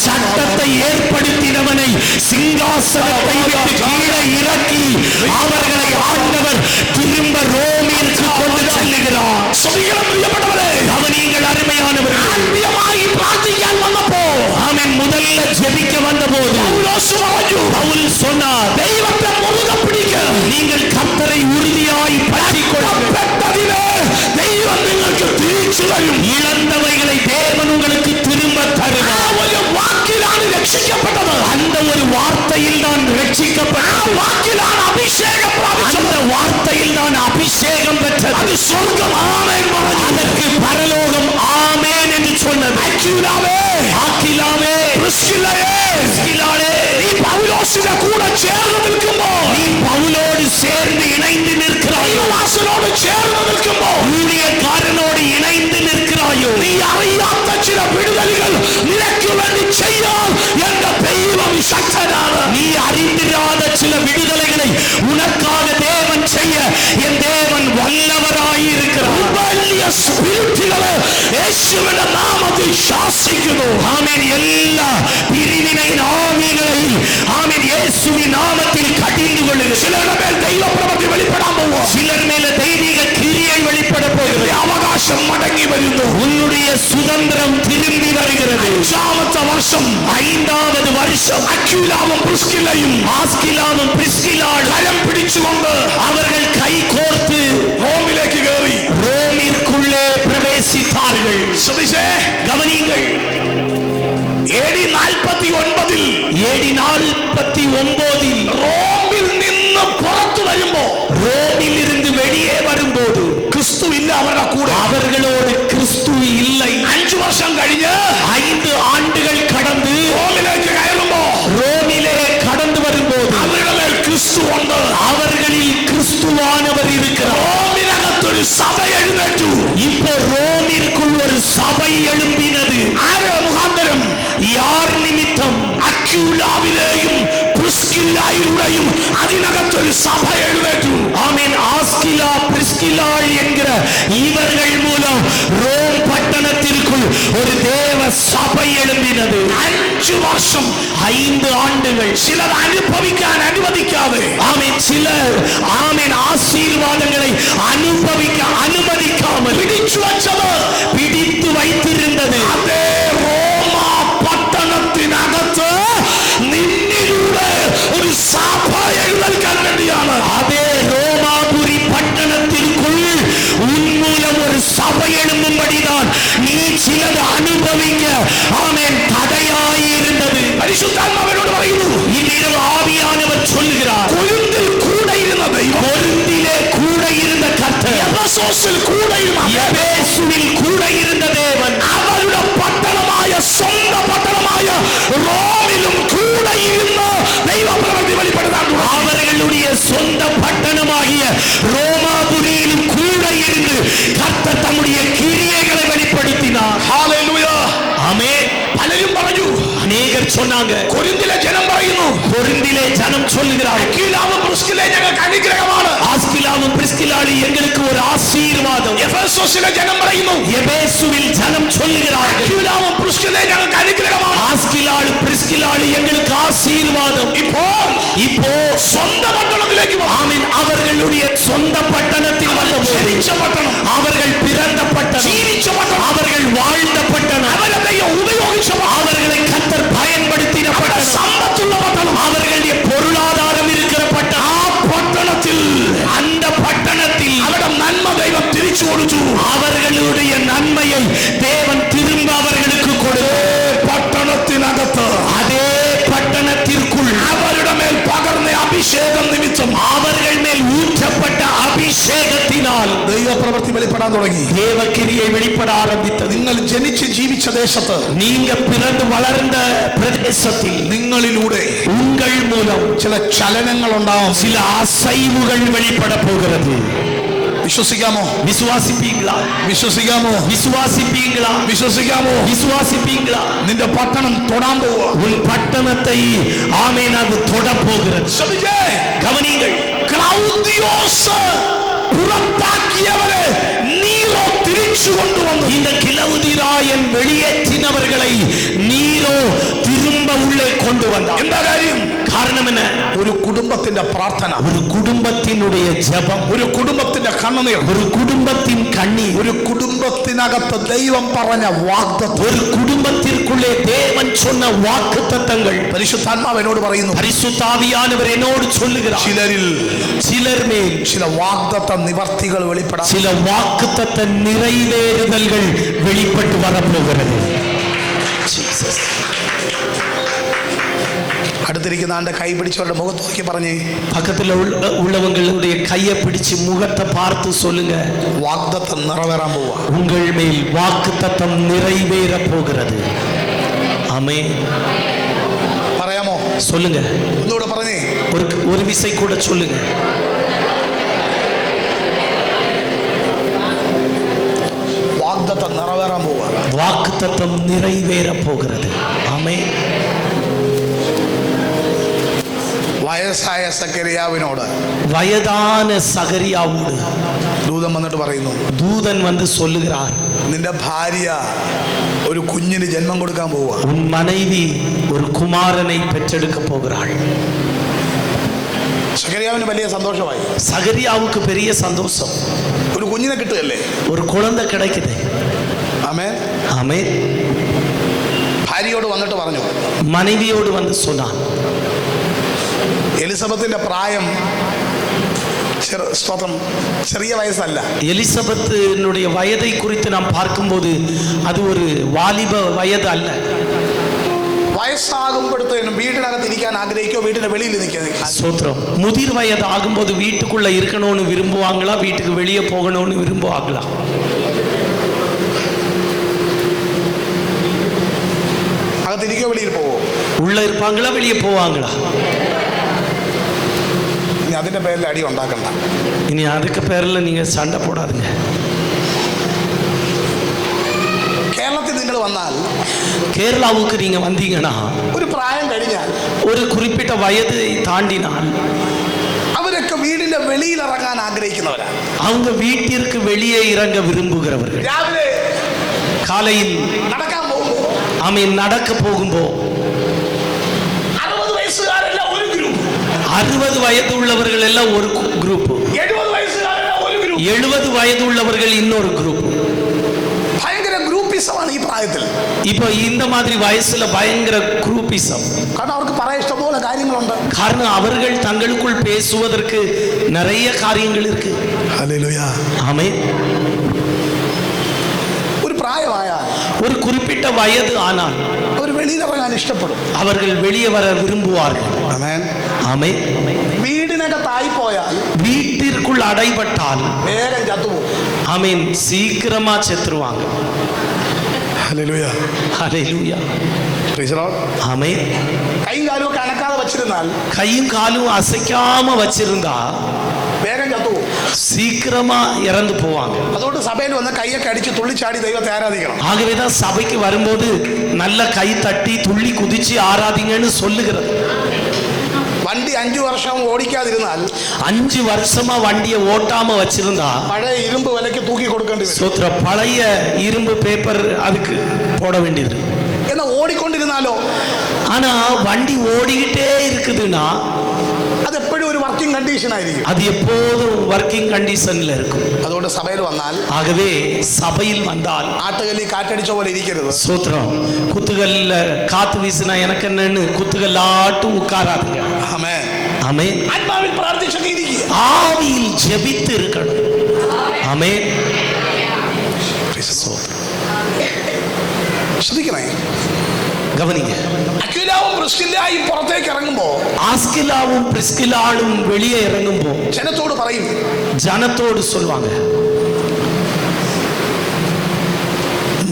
சட்டத்தை ஏற்படுத்தினவனை சிங்காசனத்தை விட்டு கீழே இறக்கி அவர்களை ஆண்டவர் திரும்ப ரோமிற்கு கொண்டு செல்லுகிறார். ശ്രദ്ധിക്കണം പ്രിയപ്പെട്ടവരെ, கவனியுங்கள் அருமையானவர்களே. ആദ്യമായി പ്രാർത്ഥിക്കാൻ വന്നപ്പോ ஆமென் முதல்ல ஜெபிக்க வந்தபோது പൗലോസ് പറഞ്ഞു, பவுல் சொன்னார், ദൈവത്തെ മുറുകെ പിടിക്കുക, நீங்கள் கர்த்தரை உறுதியாய் പറ്റിക്കൊള്ളപ്പെട്ടതിനെ ദൈവം നിങ്ങൾക്ക് തിരിച്ചു തരും. இழந்தவைகளை தேவன் உங்களுக்கு திரும்ப ആ தருவார். ഒരു വാക്കിലാണ് രക്ഷിക്കപ്പെട്ടത്. அந்த ஒரு வார்த்தையில் தான் ആ ரட்சிக்கப்பட்டது. വാക്കിലാണ് അഭിഷേകം പ്രാപിച്ചത്. அந்த வார்த்தையில் தான் அபிஷேகம் பெற்றது. അത് സ്വർഗം ആമേൻ പറഞ്ഞു. அதற்கு பரலோகம் ஆமென் என்று சொன்னது. അക്വിലാവേ, ஆக்கிலாவே, പ്രിസ്കില്ലയേ, பிரிஸ்கில்லாளே, നീ പൗലോസിന്റെ കൂടെ ചേർന്ന് നിൽക്കുമ്പോ, நீ பவுலோடு சேர்ந்து இணைந்து நிற்கிறாயோ, ദൈവദാസനോട് ചേർന്ന് നിൽക്കുമ്പോ, ஊழியக்காரனோடு இணைந்து நிற்கிறாயோ, നീ അറിയാത്ത ചില വിടുതലുകൾ നിനക്ക് വേണ്ടി ചെയ്യാൻ എന്റെ ദൈവം ശക്തനാണ്. நீ அறிந்திராத சில விடுதலைகளை உனக்காக தேவன் செய்ய என் தேவன் வல்லவராயிருக்கிறார். വലിയ സ്പിരിറ്റുകളെ യേശുവിന്റെ നാമത്തിൽ ശാസിക്കുന്നു. ஆமென். எல்லா பிரிவினை ஆவிகளை ஆமென் இயேசுவின் நாமத்தில் கடிந்து கொள்ளுங்கள். ചിലരുടെ മേൽ ദൈവപ്രവൃത്തി വെളിപ്പെടാൻ പോവുക. சிலர் மேல தெய்வீக கிரியை வெளிப்பட போகிறது. അവകാശം മടങ്ങി വരുന്നു. உன்னுடைய சுதந்திரம் திரும்பி வருகிறது. 5ാമത്തെ വർഷം 5வது வருஷம் അക്വിലാവും പ്രിസ്കില്ലയും ஆஸ்கிலாவும் பிரிஸ்கில்லாள் കരം പിടിച്ചുകൊണ്ട് அவர்கள் கை கோர்த்து റോമിലേക്ക് കയറി. ரோமிற்குள்ளே பிரவேசித்தார்கள். ശ്രദ്ധിച്ചേ, கவனியுங்கள். AD 49 AD 49 റോമിൽ നിന്ന് പുറത്തു വരുമ്പോ ரோமில் இருந்து வெளியே வரும்போது ക്രിസ്തു ഇല്ല അവരുടെ കൂടെ. அவர்களோடு கிறிஸ்து இல்லை. 5 വർഷം കഴിഞ്ഞ് 5 ஆண்டுகள் கடந்து റോമിലേക്ക് കയറുമ്പോ ரோமிலே கடந்து வரும்போது അവരുടെ മേൽ ക്രിസ്തു ഉണ്ട്. அவர்களில் கிறிஸ்துவானவர் இருக்கிறார். റോമിനകത്തൊരു സഭ എഴുന്നേറ്റു. இப்போ ரோமிற்குள் ஒரு சபை எழும்பினது. ആര് മുഖാന്തരം? யார் நிமித்தம்? അക്വിലാവിലെയും പ്രിസ്കില്ലായിലൂടെയും അതിനകത്തൊരു സഭ എഴുന്നേറ്റു. ஆமென். ஆஸ்கிலா பிரிஸ்கில்லாள் என்கிற இவர்கள் மூலம் ரோம் பட்டணத்திற்குள் ஒரு தேவ சபை எழும்பினது. 5 വർഷം 5 ஆண்டுகள் ചിലർ അനുഭവിക്കാൻ അനുവദിക്കാതെ, ஆமென், சிலர் ஆமென் ஆசீர்வாதங்களை அனுபவிக்க அனுமதிக்காமல் പിടിച്ചു വച്ചത് பிடித்து வைத்திருந்தது. അതേ റോമ പട്ടണത്തിനകത്ത് നിന്നിലൂടെ ഒരു സഭ എഴുന്നേൽക്കാൻ വേണ്ടിയാണ്. அதே ரோமாபுரி பட்டணத்திற்குள் உன் மூலம் ஒரு சபை எழும்பும்படிதான் நீ சிலது அனுபவிக்க ஆமென் தடையாயிருந்தது. പരിശുദ്ധാത്മാവിനോട് പറയുന്നു, இன்றிரவு ஆவியானவர் சொல்லுகிறார், കൊരിന്തിൽ കൂടെ ഇരുന്ന ദൈവം, கொரிந்திலே கூட இருந்த கர்த்தர், എഫെസോസിൽ കൂടെ ഇരുന്ന எபேசுவில் கூட இருந்த தேவன், അവരുടെ പട്ടണമായ സ്വന്തം പട്ടണമായ റോമിലും കൂടെ ഇരുന്ന് ദൈവപ്രവൃത്തി വെളിപ്പെടുത്താൻ തുടങ്ങി. அவர்களுடைய சொந்த பட்டணமாகிய ரோமாபுரியிலும் கூட இருந்து கர்த்தர் தம்முடைய கிரியைகளை வெளிப்படுத்தினார். ഹല്ലേലൂയ. ஆமென். പലരും പറഞ്ഞു, அநேகர் சொன்னாங்க, കൊരിന്തിലെ ജനം പറയുന്നു, கொரிந்திலே ஜனம் சொல்லுகிறார், അക്വിലാവും പ്രിസ്കില്ലയും ഞങ്ങൾക്ക് അനുഗ്രഹമാണ്. ஆஸ்கிலாவும் பிரிஸ்கில்லாளும் எங்களுக்கு ஒரு ஆசீர்வாதம். എഫെസോസിലെ ജനം പറയുന്നു, எபேசுவில் ஜனம் சொல்லுகிறார்கள், അക്വിലാവും പ്രിസ്കില്ലയും ഞങ്ങൾക്ക് അനുഗ്രഹമാണ്. ஆஸ்கிலாளும் பிரிஸ்கில்லாளும் எங்களுக்கு ஆசீர்வாதம். இப்போ സ്വന്തം പട്ടണത്തിലേക്ക് വന്നു. ஆமென். அவர்களுடைய சொந்த பட்டணத்தில் வந்தபோது ജനിച്ച പട്ടണം, அவர்கள் பிறந்த பட்டணம், ജീവിച്ച പട്ടണം, அவர்கள் வாழ்ந்த பட்டணம், അവരെ ദൈവം ഉപയോഗിച്ച പട്ടണം, அவர்களை கர்த்தர் பயன்படுத்தின பட்டணம், സമ്പത്തുള്ള പട്ടണം, அவர்களுடைய பொருளாதாரம் இருக்கிற பட்டணம். ആ പട്ടണത്തിൽ அந்த பட்டணத்தில் അവരുടെ നന്മ ദൈവം തിരിച്ചു കൊടുത്തു. அவர்களுடைய நன்மையை தேவன் திரும்ப அவர்களுக்கு கொடுத்தார். പട്ടണത്തിനകത്ത് വെളിപ്പെടാൻ തുടങ്ങി. தேவக்கிரியை வெளிப்பட ஆரம்பித்தது. നിങ്ങൾ ജനിച്ച് ജീവിച്ച ദേശത്ത്, நீங்க பிறந்து வளர்ந்த பிரதேசத்தில், നിങ്ങളിലൂടെ உங்கள் மூலம் ചില ചലനങ്ങൾ ഉണ്ടാവും. சில அசைவுகள் வெளிப்பட போகிறது. വിശ്വസിക്കാമോ? விசுவாசிப்பீங்களா? വിശ്വസിക്കാമോ? விசுவாசிப்பீங்களா? വിശ്വസിക്കാമോ? விசுவாசிப்பீங்களா? നിന്റെ പട്ടണം തൊടാൻ പോവുക. உன் பட்டணத்தை ஆமென் அது தொட போகிறது. ശ്രദ്ധിച്ചേ, கவனிங்கள். ക്ലൗദിയോസ് പുറത്താക്കിയവരെ നീരോ തിരിച്ചു കൊണ്ടുവന്നു. இந்த கிலவுதிராயன் வெளியேற்றினவர்களை நீரோ திரும்ப உள்ளே கொண்டு வந்தார். എന്താ കാര്യം? காரணம் என்ன? ഒരു കുടുംബത്തിന്റെ പ്രാർത്ഥന, ஒரு குடும்பத்தினுடைய ஜெபம், ഒരു കുടുംബത്തിന്റെ കണ്ണുനീർ, ஒரு குடும்பத்தின் கண்ணீர், ഒരു കുടുംബത്തിനകത്ത് ദൈവം പറഞ്ഞ വാഗ്ദത്തം, ஒரு குடும்பத்திற்குள்ளே தேவன் சொன்ன வாக்குத்தத்தங்கள். പരിശുദ്ധാത്മാവ് എന്നോട് പറയുന്നു, பரிசுத்த ஆவியானவர் என்னோடு சொல்லுகிறார், ചിലരിൽ சிலர் மேல் ചില വാഗ്ദത്ത നിവർത്തികൾ വെളിപ്പെടാം. சில வாக்குத்தத்த நிறைவேறுதல்கள் வெளிப்பட்டு வரப்போகிறது. Jesus. അടുത്തിരിക്കുന്ന ആന്റെ കൈ പിടിച്ചവരുടെ മുഖത്ത് നോക്കി പറഞ്ഞേ, பக்கத்தில் உள்ளவங்களுடைய கையை பிடிச்சு முகத்தை பார்த்து சொல்லுங்க, വാഗ്ദത്തം നിറവേറാൻ പോവാ. உங்கள் மேல் வாக்குத்தத்தம் நிறைவேற போகிறது. ஆமென். പറയാമോ? சொல்லுங்க, ഒന്നുകൂടെ പറഞ്ഞേ. ஒரு விசை கூட சொல்லுங்க. വാഗ്ദത്തം നിറവേറാൻ പോവാ. வாக்குத்தத்தம் நிறைவேற போகிறது. ஆமென். വയസ്സായ സക്കറിയാവിനോട്, வயதான சகரியாவோடு ദൂതൻ വന്നിട്ട് പറയുന്നു, தூதன் வந்து சொல்லுகிறார், നിന്റെ ഭാര്യ ഒരു കുഞ്ഞിന് ജന്മം കൊടുക്കാൻ പോവുക. உன் மனைவி ஒரு குமாரனை பெற்றெடுக்க போகிறாள். സക്കറിയാവിന് വലിയ സന്തോഷമായി. சகரியாவுக்கு பெரிய சந்தோஷம். ഒരു കുഞ്ഞിനെ കിട്ടുകയല്ലേ, ஒரு குழந்தை கிடைக்குது. ആമേൻ. ஆமென். ഭാര്യയോട് വന്നിട്ട് പറഞ്ഞു, மனைவியோடு வந்து சொன்னான். എലിസബത്തിന്റെ പ്രായം സ്തോത്രം ചെറിയ വയസ്സല്ല. எலிசபெத்தினுடைய வயதை குறித்து நாம் பார்க்கும்போது அது ஒரு வாலிப வயது அல்ல. വയസ്സാകുമ്പോഴത്തേനും വീട്ടിനകത്ത് ഇരിക്കാൻ ആഗ്രഹിക്കോ, വീട്ടിന്റെ വെളിയിൽ നിൽക്കാൻ? சோத்திரம். முதிர் வயது ஆகும்போது வீட்டுக்குள்ள இருக்கணும்னு விரும்புவாங்களா, வீட்டுக்கு வெளியே போகணும்னு விரும்புவாங்களா? അകത്തിരിക്കോ, വെളിയിൽ പോവോ? உள்ள இருப்பாங்களா, வெளியே போவாங்களா? ഇനി അതിന്റെ പേരിൽ അടി ഉണ്ടാക്കണ്ട. இனி அதுக்கு பேர்ல நீங்க சண்டை போடாதுங்க. കേരളത്തിൽ നിങ്ങൾ വന്നാൽ, கேரளாவுக்கு நீங்க வந்தீங்கன்னா, ഒരു പ്രായം കഴിഞ്ഞാൽ, ஒரு குறிப்பிட்ட வயதை தாண்டினால் അവരൊക്കെ വീടിന്റെ വെളിയിൽ ഇറങ്ങാൻ ആഗ്രഹിക്കുന്നവരാണ്. அவங்க வீட்டிற்கு வெளியே இறங்க விரும்புகிறவர்கள். രാവിലെ காலையில் നടക്കാൻ പോകുമ്പോ, ஆமென், நடக்க போகும்போ 60 വയസ്സുകാരെല്ലാം ഒരു ഗ്രൂപ്പ്, 60 வயது உள்ளவர்கள் எல்லாம் ஒரு குரூப், 70 വയസ്സുകാരെല്ലാം ഒരു ഗ്രൂപ്പ്, 70 வயது உள்ளவர்கள் இன்னொரு குரூப். ഭയങ്കര ഗ്രൂപ്പിസമാണ് ഈ പ്രായത്തിൽ. இப்போ இந்த மாதிரி வயசுல பயங்கர குரூப்பிசம். കാരണം അവർക്ക് പറയാൻ ഇഷ്ടംപോലെ കാര്യങ്ങളുണ്ട്. காரணம் அவர்கள் தங்களுக்குள் பேசுவதற்கு நிறைய காரியங்கள் இருக்கு. ഹല്ലേലൂയ. ஆமென். ഒരു പ്രായമായാൽ, ஒரு குறிப்பிட்ட வயது ஆனால் അവർ വെളിയിൽ ഇറങ്ങാൻ ഇഷ്ടപ്പെടും. அவர்கள் வெளியே வர விரும்புவார்கள். ആമേൻ. ஆமென். വീടിനകത്തായി പോയാൽ வீட்டிற்குள் அடைபட்டால் വേഗം ചത്തുപോകും. ஆமென், சீக்கிரமா செத்துருவாங்க. Hallelujah. Hallelujah. Praise the Lord. Amen. കൈയും കാലും ഒക്കെ അനക്കാതെ വച്ചിരുന്നാൽ கையும் காலும் அசைக்காம வச்சிருந்தா വേഗം ചത്തുപോകും. சீக்கிரமா இறந்து போவாங்க. അതുകൊണ്ട് സഭയിൽ വന്ന് കൈയൊക്കെ അടിച്ച് തുള്ളിച്ചാടി ദൈവത്തെ ആരാധിക്കണം. ஆகவேதான் சபைக்கு வரும்போது நல்ல கை தட்டி துள்ளி குதிச்சு ஆராதிங்கன்னு சொல்லுகிறது. വണ്ടി 5 വർഷം ഓടിക്കാതിരുന്നാൽ, 5 வருஷமா வண்டியை ஓட்டாம வச்சிருந்தா പഴയ ഇരുമ്പ് വിലയ്ക്ക് തൂക്കി കൊടുക്കേണ്ടി വരും. சோத்திர பழைய இரும்பு பேப்பர் அதுக்கு போட வேண்டியது. എന്നാൽ ഓടിക്കൊണ്ടിരുന്നാലോ, ஆனா வண்டி ஓடிக்கிட்டே இருக்குதுன்னா അത് എപ്പോഴും ഒരു വർക്കിംഗ് കണ്ടീഷൻ ആയിരിക്കും. அது எப்போதும் ஒர்க்கிங் கண்டிஷன்ல இருக்கும். അതുകൊണ്ട് സഭയിൽ വന്നാൽ, ஆகவே சபையில் வந்தால் ആട്ടുകല്ലി കാറ്റടിച്ച പോലെ ഇരിക്കരുത്. சோத்திரம், குத்துகல்ல காத்து வீசினா எனக்கு என்னன்னு குத்துகல்லாட்டும் உட்காராதுங்க. ആമേൻ. ஆமென். ആത്മാവിൽ പ്രാർത്ഥിച്ചൊക്കെ ഇരിക്കുക. ஆவியில் ஜெபித்து இருக்கணும். ஆமென். ശ്രദ്ധിക്കണേ, கவனிங்க. അക്വിലാവും പ്രിസ്കില്ലായും പുറത്തേക്ക് ഇറങ്ങുമ്പോ ஆஸ்கிலாவும் பிரிஸ்கிலாலும் வெளியே இறங்கும்போ ജനത്തോട് പറയും, ஜனத்தோடு சொல்வாங்க,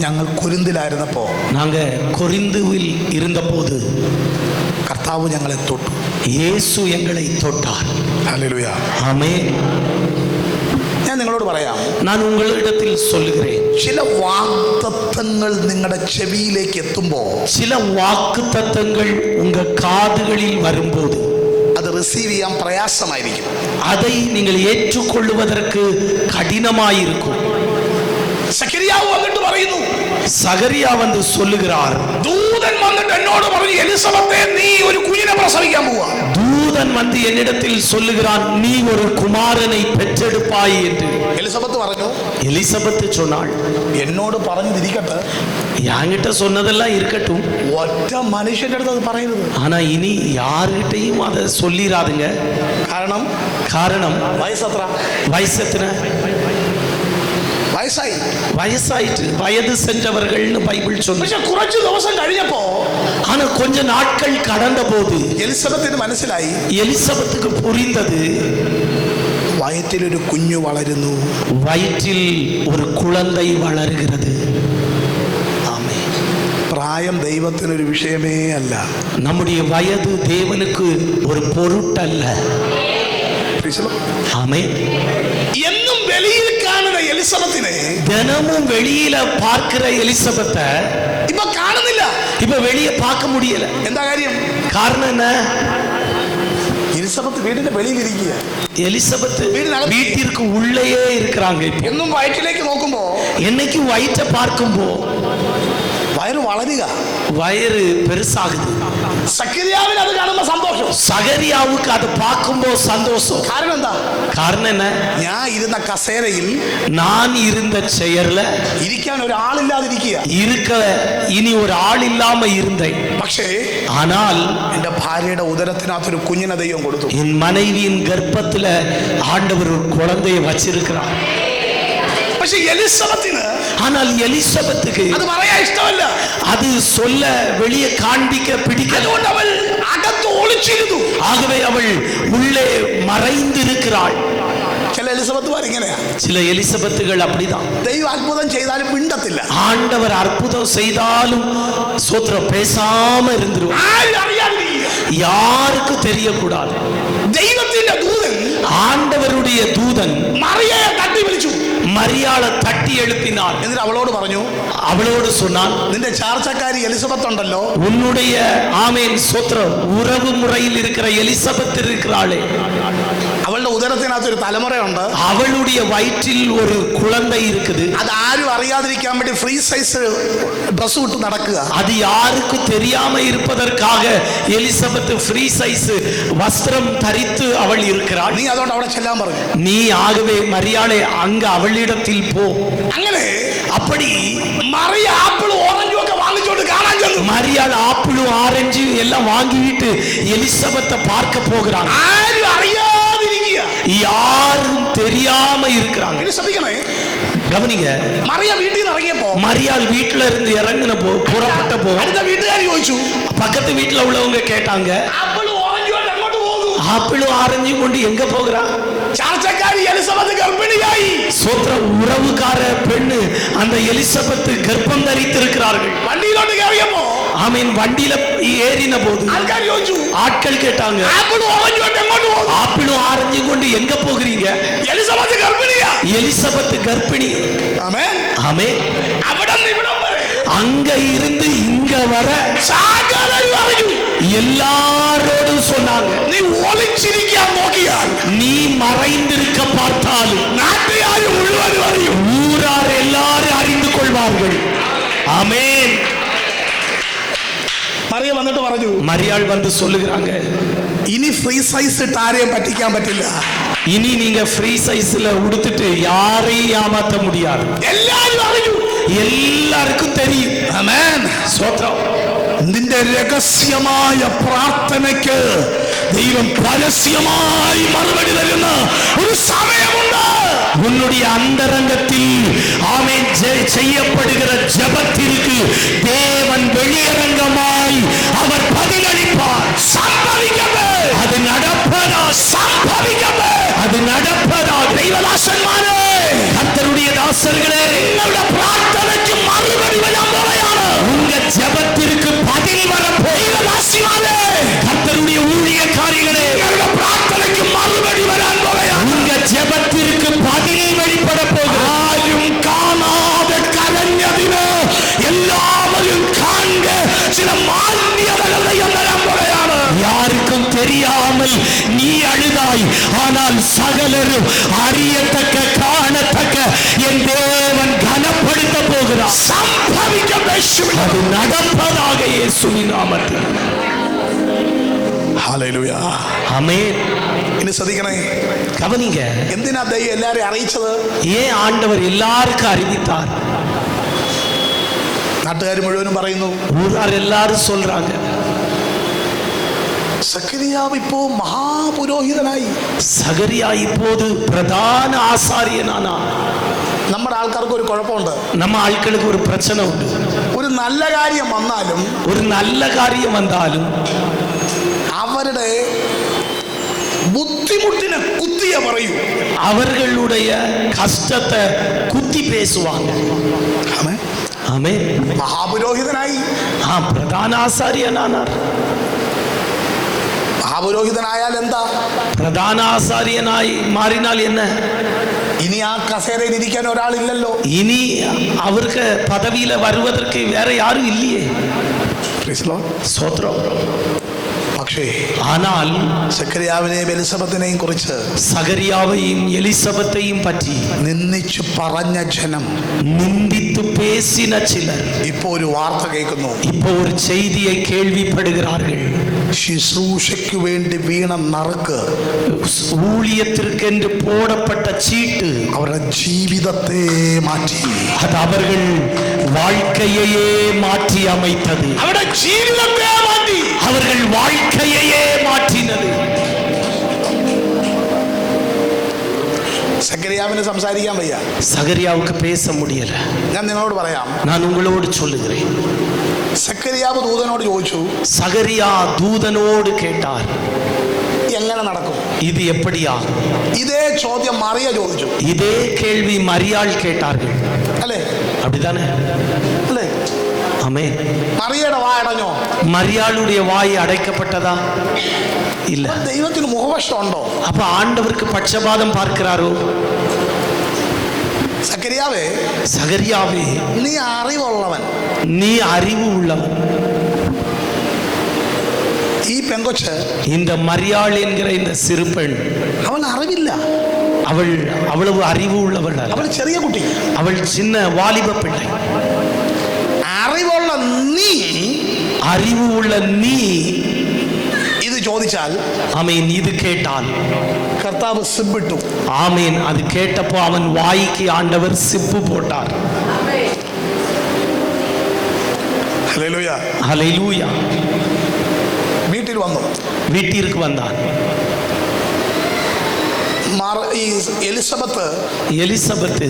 ഞങ്ങൾ കൊരിന്തിലായിരുന്നപ്പോൾ நாங்க கொரிந்துவில் இருந்தபோது കർത്താവ് ഞങ്ങളെ തൊട്ടു. இயேசு எங்களை தொட்டார். ഹല്ലേലൂയ. ஆமென். ഞാൻ നിങ്ങളോട് പറയാം, நான் உங்களிடத்தில் சொல்லுகிறேன், ചില വാഗ്ദത്തങ്ങൾ നിങ്ങളുടെ ചെവിയിലേക്ക് എത്തുമ്പോൾ சில வாக்குத்தத்தங்கள் உங்க காதுகளில் வரும்போது അത് റിസീവ് ചെയ്യാൻ പ്രയാസമായിരിക്കും. அதை நீங்கள் ஏற்றுக்கொள்வதற்கு கடினமாயிருக்கும். സഖരിയാവ് വന്നിട്ട് പറയുന്നു, சகரியா வந்து சொல்லுகிறார், ദൂതൻ വന്നിട്ട് എന്നോട് പറഞ്ഞു, എലിസബത്തെ നീ ഒരു കുഞ്ഞിനെ പ്രസവിക്കാൻ പോവാ. தூதன் வந்து என்னிடத்தில் சொல்லுகிறான், நீ ஒரு குமாரனை பெற்றெடுப்பாய் என்று. എലിസബത്ത് പറഞ്ഞു, எலிசபெத் சொன்னாள், എന്നോട് പറഞ്ഞിരിക്കട്ടെ, என்கிட்ட சொன்னதெல்லாம் இருக்கட்டும், ഒറ്റ മനുഷ്യന്റെ അടുത്ത് അത് പറയരുത്. ஆனா இனி யாருகிட்டையும் அதை சொல்லிராதுங்க. காரணம் വയസ്സത്ര? வயசு எத்தனை? വയസ്സായി. வயசாயிட்டு, வயது சென்றவர்கள்னு பைபிள் சொன்ன. പക്ഷെ കുറച്ച് ദിവസം കഴിഞ്ഞപ്പോ, ஆனா கொஞ்ச நாட்கள் கடந்த போது എലിസബത്തിന് മനസ്സിലായി, எலிசபெத்துக்கு புரிந்தது, വയറ്റിലൊരു കുഞ്ഞു വളരുന്നു. வயிற்றில் ஒரு குழந்தை வளர்கிறது. ஆமென். പ്രായം ദൈവത്തിനൊരു വിഷയമേ അല്ല. நம்முடைய வயது தேவனுக்கு ஒரு பொருட்டல்ல. ஆமென். എന്നും വെളിയിൽ കാണുന്ന എലിസബത്തിനെ தினமும் வெளியில பார்க்கிற எலிசபெத்தை ഇപ്പൊ കാണുന്നില്ല. இப்ப வெளியே பார்க்க முடியல. എന്താ കാര്യം? காரணம் என்ன? എലിസബത്ത് വീടിന്റെ വെളിയിലിരിക്കുക. எலிசபெத் வீட்டிற்கு உள்ளேயே இருக்கிறாங்க. എന്നും വയറ്റിലേക്ക് നോക്കുമ്പോ, என்னைக்கு வயிற்றை பார்க்கும்போ വയറ് വളരുക, வயிறு பெருசாகுது. സഖരിയാവിന് അത് കാണുമ്പോ സന്തോഷം. சகரியாவுக்கு அதை பார்க்கும்போ சந்தோஷம். കാരണം എന്താ? காரணம் என்ன? ഞാൻ ഇരുന്ന കസേരയിൽ நான் இருந்த செயர்ல ഇരിക്കാൻ ഒരാളില്ലാതിരിക്കുക. இருக்க இனி ஒரு ஆள் இல்லாம இருந்தேன். പക്ഷേ ஆனால் എന്റെ ഭാര്യയുടെ ഉദരത്തിനകത്തൊരു കുഞ്ഞിനെ ദൈവം കൊടുത്തു. என் மனைவியின் கர்ப்பத்துல ஆண்டவர் ஒரு குழந்தையை வச்சிருக்கிறார். പക്ഷെ എലിസബത്തിന് ஆனால் எலிசபெத்துக்கு അത് പറയാൻ ഇഷ്ടമല്ല. அது சொல்ல வெளியே காண்பிக்க பிடிக்கல. അതുകൊണ്ട് അവൾ അകത്ത് ഒളിച്ചിരുന്നു. ஆகவே அவள் உள்ளே மறைந்திருக்கிறாள். ചില എലിസബത്തുമാർ ഇങ്ങനെയാ. சில எலிசபெத்துகள் அப்படிதான். ദൈവം അത്ഭുതം ചെയ്താലും മിണ്ടത്തില്ല. ஆண்டவர் அற்புதம் செய்தாலும் சோத்திரம் பேசாம இருந்துருவார். ആരും അറിയാതിരിക്കുക. யாருக்கும் தெரியக்கூடாது. ദൈവത്തിന്റെ ദൂതൻ ஆண்டவருடைய தூதன் മറിയയെ തട്ടി വിളിച്ചു. மரியாளை தட்டி எழுப்பினார். എന്നിട്ട് അവളോട് പറഞ്ഞു, அவளோடு சொன்னான், നിന്റെ ചാർച്ചക്കാരി എലിസബത്ത് ഉണ്ടല്ലോ, உன்னுடைய ஆமேன் சோத்திரம் உறவு முறையில் இருக்கிற எலிசபெத் இருக்கிறாளே, അവളുടെ ഉദരത്തിനകത്ത് ഒരു തലമുറയുണ്ട്. அவளுடைய வயிற்றில் ஒரு குழந்தை இருக்குது. അത് ആരും അറിയാതിരിക്കാൻ വേണ്ടി ഫ്രീ സൈസ് ഡ്രസ് ഇട്ട് നടക്കുക. அது யாருக்கும் தெரியாம இருப்பதற்காக எலிசபெத் ஃப்ரீ சைஸ் வஸ்திரம் தரித்து அவள் இருக்கிறாள். നീ അതുകൊണ്ട് അവിടെ ചെല്ലാൻ പറഞ്ഞു. நீ ஆகவே மரியாளே அங்க அவளிடத்தில் போ. അങ്ങനെ அப்படி മറിയ ആപ്പിളും ഓറഞ്ചും ഒക്കെ വാങ്ങിച്ചോണ്ട് കാണാൻ ചെന്നു. மரியாள் ஆப்பிளும் ஆரஞ்சு எல்லாம் வாங்கிட்டு எலிசபெத்தை பார்க்க போகிறாங்க. ആരും അറിയാതിരിക്കുക. யாரும் தெரியாம இருக்கிறாங்க. ഇനി ശ്രദ്ധിക്കണേ, கவனிங்க. മറിയ വീട്ടിൽ നിന്ന് ഇറങ്ങിയപ്പോ மரியாள் வீட்டுல இருந்து இறங்கின புறப்பட்ட போ അടുത്ത വീട്ടുകാർ ചോദിച്ചു, பக்கத்து வீட்டுல உள்ளவங்க கேட்டாங்க, ആപ്പിളും ഓറഞ്ചും ആയിട്ട് അങ്ങോട്ട് പോകും. ஆப்பிளும் ஆரஞ்சும் கொண்டு எங்க போகிறா? ചാർച്ചക്കാരി എലിസബത്ത് ഗർഭിണിയായി. சோத்திர உறவுக்கார பெண்ணு அந்த எலிசபெத் கர்ப்பம் தரித்திருக்கிறார்கள். വണ്ടിയിലോട്ട് കയറിയപ്പോ ஆமீன். வண்டியில ஏறின போது ആൾക്കാർ ചോദിച്ചു, ஆட்கள் கேட்டாங்க, ആപ്പിളും ഓറഞ്ചും ആയിട്ട് എങ്ങോട്ട് പോകും? ஆப்பிளும் ஆரஞ்சும் கொண்டு எங்க போகிறீங்க? എലിസബത്ത് ഗർഭിണിയാ. எலிசபெத் கர்ப்பிணி. ആമേൻ. ஆமென். അവിടെ നിന്ന് ഇവിടം വരെ, அங்க இருந்து இங்க வர സകലരും അറിഞ്ഞു. எல்லாரோடும் சொன்னாங்க, നീ ഒളിച്ചിരിക്കാൻ നോക്കിയാൽ நீ மறைந்திருக்க பார்த்தாலும் നാട്ടുകാർ മുഴുവനും അറിയും. ஊரார் எல்லாரும் அறிந்து கொள்வார்கள். ஆமென். മറിയ വന്നിട്ട് പറഞ്ഞു, மரியாள் வந்து சொல்லுகிறாங்க, ഇനി ഫ്രീ സൈസ് ഇട്ട് ആരെയും പറ്റിക്കാൻ പറ്റില്ല. இனி நீங்க ஃப்ரீ சைஸ்ல உடுத்துட்டு யாரையும் ஏமாத்த முடியாது. എല്ലാരും അറിഞ്ഞു. எல்லாருக்கும் தெரியும். ആമേൻ. ஸ்தோத்திரம். നിന്റെ രഹസ്യമായ പ്രാർത്ഥനയ്ക്ക് ദൈവം പരസ്യമായി മറുപടി തരുന്ന ഒരു സമയമുണ്ട്. உன்னுடைய அந்தரங்கத்தில் ஆமென் செய்யப்படுகிற ஜெபத்திற்கு தேவன் வெளியரங்கமாய் அவர் பதிலளிப்பார். സംഭവിക്കട്ടെ. அது நடப்பதா? സംഭവിക്കട്ടെ. அது நடப்பதா? ദൈവദാസന്മാരെ, கர்த்தருடைய தாசர்களே, നിങ്ങളുടെ പ്രാർത്ഥനയ്ക്ക് മറുപടി தெரியாமல் நீ அழுதாய், ஆனால் சகலரும் அறியத்தக்க காணத்தக்க என் தேவன் கனப்படுத்த போகிறார். സംഭവിക്കും യേശുവിൻ அது நடப்பதாக இயேசுவின் நாமத்தில். ഹല്ലേലൂയ. ஆமென். ഇനി ശ്രദ്ധിക്കണേ, கவனிங்க, എന്തിനാ ദൈവം എല്ലാരെയും അറിയിച്ചത്? ஏன் ஆண்டவர் எல்லாருக்கும் அறிவித்தார்? നാട്ടുകാർ മുഴുവനും പറയുന്നു, ஊரார் எல்லாரும் சொல்றாங்க, സക്കറിയാവ് ഇപ്പോ മഹാപുരോഹിതനായി. சகரியா இப்போது பிரதான ஆசாரியனானா. നമ്മുടെ ആൾക്കാർക്ക് ഒരു കുഴപ്പമുണ്ട്. நம்ம ஆட்களுக்கு ஒரு பிரச்சனை உண்டு. ഒരു നല്ല കാര്യം വന്നാലും ஒரு நல்ல காரியம் வந்தாலும் അവരുടെ ബുദ്ധിമുട്ടിനെ കുത്തിയ പറയൂ. அவர்களுடைய கஷ்டத்தை குத்தி பேசுவாங்க. ആമേൻ. ஆமென். മഹാപുരോഹിതനായി. பிரதான ஆசாரியனானார். മഹാപുരോഹിതനായാൽ എന്താ? பிரதான ஆசாரியனாய் மாறினால் என்ன? ഇനി ആ കസേരയിൽ ഇരിക്കാൻ ഒരാളില്ലല്ലോ. இனி அவருக்கு பதவியில வருவதற்கு வேற யாரும் இல்லையே. Praise the Lord. ஸ்தோத்திரம். പക്ഷേ ஆனால் സക്കറിയാവിനെയും എലിസബത്തിനെയും കുറിച്ച് சகரியாவையும் எலிசபெத்தையும் பற்றி നിന്ദിച്ചു പറഞ്ഞ ജനം நிந்தித்து பேசின சிலர் ഇപ്പോ ഒരു വാർത്ത കേൾക്കുന്നു. இப்போ ஒரு செய்தியை கேள்விப்படுகிறார்கள். ശുശ്രൂഷയ്ക്ക് വേണ്ടി വീണ നറുക്ക്, ஊழியத்திற்கென்று போடப்பட்ட சீட்டு അവരുടെ ജീവിതത്തെ മാറ്റി. அது அவர்கள் வாழ்க்கையையே மாற்றி அமைத்தது. അവരുടെ ജീവിതത്തെ മാറ്റി. அவர்கள் வாழ்க்கையையே மாற்றினது. സക്കറിയാവിന് സംസാരിക്കാൻ വയ്യ. சகரியாவுக்கு பேச முடியல. ഞാൻ നിങ്ങളോട് പറയാം. நான் உங்களோடு சொல்லுகிறேன். സക്കറിയാവ് ദൂതനോട് ചോദിച്ചു, சகரியா தூதனோடு கேட்டார், എങ്ങനെ നടക്കും? இது எப்படியாகும்? ഇതേ ചോദ്യം മറിയ ചോദിച്ചു. இதே கேள்வி மரியாள் கேட்டார்கள். അല്ലേ? அப்படிதானே? അല്ലേ? ஆமென். മറിയയുടെ വാ അടഞ്ഞോ? மரியாளுடைய வாய் அடைக்கப்பட்டதா? இல்ல. ദൈവത്തിന് മുഖപക്ഷം ഉണ്ടോ? அப்ப ஆண்டவருக்கு பட்சபாதம் பார்க்கிறாரோ? സക്കറിയാവേ, சகரியாவே, നീ അറിവുള്ളവൻ. நீ அறிவு உள்ளவன். ഈ പെങ്കൊച്ച്, இந்த மரியாள் என்கிற இந்த சிறு பெண், അവൻ അറിവില്ല. அவள் அவ்வளவு அறிவு உள்ளவள் அல்ல. അവൾ ചെറിയ കുട്ടി. அவள் சின்ன வாலிப பிள்ளை. അറിവുള്ള നീ அறிவு உள்ள நீ ഇത് ചോദിച്ചാൽ, ஆமீன், இது கேட்டால், കർത്താവ് സിബിട്ടു. ஆமீன், அது கேட்டப்போ அவன் வாய்க்கு ஆண்டவர் சிப்பு போட்டார். ഹല്ലേലൂയ. ஹல்லேலூயா. വീട്ടിൽ വന്നു. வீட்டிற்கு வந்தான். ഈ എലിസബത്ത് எலிசபெத்து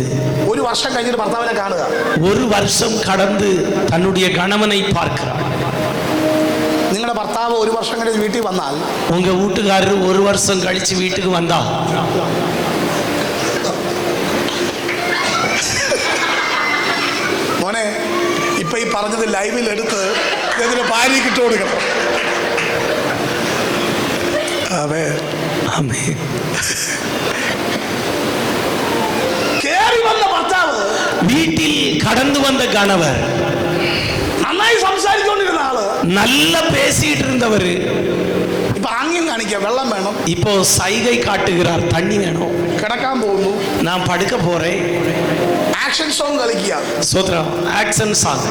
ഒരു വർഷം കഴിഞ്ഞിട്ട് ഭർത്താവിനെ കാണുക. ஒரு வருஷம் கடந்து தன்னுடைய கணவனை பார்க்கிறாள். നിങ്ങളുടെ ഭർത്താവ് ഒരു വർഷം കഴിഞ്ഞ് വീട്ടിൽ വന്നാൽ, உங்க வீட்டுக்காரர் ஒரு வருஷம் கழிச்சு வீட்டுக்கு வந்தா, മോനെ ഇപ്പൊ ഈ പറഞ്ഞത് ലൈവിൽ എടുത്ത് ഇതിന് ഭാര്യയ്ക്ക് ഇട്ട് കൊടുക്കണം. അതെ, ஆமென். കേറി വന്ന ഭർത്താവ്, வீட்டில் கடந்து வந்த கணவர், നന്നായി സംസാരിച്ചുകൊണ്ടിരുന്ന ആള്, நல்ல பேசிட்டு இருந்தவர், ഇപ്പൊ ആംഗ്യം കാണിക്കുക, വെള്ളം വേണം, இப்போ சைகை காட்டுகிறார், தண்ணி வேணும், കിടക്കാൻ പോകുന്നു, நான் படுக்க போறேன், ആക്ഷൻ സോങ് കളിക്കുക. சோத்ரா ஆக்சன் சாங்.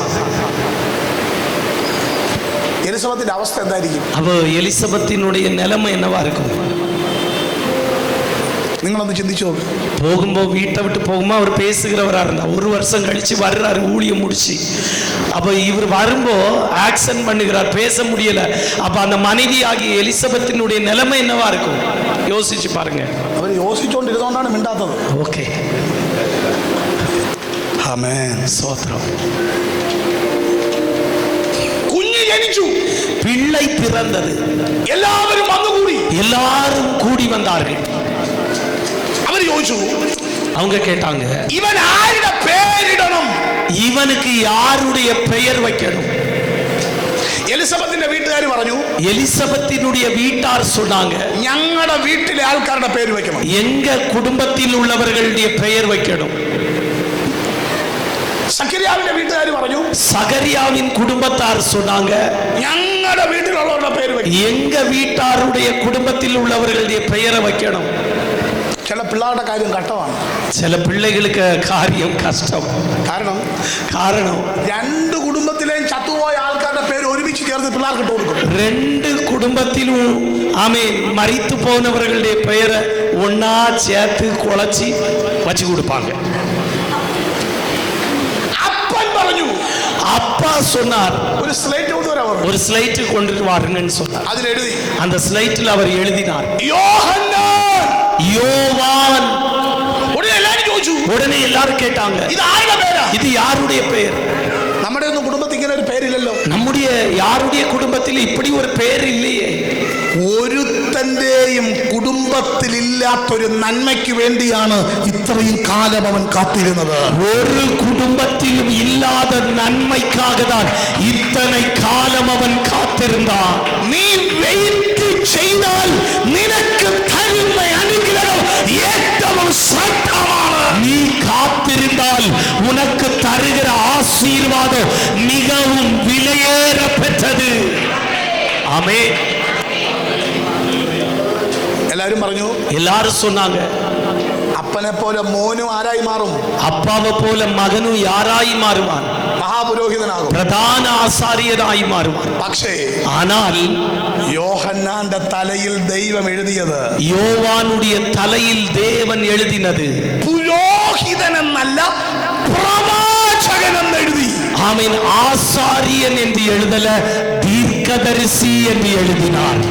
എലിസബത്തിന്റെ അവസ്ഥ എന്തായിരിക്കും? அப்போ எலிசபெத்தினுடைய நிலைமை என்னவா இருக்கும்? നിങ്ങളൊന്ന് ചിന്തിച്ചു നോക്ക്. போகும்போது வீட்டை விட்டு போகும்போது அவர் பேசுகிறவரா இருந்தா, ஒரு வருஷம் கழிச்சு வர்றாரு ஊழியம் முடிச்சு. அப்ப இவர் வரும்போ ஆக்சன் பண்ணுகிறார், பேச முடியல. அப்ப அந்த மனைவி ஆகிய எலிசபெத்தினுடைய நிலைமை என்னவா இருக்கும்? யோசிச்சு பாருங்க. അവർ യോസിച്ചുകൊണ്ടിരുന്നോണ്ടാണ് മിണ്ടാത്തത്. ஓகே, ആമേൻ. சோத்ரம். കുഞ്ഞ് ജനിച്ചു, பிள்ளை பிறந்தது, എല്ലാവരും വന്നുകൂടി, எல்லாரும் கூடி வந்தார்கள். അവർ ചോദിച്ചു, அவங்க கேட்டாங்க, ഇവൻ ആരുടെ പേരിടണം? இவனுக்கு யாருடைய பெயர் வைக்கணும்? എലിസബത്തിന്റെ വീട്ടുകാർ പറഞ്ഞു, எலிசபெத்தினுடைய வீட்டார் சொன்னாங்க, ഞങ്ങളുടെ വീട്ടിലെ ആൾക്കാരുടെ പേര് വെക്കണം. எங்க குடும்பத்தில் உள்ளவர்களுடைய பெயர் வைக்கணும். സക്കറിയ സഖരിയാവിന്റെ വീട്ടുകാർ പറഞ്ഞു, சகரியாவின் குடும்பத்தார் சொன்னாங்க, ഞങ്ങളുടെ വീട്ടിലുള്ളവരുടെ പേര് വെക്കും. எங்க வீட்டாருடைய குடும்பத்தில் உள்ளவர்களுடைய பெயரை வைக்கணும். ചില പിള്ളേരുടെ കാര്യം ഘട്ടമാണ്. சில பிள்ளைகளுக்கு காரியம் கஷ்டம். காரணம் രണ്ട് കുടുംബത്തിലെയും ചത്തുപോയ ആൾക്കാരുടെ പേര് ഒരുമിച്ച് ചേർത്ത് പിള്ളേർക്ക് ഇട്ട് കൊടുക്കും. ரெண்டு குடும்பத்திலும் மரித்து போனவர்களுடைய பெயரை ஒன்னா சேர்த்து குழச்சி வச்சு கொடுப்பாங்க. അപ്പൻ പറഞ്ഞു, அப்பா சொன்னார், ഒരു സ്ലേറ്റ് കൊണ്ടുവരാൻ പറഞ്ഞു. ஒரு ஸ்லைட் கொண்டு வாருங்கன்னு சொன்னார். അതിലെഴുതി, அந்த ஸ்லைட்டில் அவர் எழுதினார் യോഹന്നാൻ. யோவான். ഉടനെ എല്ലാരും ചോദിച്ചു, உடனே எல்லாரும் கேட்டாங்க, ഇത് ആരുടെ പേരാ? இது யாருடைய பெயர்? നമ്മുടെ ഒന്നും കുടുംബത്തിൽ ഇങ്ങനെ ഒരു പേരില്ലല്ലോ. நம்முடைய யாருடைய குடும்பத்தில் இப்படி ஒரு பெயர் இல்லையே. ഒരുത്തന്റെയും കുടുംബത്തിലില്ലാത്തൊരു നന്മയ്ക്ക് വേണ്ടിയാണ് ഇത്രയും കാലം അവൻ കാത്തിരുന്നത്. ஒரு குடும்பத்திலும் இல்லாத நன்மைக்காக தான் இத்தனை காலம் அவன் காத்திருந்தான். നീ വെയിറ്റ് ചെയ്താൽ നിനക്ക് തരുന്ന അനുഗ്രഹം ഏറ്റവും ശ്രദ്ധമാണ്. நீ காத்திருந்தால் உனக்கு தருகிற ஆசீர்வாதம் மிகவும் விலையேற பெற்றது. ஆமென். എല്ലാരും പറഞ്ഞു, எல்லாரும் சொன்னாங்க, അപ്പനെ പോലെ മോനും ആരായി മാറും? அப்பாவை போல மகனும் யாராய் மாறுவான்? മഹാപുരോഹിതനാകും, பிரதான ஆசாரியராய் மாறுவான். പക്ഷേ ஆனால் യോഹന്നാന്റെ തലയിൽ ദൈവം എഴുതിയത്, யோவானுடைய தலையில் தேவன் எழுதினது പുരോഹിതൻ എന്നല്ല പ്രവാചകൻ എന്ന് എഴുതി. ஆமென். ஆசாரியன் என்று எழுதல, தீர்க்கதரிசி என்று எழுதினார்.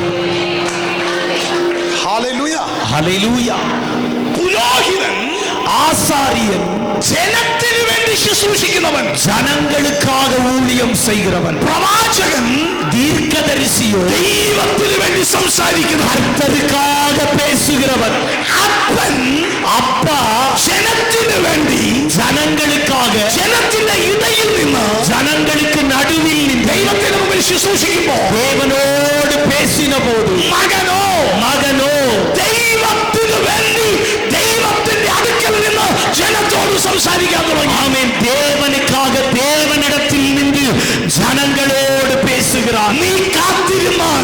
ഹല്ലേലൂയ. ஹல்லேலூயா. പുരോഹിതൻ, ஆசாரியன் ജനത്തിനു വേണ്ടി ശുശ്രൂഷിക്കുന്നവൻ, ஜனங்களுக்காக ஊழியம் செய்கிறவன். പ്രവാചകൻ, தீர்க்கதரிசியோ ദൈവത്തിനു വേണ്ടി സംസാരിക്കുന്നവൻ, கர்த்தருக்காக பேசுகிறவன். അപ്പൻ, அப்பா ജനത്തിനു വേണ്ടി, ஜனங்களுக்காக ജനത്തിന്റെ ഇടയിൽ നിന്ന്, ஜனங்களுக்கு நடுவில் நின்று ദൈവത്തിന് മുമ്പിൽ ശുശ്രൂഷിക്കുമ്പോൾ, தேவனோடு பேசின போது മകനോ ദൈവത്തിനു വേണ്ടി ദൈവത്തിന്റെ അടുക്കൽ നിന്ന് ജനത്തോട് സംസാരിക്കാൻ തുടങ്ങി. ஆமென். தேவனுக்காக தேவனிடத்தில் நின்று ஜனங்களோடு பேசுகிறார். നീ കാത്തിരുന്നാൽ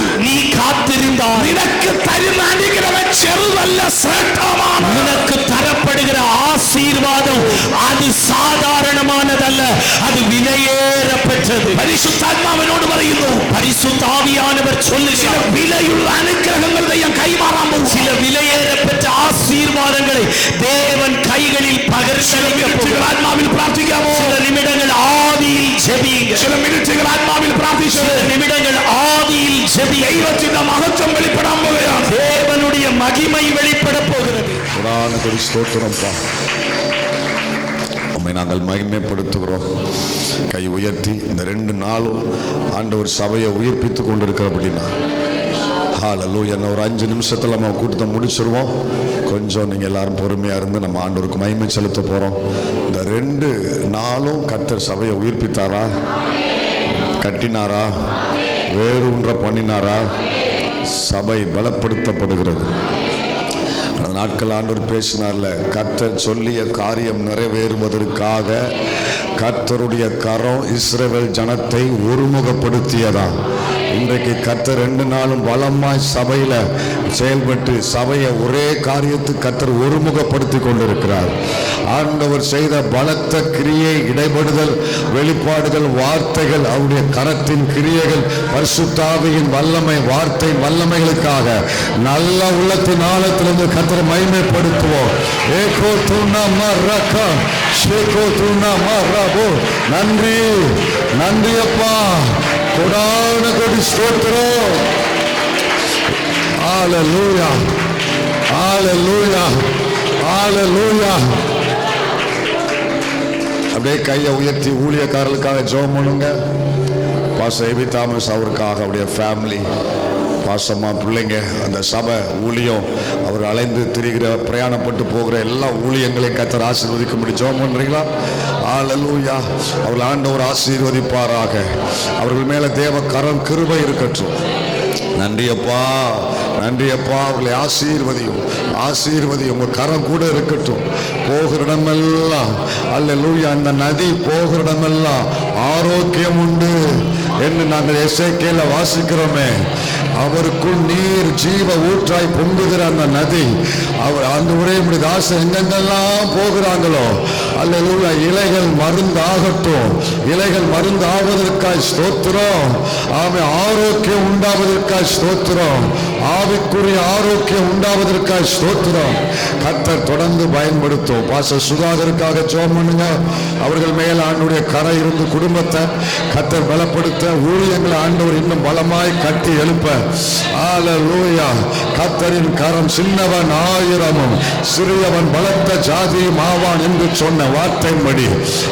നിനക്ക് തരുന്ന അനുഗ്രഹം ചെറുതല്ല, ശ്രേഷ്ഠമാണ്. உனக்கு தரப்படுகிற ஆசீர்வாதம் அது சாதாரணமானதல்ல, அது விலையேற பெற்றது. പരിശുദ്ധാത്മാവിനോട് പറയുന്നു, பரிசுத்த ஆவியானவர் சொல்லுகிறார், വിലയുള്ള അനുഗ്രഹങ്ങൾ ദൈവം കൈമാറാൻ പോകും. சில விலையேற பெற்ற ஆசீர்வாதங்களை தேவன் கைகளில் பகிர்ந்தளிக்க ആത്മാവിൽ പ്രാർത്ഥിക്കാമോ? சில நிமிடங்கள் ஆவியில் ஜெபியுங்க. ചില മിനിറ്റുകൾ ആത്മാവിൽ പ്രാർത്ഥിച്ചു. சில நிமிடங்கள் ஆவியில் ஜெபி. ദൈവത്തിന്റെ മഹത്വം വെളിപ്പെടാൻ പോവുകയാണ്. தேவனுடைய மகிமை வெளிப்பட போகிறது. புராண ஸ்தோத்திரம்ப்பா, உம்மை நாங்கள் மகிமைப்படுத்துகிறோம். கை உயர்த்தி இந்த 2 நாளும் ஆண்டவர் சபையை உயிர்ப்பித்து கொண்டிருக்கிற அப்படின்னா ஹல்லேலூயா. என்ன ஒரு 5 நிமிஷத்தில் நம்ம கூட்டத்தை முடிச்சிருவோம். கொஞ்சம் நீங்கள் எல்லாரும் பொறுமையாக இருந்து நம்ம ஆண்டவருக்கு மகிமை செலுத்த போகிறோம். இந்த 2 நாளும் கர்த்தர் சபையை உயிர்ப்பித்தாரா, கட்டினாரா, வேரூன்ற பண்ணினாரா? சபை பலப்படுத்தப்படுகிறது. அந்த நாட்கள் ஆண்டவர் பேசினார்ல, கர்த்தர் சொல்லிய காரியம் நிறைவேறுவதற்காக கர்த்தருடைய கரம் இஸ்ரவேல் ஜனத்தை ஒருமுகப்படுத்தியதா. இன்றைக்கு கர்த்தர் 2 நாளும் பலமாய் சபையில செயல்பட்டு சபையை ஒரே காரியத்துக்கு கர்த்தர் ஒருமுகப்படுத்தி கொண்டிருக்கிறார். ஆண்டவர் செய்த பலத்த கிரியை, இடைபடுதல், வெளிப்பாடுகள், வார்த்தைகள், அவருடைய கரத்தின் கிரியைகள், பரிசுத்த ஆவியின் வல்லமை, வார்த்தை வல்லமைகளுக்காக நல்ல உள்ளத்தின் ஆழத்திலிருந்து கர்த்தரை மகிமைப்படுத்துவோம். ஏகோ துணா மரக்கா ஷேகோ துணா மரபோ. நன்றி, நன்றி அப்பா, கொடான கொடி ஸ்தோத்திரம். ஹல்லேலூயா, ஹல்லேலூயா, ஹல்லேலூயா. அப்படியே கையை உயர்த்தி ஊழியக்காரர்களுக்காக ஜெபம் பண்ணுங்க. பாஸ்டர் ஏபி தாமஸ் அவருக்காக, அவருடைய ஃபேமிலி, பாசமா பிள்ளைங்க, அந்த சபை ஊழியம், அவர் அலைந்து திரிகிற பிரயாணப்பட்டு போகிற எல்லா ஊழியங்களையும் கர்த்தர் ஆசீர்வதிக்கும்படி ஜெபம் பண்றீங்களா? ஹல்லேலூயா. அவர்கள் ஆண்டவர் ஆசீர்வதிப்பாராக. அவர்கள் மேல தேவ கரம் கிருபை இருக்கட்டும். நன்றி அப்பா, நன்றி அப்பா. அவர்களை ஆசீர்வதியும், ஆசீர்வதியும். உங்க கரம் கூட இருக்கட்டும். போகிற இடமெல்லாம் அல்லேலூயா, அந்த நதி போகிற இடமெல்லாம் ஆரோக்கியம் உண்டு என்று நாங்கள் எசேக்கியேல வாசிக்கிறோமே. அவருக்குள் நீர் ஜீவ ஊற்றாய் பொங்குகிற அந்த நதி. அவர் அந்த உரை தாசன் எங்கெங்கெல்லாம் போகிறாங்களோ அல்லேலூயா, இலைகள் மருந்தாகட்டும், இலைகள் மருந்து ஆவதற்காய் ஸ்தோத்திரம். ஆமே, ஆரோக்கியம் உண்டாவதற்காய் ஸ்தோத்திரம், ஆவிக்குரிய ஆரோக்கியம் உண்டாவதற்காய் ஸ்தோத்திரம். கர்த்தர் தொடர்ந்து பயன்படுத்தும். பாஸ்டர் சுதாகருக்காக ஜெபம் பண்ணுங்க. அவர்கள் மேல் ஆண்டவருடைய கரை இருந்து குடும்பத்தை கர்த்தர் பலப்படுத்த, ஊழியங்களை ஆண்டவர் இன்னும் பலமாய் கட்டி எழுப்ப. ஹல்லேலூயா. கர்த்தரின் கரம் சின்னவன் ஆயிரமும் சிறியவன் பலத்த ஜாதியும் ஆவான் என்று சொன்ன வார்த்தையின்படி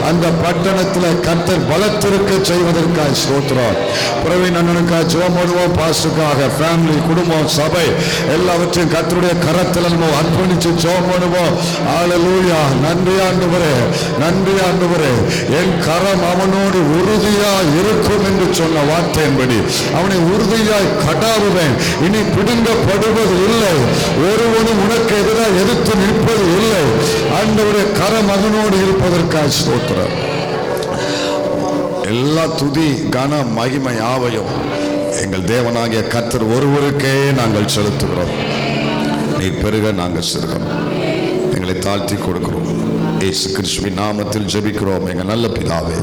அந்த பட்டணத்தில் கர்த்தர் பலத்திருக்க செய்வதற்காக ஸ்தோத்திரம். பிரவீன் அண்ணனுக்காக ஜெபம் பண்ணுவோம். பாஸ்டருக்காக, ஃபேமிலி, குடும்பம், சபை எல்லாவற்றையும் கர்த்தருடைய கரத்தில் நம்ம அர்ப்பணிச்சு ஜெபம் பண்ணுவோம். ஹல்லேலூயா. நன்றி ஆண்டவரே, நன்றி ஆண்டவரே. என் கரம் அவனோடு உறுதியாய் இருக்கும் என்று சொன்ன வார்த்தையின்படி அவனை உறுதியாய் கடாவுவேன். இனி பிடுங்கப்படுவது இல்லை, ஒருவனும் உனக்கு எதிராக எதிர்த்து நிற்பது இல்லை. ஆண்டவருடைய கரம் அவனோடு இருப்பதற்காக ஸ்தோத்திரம். எல்லா துதி கன மகிமை யாவையும் எங்கள் தேவனாகிய கர்த்தர் ஒருவருக்கே நாங்கள் செலுத்துகிறோம். நீ பெருக நாங்கள் சிறுகிறோம். எங்களை தாழ்த்தி கொடுக்கிறோம். இயேசு கிறிஸ்துவின் நாமத்தில் ஜெபிக்கிறோம் எங்கள் நல்ல பிதாவே.